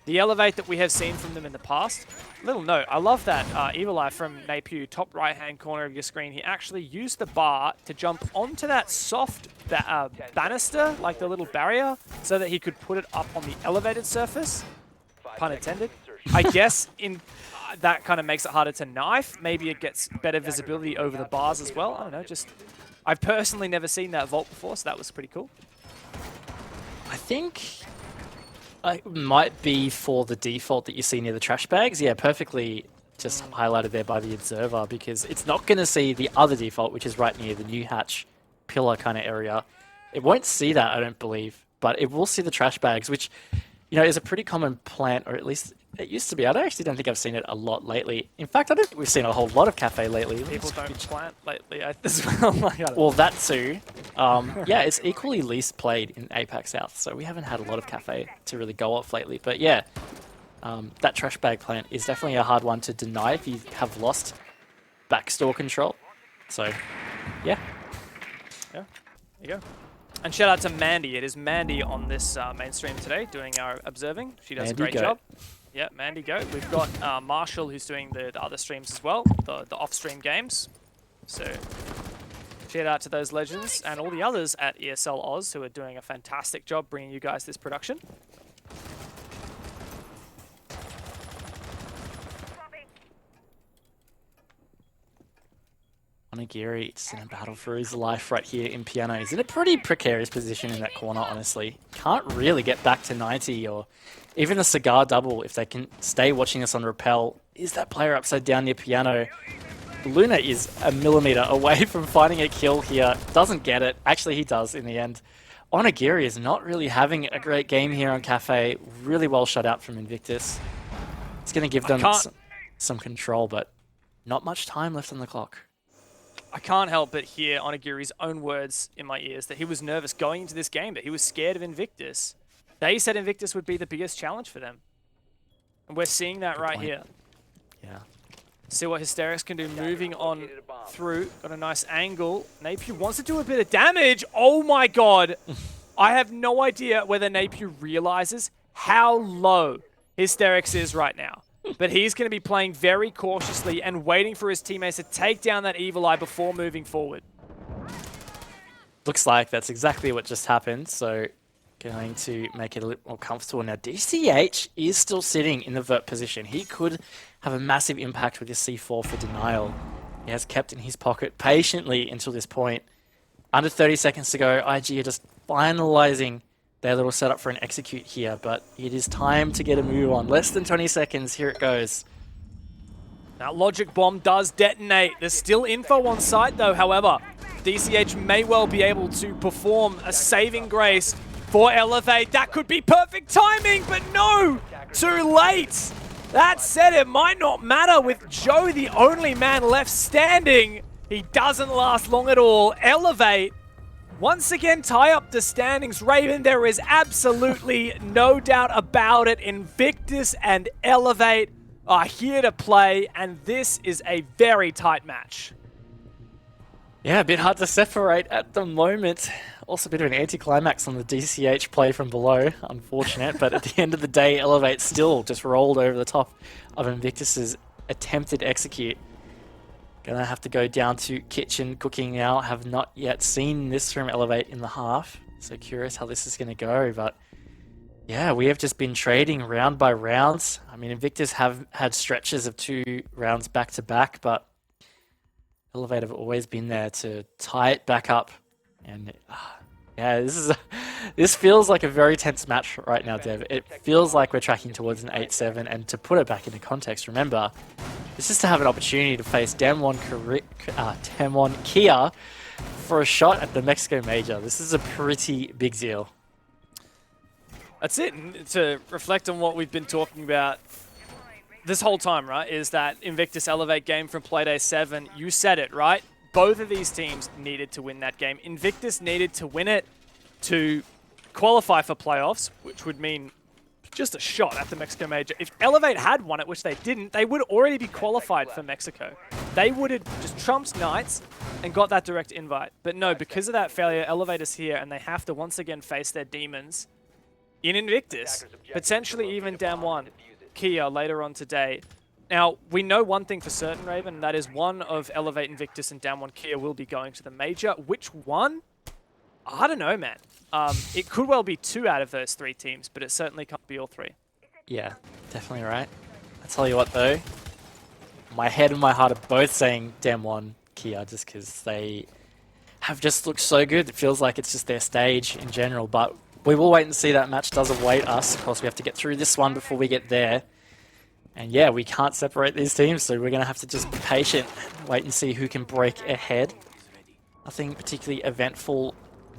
Elevate that we have seen from them in the past. Little note, I love that Evil Eye from Napew, top right-hand corner of your screen. He actually used the bar to jump onto that soft banister, like the little barrier, so that he could put it up on the elevated surface. Pun intended. I guess in that kind of makes it harder to knife. Maybe it gets better visibility over the bars as well. I don't know, just... I've personally never seen that vault before, so that was pretty cool. I think it might be for the default that you see near the trash bags. Yeah, perfectly just highlighted there by the observer, because it's not going to see the other default, which is right near the new hatch pillar kind of area. It won't see that, I don't believe, but it will see the trash bags, which, you know, is a pretty common plant, or at least It used to be. I actually don't think I've seen it a lot lately. In fact, I don't think we've seen a whole lot of Cafe lately. People don't plant lately as well. Well, that too. Yeah, it's equally least played in APAC South, so we haven't had a lot of Cafe to really go off lately. But yeah, that trash bag plant is definitely a hard one to deny if you have lost backstore control. So, yeah. Yeah, there you go. And shout out to Mandy. It is Mandy on this main stream today doing our observing. She does Mandy a great Goat. job. Yeah, Mandy Goat. We've got Marshall who's doing the other streams as well, the off-stream games. So shout out to those legends and all the others at ESL Oz who are doing a fantastic job bringing you guys this production. Onigiri is in a battle for his life right here in Piano. He's in a pretty precarious position in that corner, honestly. Can't really get back to 90 or even a cigar double if they can stay watching us on Repel. Is that player upside down near Piano? Luna is a millimeter away from finding a kill here. Doesn't get it. Actually, he does in the end. Onigiri is not really having a great game here on Cafe. Really well shut out from Invictus. It's going to give them some control, but not much time left on the clock. I can't help but hear Onigiri's own words in my ears that he was nervous going into this game, that he was scared of Invictus. They said Invictus would be the biggest challenge for them. And we're seeing that right here. Yeah. See what Hysterics can do moving on through. Got a nice angle. Napier wants to do a bit of damage. Oh my god. I have no idea whether Napier realizes how low Hysterics is right now. But he's going to be playing very cautiously and waiting for his teammates to take down that Evil Eye before moving forward. Looks like that's exactly what just happened, so going to make it a little more comfortable. Now, DCH is still sitting in the vert position. He could have a massive impact with his C4 for denial. He has kept in his pocket patiently until this point. Under 30 seconds to go, IG are just finalizing their little setup for an execute here, but it is time to get a move on. Less than 20 seconds, here it goes. That logic bomb does detonate. There's still info on site though, however. DCH may well be able to perform a saving grace for Elevate. That could be perfect timing, but no! Too late! That said, it might not matter with Joe the only man left standing. He doesn't last long at all. Elevate once again tie up the standings. Raven, there is absolutely no doubt about it. Invictus and Elevate are here to play, and this is a very tight match. Yeah, a bit hard to separate at the moment. Also a bit of an anticlimax on the DCH play from below. Unfortunate, but at the end of the day, Elevate still just rolled over the top of Invictus's attempted execute. Gonna have to go down to kitchen cooking now. Have not yet seen this from Elevate in the half. So curious how this is gonna go, but yeah, we have just been trading round by round. I mean, Invictus have had stretches of 2 rounds back to back, but Elevate have always been there to tie it back up. And yeah, this feels like a very tense match right now, Dev. It feels like we're tracking towards an 8-7, and to put it back into context, remember, this is to have an opportunity to face Damwon Kia for a shot at the Mexico Major. This is a pretty big deal. That's it. And to reflect on what we've been talking about this whole time, right, is that Invictus Elevate game from Playday 7. You said it, right? Both of these teams needed to win that game. Invictus needed to win it to qualify for playoffs, which would mean just a shot at the Mexico Major. If Elevate had won it, which they didn't, they would already be qualified for Mexico. They would have just trumped Knights and got that direct invite. But no, because of that failure, Elevate is here, and they have to once again face their demons in Invictus, potentially even Damwon Kia later on today. Now, we know one thing for certain, Raven, and that is one of Elevate, Invictus, and Damwon Kia will be going to the Major. Which one? I don't know, man. It could well be 2 out of those 3 teams, but it certainly can't be all 3. Yeah, definitely right. I tell you what, though, my head and my heart are both saying Damwon Kia just because they have just looked so good. It feels like it's just their stage in general, but we will wait and see. That match does await us. Of course, we have to get through this one before we get there. And yeah, we can't separate these teams, so we're going to have to just be patient, wait and see who can break ahead. Nothing particularly eventful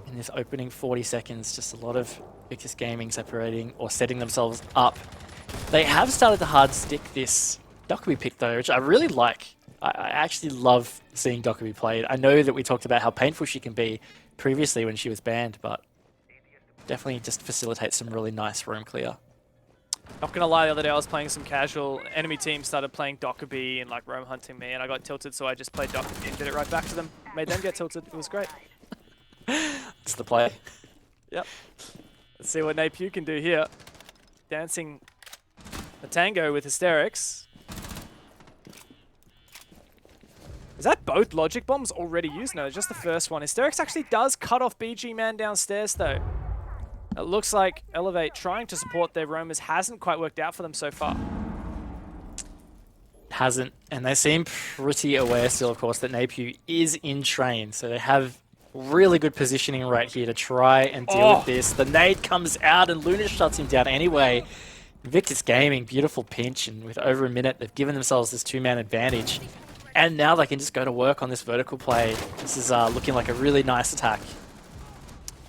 in this opening 40 seconds, just a lot of Victus Gaming separating or setting themselves up They have started to hard stick this Dokkaebi pick though, which I really like. I actually love seeing Dokkaebi played. I know that we talked about how painful she can be previously when she was banned, but definitely just facilitates some really nice roam clear. Not gonna lie, the other day I was playing some casual. Enemy team started playing Dokkaebi and like roam hunting me, and I got tilted, so I just played Dokkaebi and did it right back to them. Made them get tilted. It was great. It's the play. Yep. Let's see what Napew can do here. Dancing a tango with Hysterics. Is that both logic bombs already used? No, just the first one. Hysterics actually does cut off BG Man downstairs though. It looks like Elevate trying to support their roamers hasn't quite worked out for them so far. Hasn't, and they seem pretty aware still, of course, that Napew is in train, so they have really good positioning right here to try and deal with this. The nade comes out and Luna shuts him down anyway. Invictus Gaming, beautiful pinch, and with over a minute, they've given themselves this two-man advantage. And now they can just go to work on this vertical play. This is looking like a really nice attack.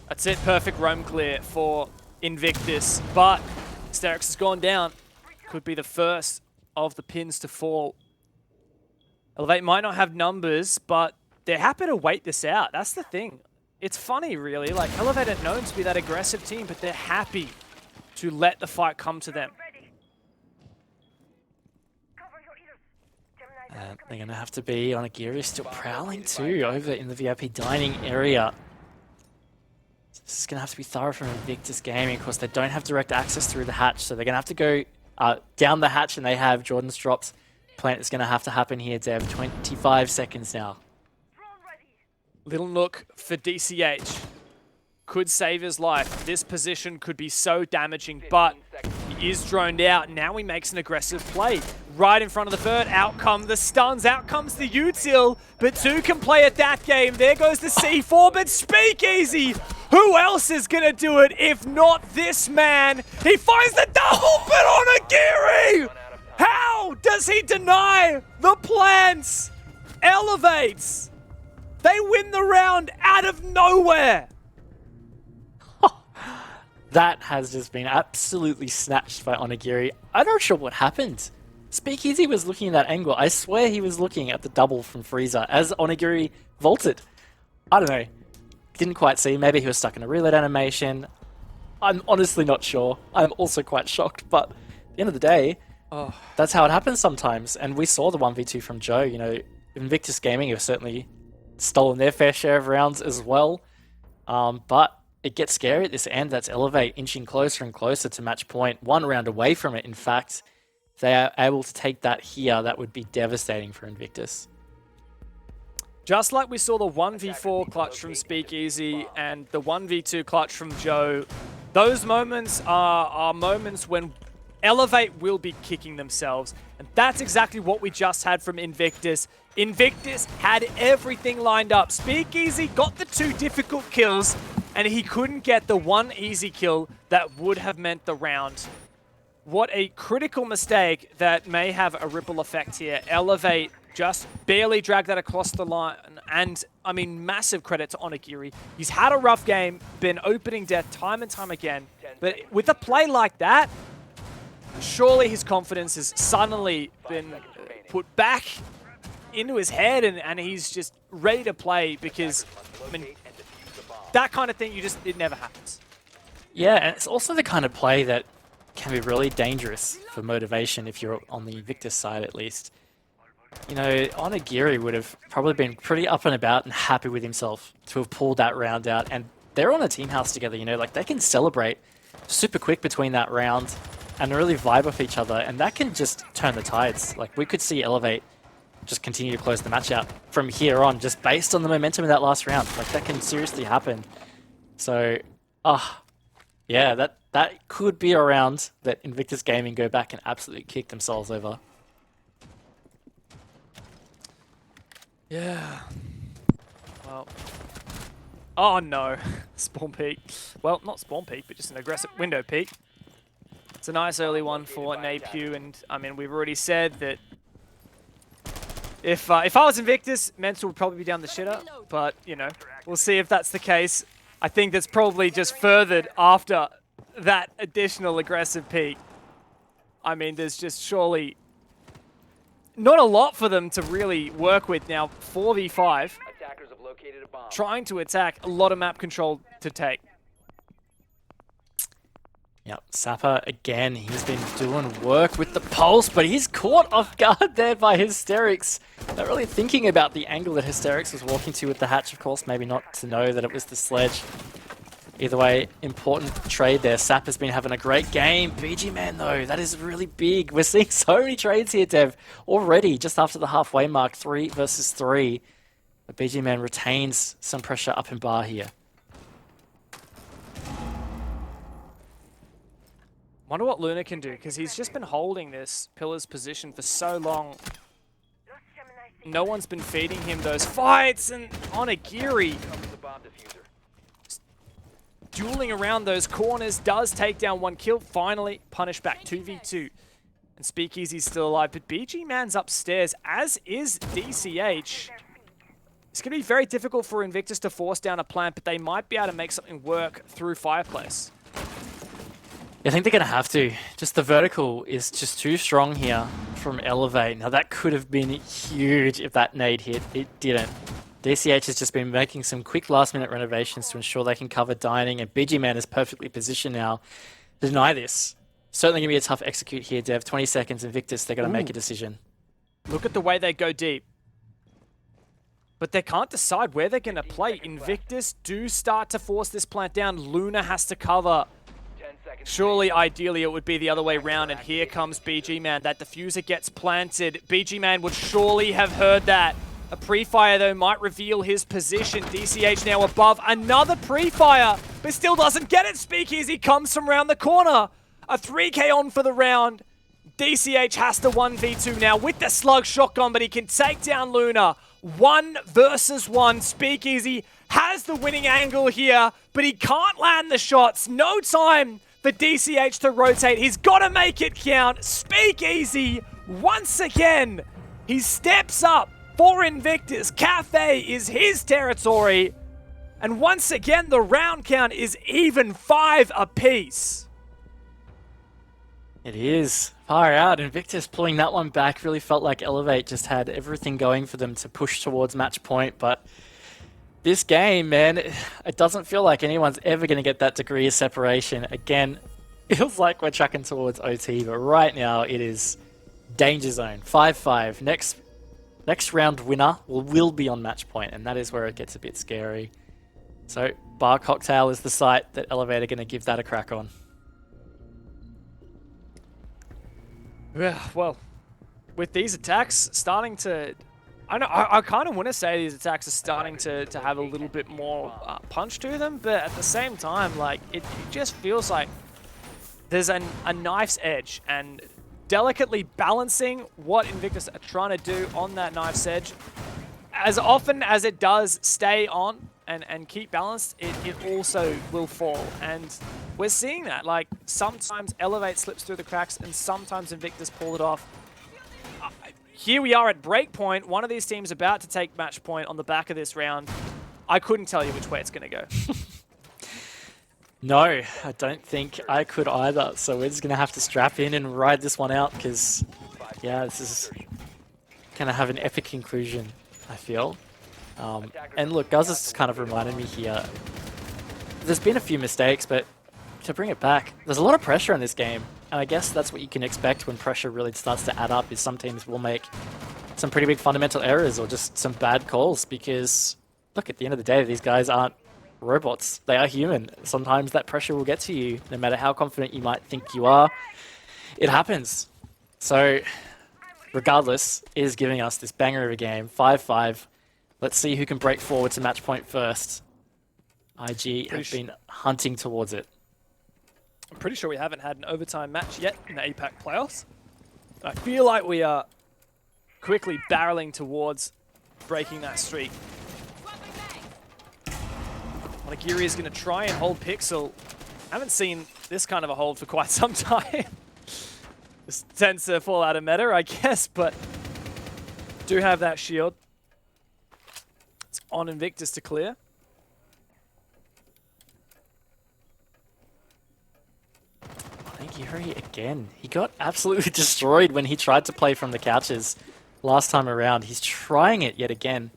That's it, perfect roam clear for Invictus, but Hysterics has gone down. Could be the first of the pins to fall. Elevate might not have numbers, but they're happy to wait this out. That's the thing. It's funny, really. Like, Elevate are known to be that aggressive team, but they're happy to let the fight come to them. They're going to have to be on Onigiri, still prowling too over in the VIP dining area. This is going to have to be thorough from Invictus Gaming. Of course, they don't have direct access through the hatch, so they're going to have to go down the hatch, and they have Jordan's drops. Plant is going to have to happen here, Dev. 25 seconds now. Little Nook for DCH. Could save his life. This position could be so damaging, but he is droned out. Now he makes an aggressive play. Right in front of the bird. Out come the stuns. Out comes the util. But two can play at that game. There goes the C4, but Speakeasy. Who else is going to do it if not this man? He finds the double, but on Onigiri! How does he deny the plants? Elevates. They win the round out of nowhere. That has just been absolutely snatched by Onigiri. I'm not sure what happened. Speakeasy was looking at that angle. I swear he was looking at the double from Freezer as Onigiri vaulted. I don't know. Didn't quite see. Maybe he was stuck in a reload animation. I'm honestly not sure. I'm also quite shocked, but at the end of the day, that's how it happens sometimes. And we saw the 1v2 from Joe. You know, Invictus Gaming have certainly stolen their fair share of rounds as well. But it gets scary at this end. That's Elevate inching closer and closer to match point. One round away from it, in fact. If they are able to take that here, that would be devastating for Invictus. Just like we saw the 1v4 clutch from Speakeasy and the 1v2 clutch from Joe, those moments are moments when Elevate will be kicking themselves. And that's exactly what we just had from Invictus. Invictus had everything lined up. Speakeasy got the two difficult kills, and he couldn't get the one easy kill that would have meant the round. What a critical mistake that may have a ripple effect here. Elevate just barely dragged that across the line. And, I mean, massive credit to Onigiri. He's had a rough game, been opening death time and time again. But with a play like that, surely his confidence has suddenly been put back into his head, and he's just ready to play because, I mean, that kind of thing, it never happens. Yeah, and it's also the kind of play that can be really dangerous for motivation if you're on the Invictus side at least. You know, Onigiri would have probably been pretty up and about and happy with himself to have pulled that round out, and they're on a team house together, you know, like they can celebrate super quick between that round and really vibe off each other, and that can just turn the tides. Like, we could see Elevate just continue to close the match out from here on, just based on the momentum of that last round. Like, that can seriously happen. So, yeah, that could be a round that Invictus Gaming go back and absolutely kick themselves over. Yeah. Well. Oh no. Spawn peek. Well, not spawn peek, but just an aggressive window peek. It's a nice early one for Napew, and I mean, we've already said that if I was Invictus, Mental would probably be down the shitter, but, you know, we'll see if that's the case. I think that's probably just furthered after that additional aggressive peek. I mean, there's just surely not a lot for them to really work with now. 4v5. Attackers have located a bomb. Trying to attack, a lot of map control to take. Yep, Sapper again, he's been doing work with the pulse, but he's caught off guard there by Hysterics. Not really thinking about the angle that Hysterics was walking to with the hatch, of course, maybe not to know that it was the sledge. Either way, important trade there. Sap has been having a great game. BG Man, though, that is really big. We're seeing so many trades here, Dev. Already, just after the halfway mark, 3 versus 3. But BG Man retains some pressure up in bar here. Wonder what Luna can do, because he's just been holding this Pillar's position for so long. No one's been feeding him those fights, and Onigiri dueling around those corners, does take down 1 kill, finally punished back 2v2. And Speakeasy's still alive, but BG Man's upstairs, as is DCH. It's going to be very difficult for Invictus to force down a plant, but they might be able to make something work through Fireplace. I think they're going to have to. Just the vertical is just too strong here from Elevate. Now that could have been huge if that nade hit. It didn't. DCH has just been making some quick last-minute renovations to ensure they can cover dining, and BG Man is perfectly positioned now to deny this. Certainly going to be a tough execute here, Dev. 20 seconds, Invictus, they're going to make a decision. Look at the way they go deep. But they can't decide where they're going to play. Invictus do start to force this plant down. Luna has to cover. Surely, ideally, it would be the other way around, and here comes BG Man. That diffuser gets planted. BG Man would surely have heard that. A pre-fire, though, might reveal his position. DCH now above. Another pre-fire, but still doesn't get it. Speakeasy comes from around the corner. A 3k on for the round. DCH has to 1v2 now with the slug shotgun, but he can take down Luna. 1 versus 1. Speakeasy has the winning angle here, but he can't land the shots. No time for DCH to rotate. He's got to make it count. Speakeasy, once again, he steps up for Invictus. Cafe is his territory. And once again, the round count is even 5 apiece. It is. Far out. Invictus pulling that one back. Really felt like Elevate just had everything going for them to push towards match point, but this game, man, it doesn't feel like anyone's ever going to get that degree of separation. Again, it feels like we're tracking towards OT, but right now it is danger zone. 5-5. Next round winner will be on match point, and that is where it gets a bit scary. So, Bar Cocktail is the site that Elevate are going to give that a crack on. Yeah, well, with these attacks starting to... I kind of want to say these attacks are starting to have a little bit more punch to them, but at the same time, like, it just feels like there's a knife's edge, and delicately balancing what Invictus are trying to do on that knife's edge. As often as it does stay on and keep balanced, it also will fall. And we're seeing that. Like, sometimes Elevate slips through the cracks and sometimes Invictus pull it off. Here we are at breakpoint. One of these teams about to take match point on the back of this round. I couldn't tell you which way it's going to go. No, I don't think I could either. So we're just going to have to strap in and ride this one out because, yeah, this is going to have an epic conclusion, I feel. And look, Guz has kind of reminded me here. There's been a few mistakes, but to bring it back, there's a lot of pressure in this game. And I guess that's what you can expect when pressure really starts to add up, is some teams will make some pretty big fundamental errors or just some bad calls because, look, at the end of the day, these guys aren't robots. They are human. Sometimes that pressure will get to you, no matter how confident you might think you are. It happens. So, regardless, it is giving us this banger of a game, 5-5. Let's see who can break forward to match point first. IG have been hunting towards it. I'm pretty sure we haven't had an overtime match yet in the APAC playoffs. I feel like we are quickly barreling towards breaking that streak. Onigiri is going to try and hold Pixel. I haven't seen this kind of a hold for quite some time. This tends to fall out of meta, I guess, but do have that shield. It's on Invictus to clear. Onigiri again. He got absolutely destroyed when he tried to play from the couches last time around. He's trying it yet again.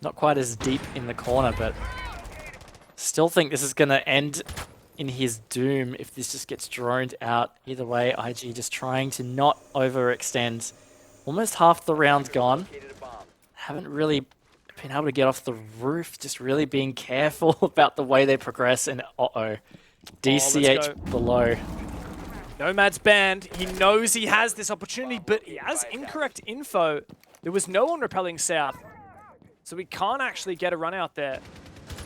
Not quite as deep in the corner, but still think this is going to end in his doom if this just gets droned out. Either way, IG just trying to not overextend. Almost half the round gone. Haven't really been able to get off the roof. Just really being careful about the way they progress. And uh-oh. DCH below. Nomad's banned. He knows he has this opportunity, but he has incorrect info. There was no one repelling south, so we can't actually get a run out there.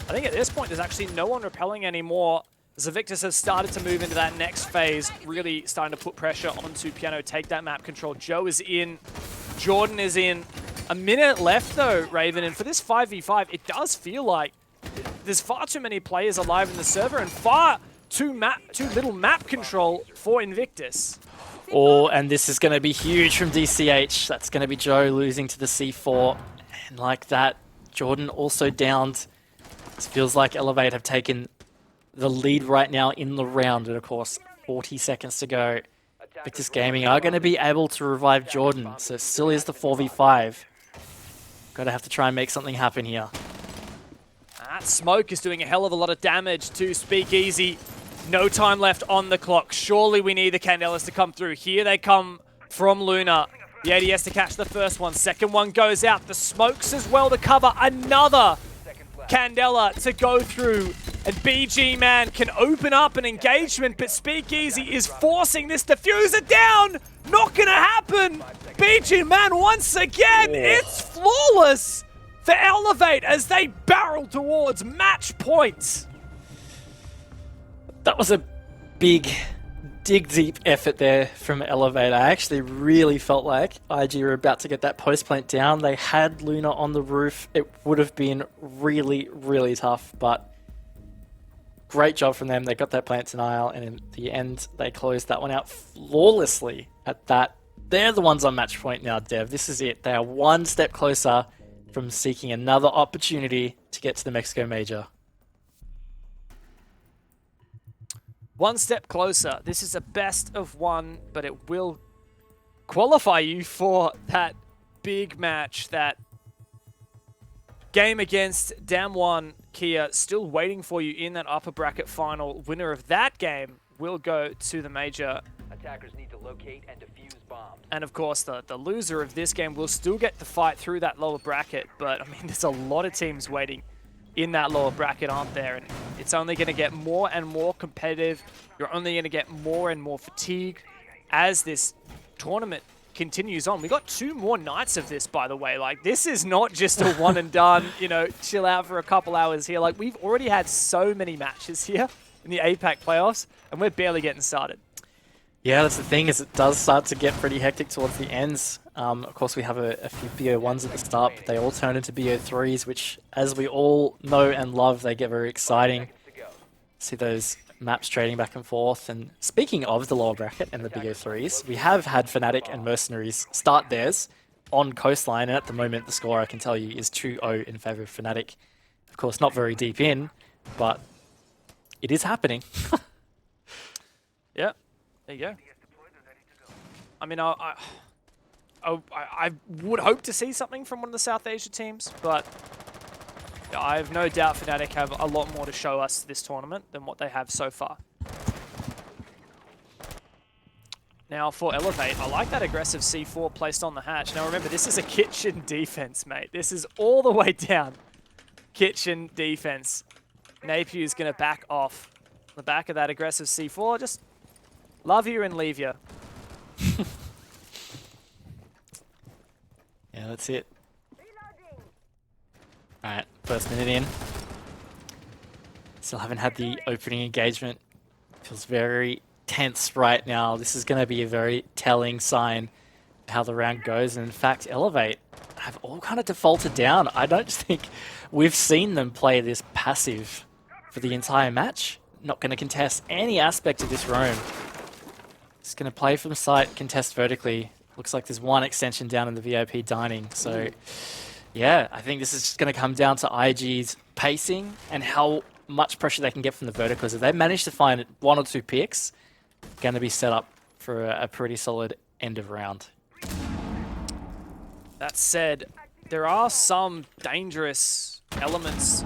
I think at this point, there's actually no one repelling anymore. The Victus has started to move into that next phase, really starting to put pressure onto Piano, take that map control. Joe is in. Jordan is in. A minute left, though, Raven, and for this 5v5, it does feel like there's far too many players alive in the server and far too little map control for Invictus. Oh, and this is going to be huge from DCH. That's going to be Joe losing to the C4. And like that, Jordan also downed. It feels like Elevate have taken the lead right now in the round. And of course, 40 seconds to go. Victus Gaming are going to be able to revive Jordan. So it still is the 4v5. Got to have to try and make something happen here. That smoke is doing a hell of a lot of damage to Speakeasy. No time left on the clock. Surely we need the Candelas to come through. Here they come from Luna. The ADS to catch the first one. Second one goes out. The smokes as well to cover another Candela to go through. And BG Man can open up an engagement, but Speakeasy is forcing this diffuser down. Not gonna happen. BG Man once again. It's flawless for Elevate as they barrel towards match point. That was a big, dig deep effort there from Elevate. I actually really felt like IG were about to get that post plant down. They had Luna on the roof. It would have been really, really tough, but great job from them. They got that plant denial, and in the end, they closed that one out flawlessly at that. They're the ones on match point now, Dev. This is it. They are one step closer from seeking another opportunity to get to the Mexico Major. One step closer. This is a best of one, but it will qualify you for that big match, that game against Damwon Kia, still waiting for you in that upper bracket final. Winner of that game will go to the major. Attackers need to locate and defuse bombs. And of course, the loser of this game will still get to fight through that lower bracket. But I mean, there's a lot of teams waiting in that lower bracket, aren't there? And it's only going to get more and more competitive. You're only going to get more and more fatigue as this tournament continues on. We got 2 more nights of this, by the way. Like, this is not just a one and done, you know, chill out for a couple hours here. Like, we've already had so many matches here in the APAC playoffs, and we're barely getting started. Yeah, that's the thing, is it does start to get pretty hectic towards the ends. Of course, we have a few BO1s at the start, but they all turn into BO3s, which, as we all know and love, they get very exciting. See those maps trading back and forth. And speaking of the lower bracket and the BO3s, we have had Fnatic and Mercenaries start theirs on Coastline, and at the moment the score, I can tell you, is 2-0 in favour of Fnatic. Of course, not very deep in, but it is happening. Yeah, there you go. I mean, I would hope to see something from one of the South Asia teams, but I have no doubt Fnatic have a lot more to show us this tournament than what they have so far. Now for Elevate, I like that aggressive C4 placed on the hatch. Now remember, this is a kitchen defense, mate. This is all the way down. Kitchen defense. Napier's going to back off the back of that aggressive C4. Just love you and leave you. Yeah, that's it. Alright, first minute in. Still haven't had the opening engagement. Feels very tense right now. This is going to be a very telling sign of how the round goes. And in fact, Elevate have all kind of defaulted down. I don't think we've seen them play this passive for the entire match. Not going to contest any aspect of this roam. Just going to play from sight, contest vertically. Looks like there's one extension down in the VIP dining. So yeah, I think this is just going to come down to IG's pacing and how much pressure they can get from the verticals. If they manage to find 1 or 2 picks, going to be set up for a pretty solid end of round. That said, there are some dangerous elements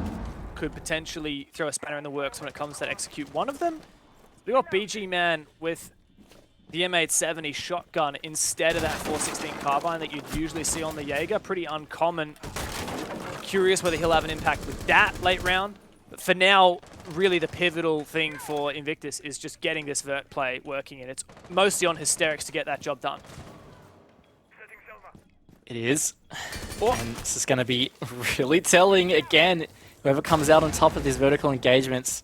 could potentially throw a spanner in the works when it comes to execute. One of them, we got BG Man with the M870 shotgun instead of that 416 carbine that you'd usually see on the Jaeger. Pretty uncommon. Curious whether he'll have an impact with that late round. But for now, really the pivotal thing for Invictus is just getting this vert play working, and it's mostly on Hysterics to get that job done. It is. And this is going to be really telling again. Whoever comes out on top of these vertical engagements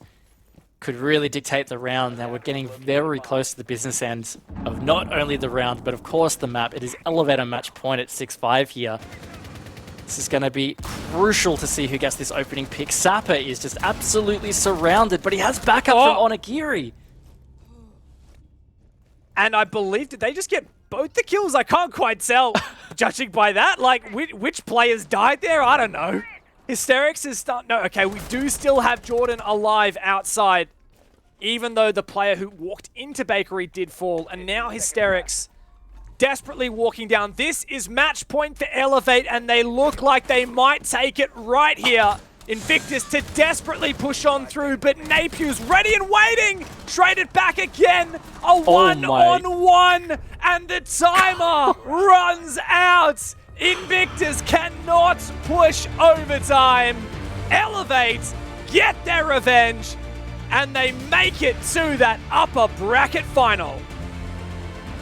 could really dictate the round. Now we're getting very close to the business end of not only the round, but of course the map. It is elevator match point at 6-5 here. This is going to be crucial to see who gets this opening pick. Sapper is just absolutely surrounded, but he has backup from Onigiri. And I believe, did they just get both the kills? I can't quite tell, judging by that. Like, which players died there? I don't know. Hysterics is no, okay, we do still have Jordan alive outside, even though the player who walked into Bakery did fall, and now Hysterics desperately walking down. This is match point for Elevate, and they look like they might take it right here. Invictus to desperately push on through, but Napew's ready and waiting. Traded back again. A one-on-one, and the timer runs out. Invictus cannot push overtime. Elevate get their revenge, and they make it to that upper bracket final.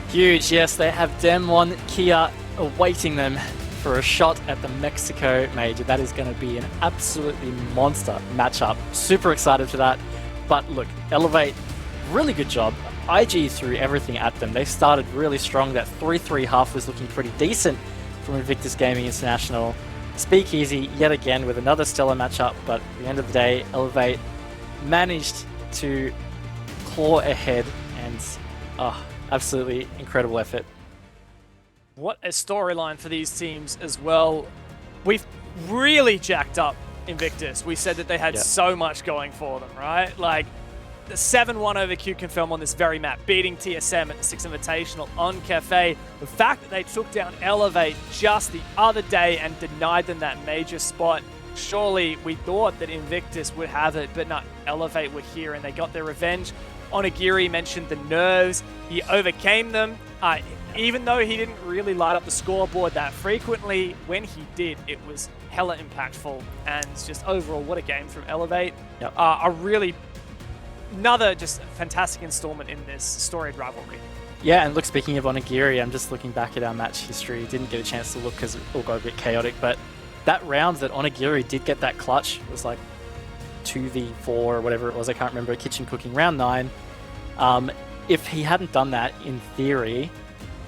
Huge, yes, they have Demon Kia awaiting them for a shot at the Mexico Major. That is going to be an absolutely monster matchup. Super excited for that. But look, Elevate, really good job. IG threw everything at them. They started really strong. That 3-3 half was looking pretty decent from Invictus Gaming International. Speakeasy yet again with another stellar matchup, but at the end of the day, Elevate managed to claw ahead, and absolutely incredible effort. What a storyline for these teams as well. We've really jacked up Invictus. We said that they had so much going for them, right? Like, the 7-1 over Q Confirm on this very map, beating TSM at the 6 Invitational on Cafe. The fact that they took down Elevate just the other day and denied them that major spot. Surely we thought that Invictus would have it, but no, Elevate were here and they got their revenge. Onigiri mentioned the nerves. He overcame them. Even though he didn't really light up the scoreboard that frequently, when he did, it was hella impactful. And just overall, what a game from Elevate. Yep. Another just fantastic installment in this storied rivalry. Yeah, and look, speaking of Onigiri, I'm just looking back at our match history. Didn't get a chance to look because it all got a bit chaotic, but that round that Onigiri did get that clutch was like 2v4 or whatever it was. I can't remember. Kitchen cooking round 9. If he hadn't done that, in theory,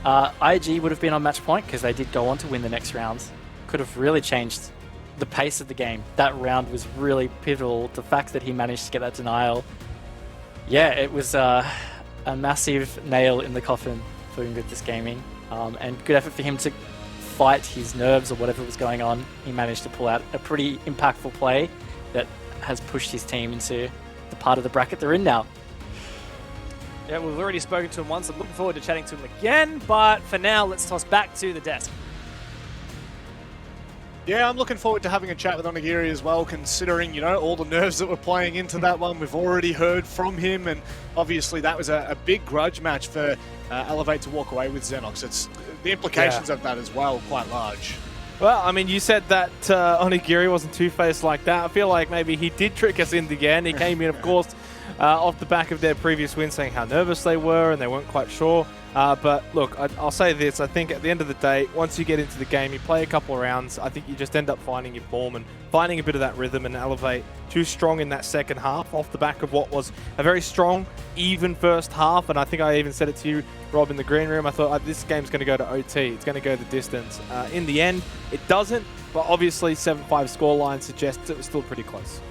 IG would have been on match point because they did go on to win the next round. Could have really changed the pace of the game. That round was really pivotal. The fact that he managed to get that denial, yeah, it was a massive nail in the coffin for Invictus Gaming. And good effort for him to fight his nerves or whatever was going on. He managed to pull out a pretty impactful play that has pushed his team into the part of the bracket they're in now. Yeah, we've already spoken to him once. I'm looking forward to chatting to him again, but for now, let's toss back to the desk. Yeah, I'm looking forward to having a chat with Onigiri as well, considering, you know, all the nerves that were playing into that one. We've already heard from him, and obviously that was a big grudge match for Elevate to walk away with Xenox. It's the implications of that as well, quite large. Well, I mean, you said that Onigiri wasn't two-faced like that. I feel like maybe he did trick us in the end. He came in, of course, off the back of their previous win, saying how nervous they were and they weren't quite sure. But look, I'll say this. I think at the end of the day, once you get into the game, you play a couple of rounds, I think you just end up finding your form and finding a bit of that rhythm, and Elevate too strong in that second half off the back of what was a very strong, even first half. And I think I even said it to you, Rob, in the green room. I thought this game's going to go to OT. It's going to go the distance. In the end, it doesn't. But obviously, 7-5 scoreline suggests it was still pretty close.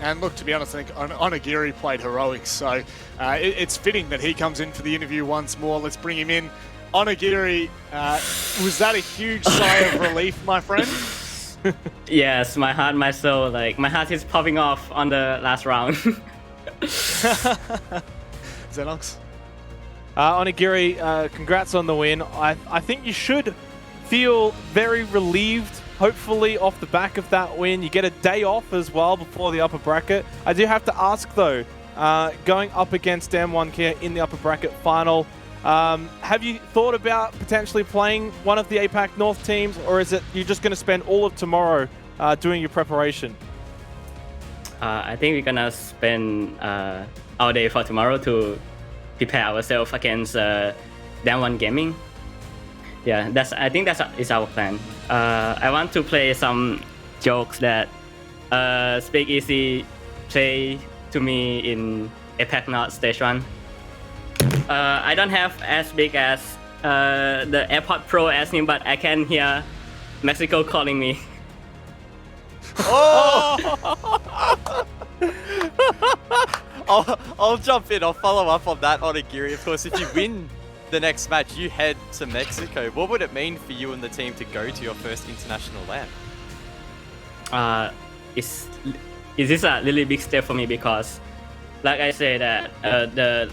And look, to be honest, I think Onigiri played heroics, so it's fitting that he comes in for the interview once more. Let's bring him in. Onigiri, was that a huge sigh of relief, my friend? Yes, my heart, my soul, like my heart is popping off on the last round. Xenox? Onigiri, congrats on the win. I think you should feel very relieved, hopefully, off the back of that win. You get a day off as well before the upper bracket. I do have to ask, though, going up against M1 Kia in the upper bracket final, have you thought about potentially playing one of the APAC North teams, or is it you're just going to spend all of tomorrow doing your preparation? I think we're gonna spend all day for tomorrow to prepare ourselves against Damwon Gaming. Yeah, I think that is our plan. I want to play some jokes that Speak Easy play to me in APAC North Stage 1. I don't have as big as the AirPod Pro as him, but I can hear Mexico calling me. I'll jump in. I'll follow up on that, Onigiri. Of course, if you win the next match, you head to Mexico. What would it mean for you and the team to go to your first international land? Is this a really big step for me because, like I said, the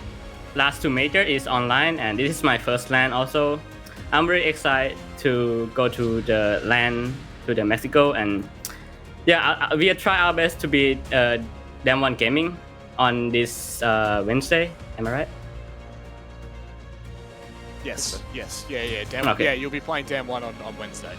last two major is online, and this is my first land also. I'm very excited to go to the land, to the Mexico, and yeah, we'll try our best to beat Damwon Gaming on this Wednesday. Am I right? Yes. Yeah. Okay. Yeah, you'll be playing Damwon on Wednesday.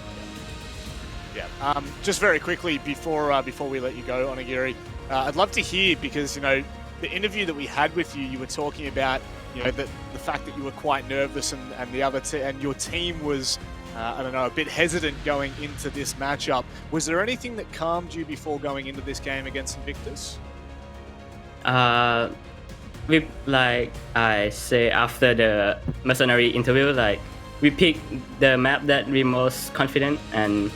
Yeah. Just very quickly before we let you go, Onigiri, I'd love to hear, because the interview that we had with you were talking about the fact that you were quite nervous and and your team was a bit hesitant going into this matchup. Was there anything that calmed you before going into this game against Invictus? We, like I say after the mercenary interview, like we picked the map that we most confident, and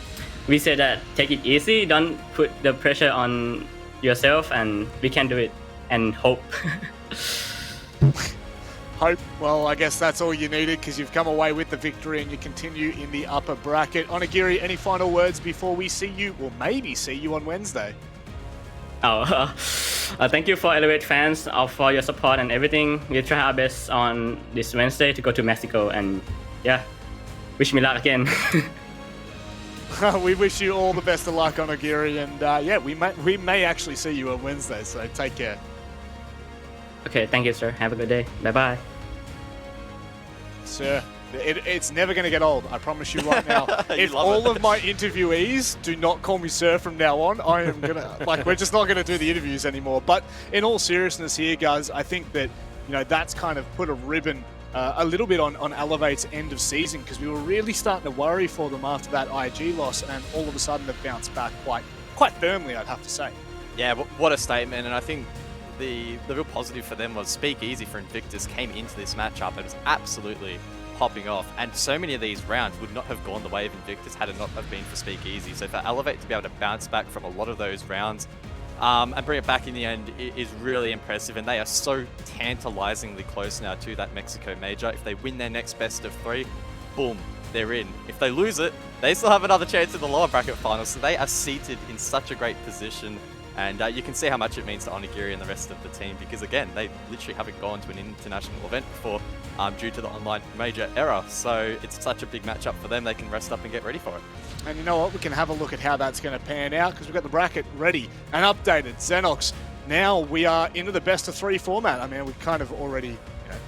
we said that take it easy, don't put the pressure on yourself, and we can do it, and hope. Hope. Well, I guess that's all you needed, because you've come away with the victory and you continue in the upper bracket. Onigiri, any final words before we see you, or maybe see you on Wednesday? Thank you for Elevate fans for your support and everything. We'll try our best on this Wednesday to go to Mexico, and yeah, wish me luck again. We wish you all the best of luck, Onigiri, and yeah, we may actually see you on Wednesday, so take care. Okay, thank you, sir. Have a good day. Bye-bye. Sir, it's never going to get old, I promise you right now. If all of my interviewees do not call me sir from now on, I am going to, we're just not going to do the interviews anymore. But in all seriousness here, guys, I think that, that's kind of put a ribbon a little bit on Elevate's end of season, because we were really starting to worry for them after that IG loss, and all of a sudden they've bounced back quite firmly, I'd have to say. Yeah, what a statement, and I think the real positive for them was Speak Easy for Invictus came into this matchup and was absolutely popping off, and so many of these rounds would not have gone the way of Invictus had it not have been for Speak Easy. So for Elevate to be able to bounce back from a lot of those rounds and bring it back in the end is really impressive, and they are so tantalizingly close now to that Mexico major. If they win their next best of 3, boom, they're in. If they lose it, they still have another chance in the lower bracket final, so they are seated in such a great position. And you can see how much it means to Onigiri and the rest of the team, because again, they literally haven't gone to an international event before due to the online major error. So it's such a big matchup for them, they can rest up and get ready for it. And you know what, we can have a look at how that's going to pan out, because we've got the bracket ready and updated. Xenox, now we are into the best of 3 format. I mean, we kind of already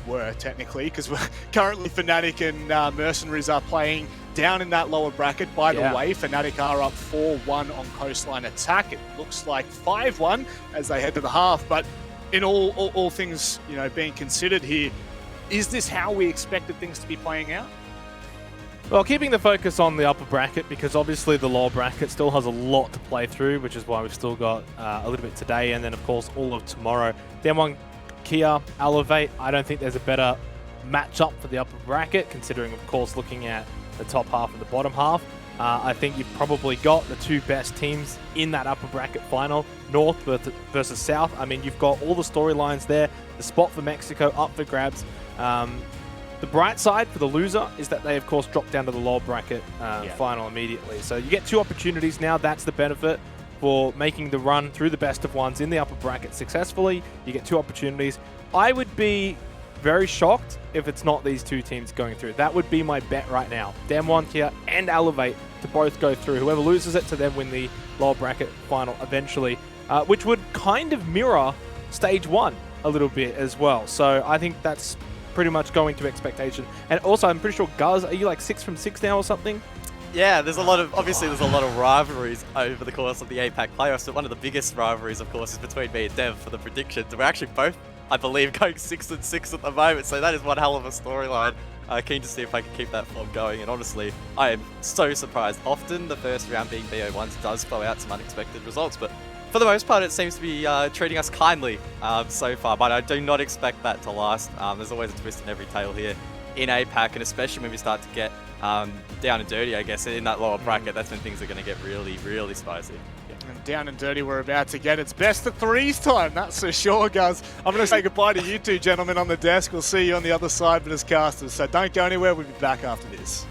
were technically, because we're currently Fnatic and Mercenaries are playing down in that lower bracket. By the way, Fnatic are up 4-1 on Coastline Attack. It looks like 5-1 as they head to the half, but in all things being considered here, is this how we expected things to be playing out? Well, keeping the focus on the upper bracket, because obviously the lower bracket still has a lot to play through, which is why we've still got a little bit today, and then of course all of tomorrow. Damwon Kia, Elevate, I don't think there's a better matchup for the upper bracket, considering of course looking at the top half and the bottom half. I think you've probably got the 2 best teams in that upper bracket final, North versus South. I mean, you've got all the storylines there. The spot for Mexico up for grabs. The bright side for the loser is that they, of course, drop down to the lower bracket final immediately. So you get 2 opportunities now. That's the benefit for making the run through the best of ones in the upper bracket successfully. You get 2 opportunities. I would be very shocked if it's not these two teams going through. That would be my bet right now. Damwon here and Elevate to both go through. Whoever loses it to then win the lower bracket final eventually, which would kind of mirror stage 1 a little bit as well. So I think that's pretty much going to expectation. And also, I'm pretty sure, Guz, are you like 6 from 6 now or something? Yeah, there's a lot of rivalries over the course of the APAC playoffs, but one of the biggest rivalries, of course, is between me and Dev for the predictions. We're actually both, I believe, going 6 and 6 at the moment, so that is one hell of a storyline. Keen to see if I can keep that form going, and honestly, I am so surprised. Often, the first round being BO1s does throw out some unexpected results, but for the most part, it seems to be treating us kindly so far, but I do not expect that to last. There's always a twist in every tale here in APAC, and especially when we start to get down and dirty, I guess, in that lower bracket, that's when things are going to get really, really spicy. And down and dirty we're about to get. It's best of 3s time, that's for sure, guys. I'm going to say goodbye to you two gentlemen on the desk. We'll see you on the other side, but as casters. So don't go anywhere, we'll be back after this.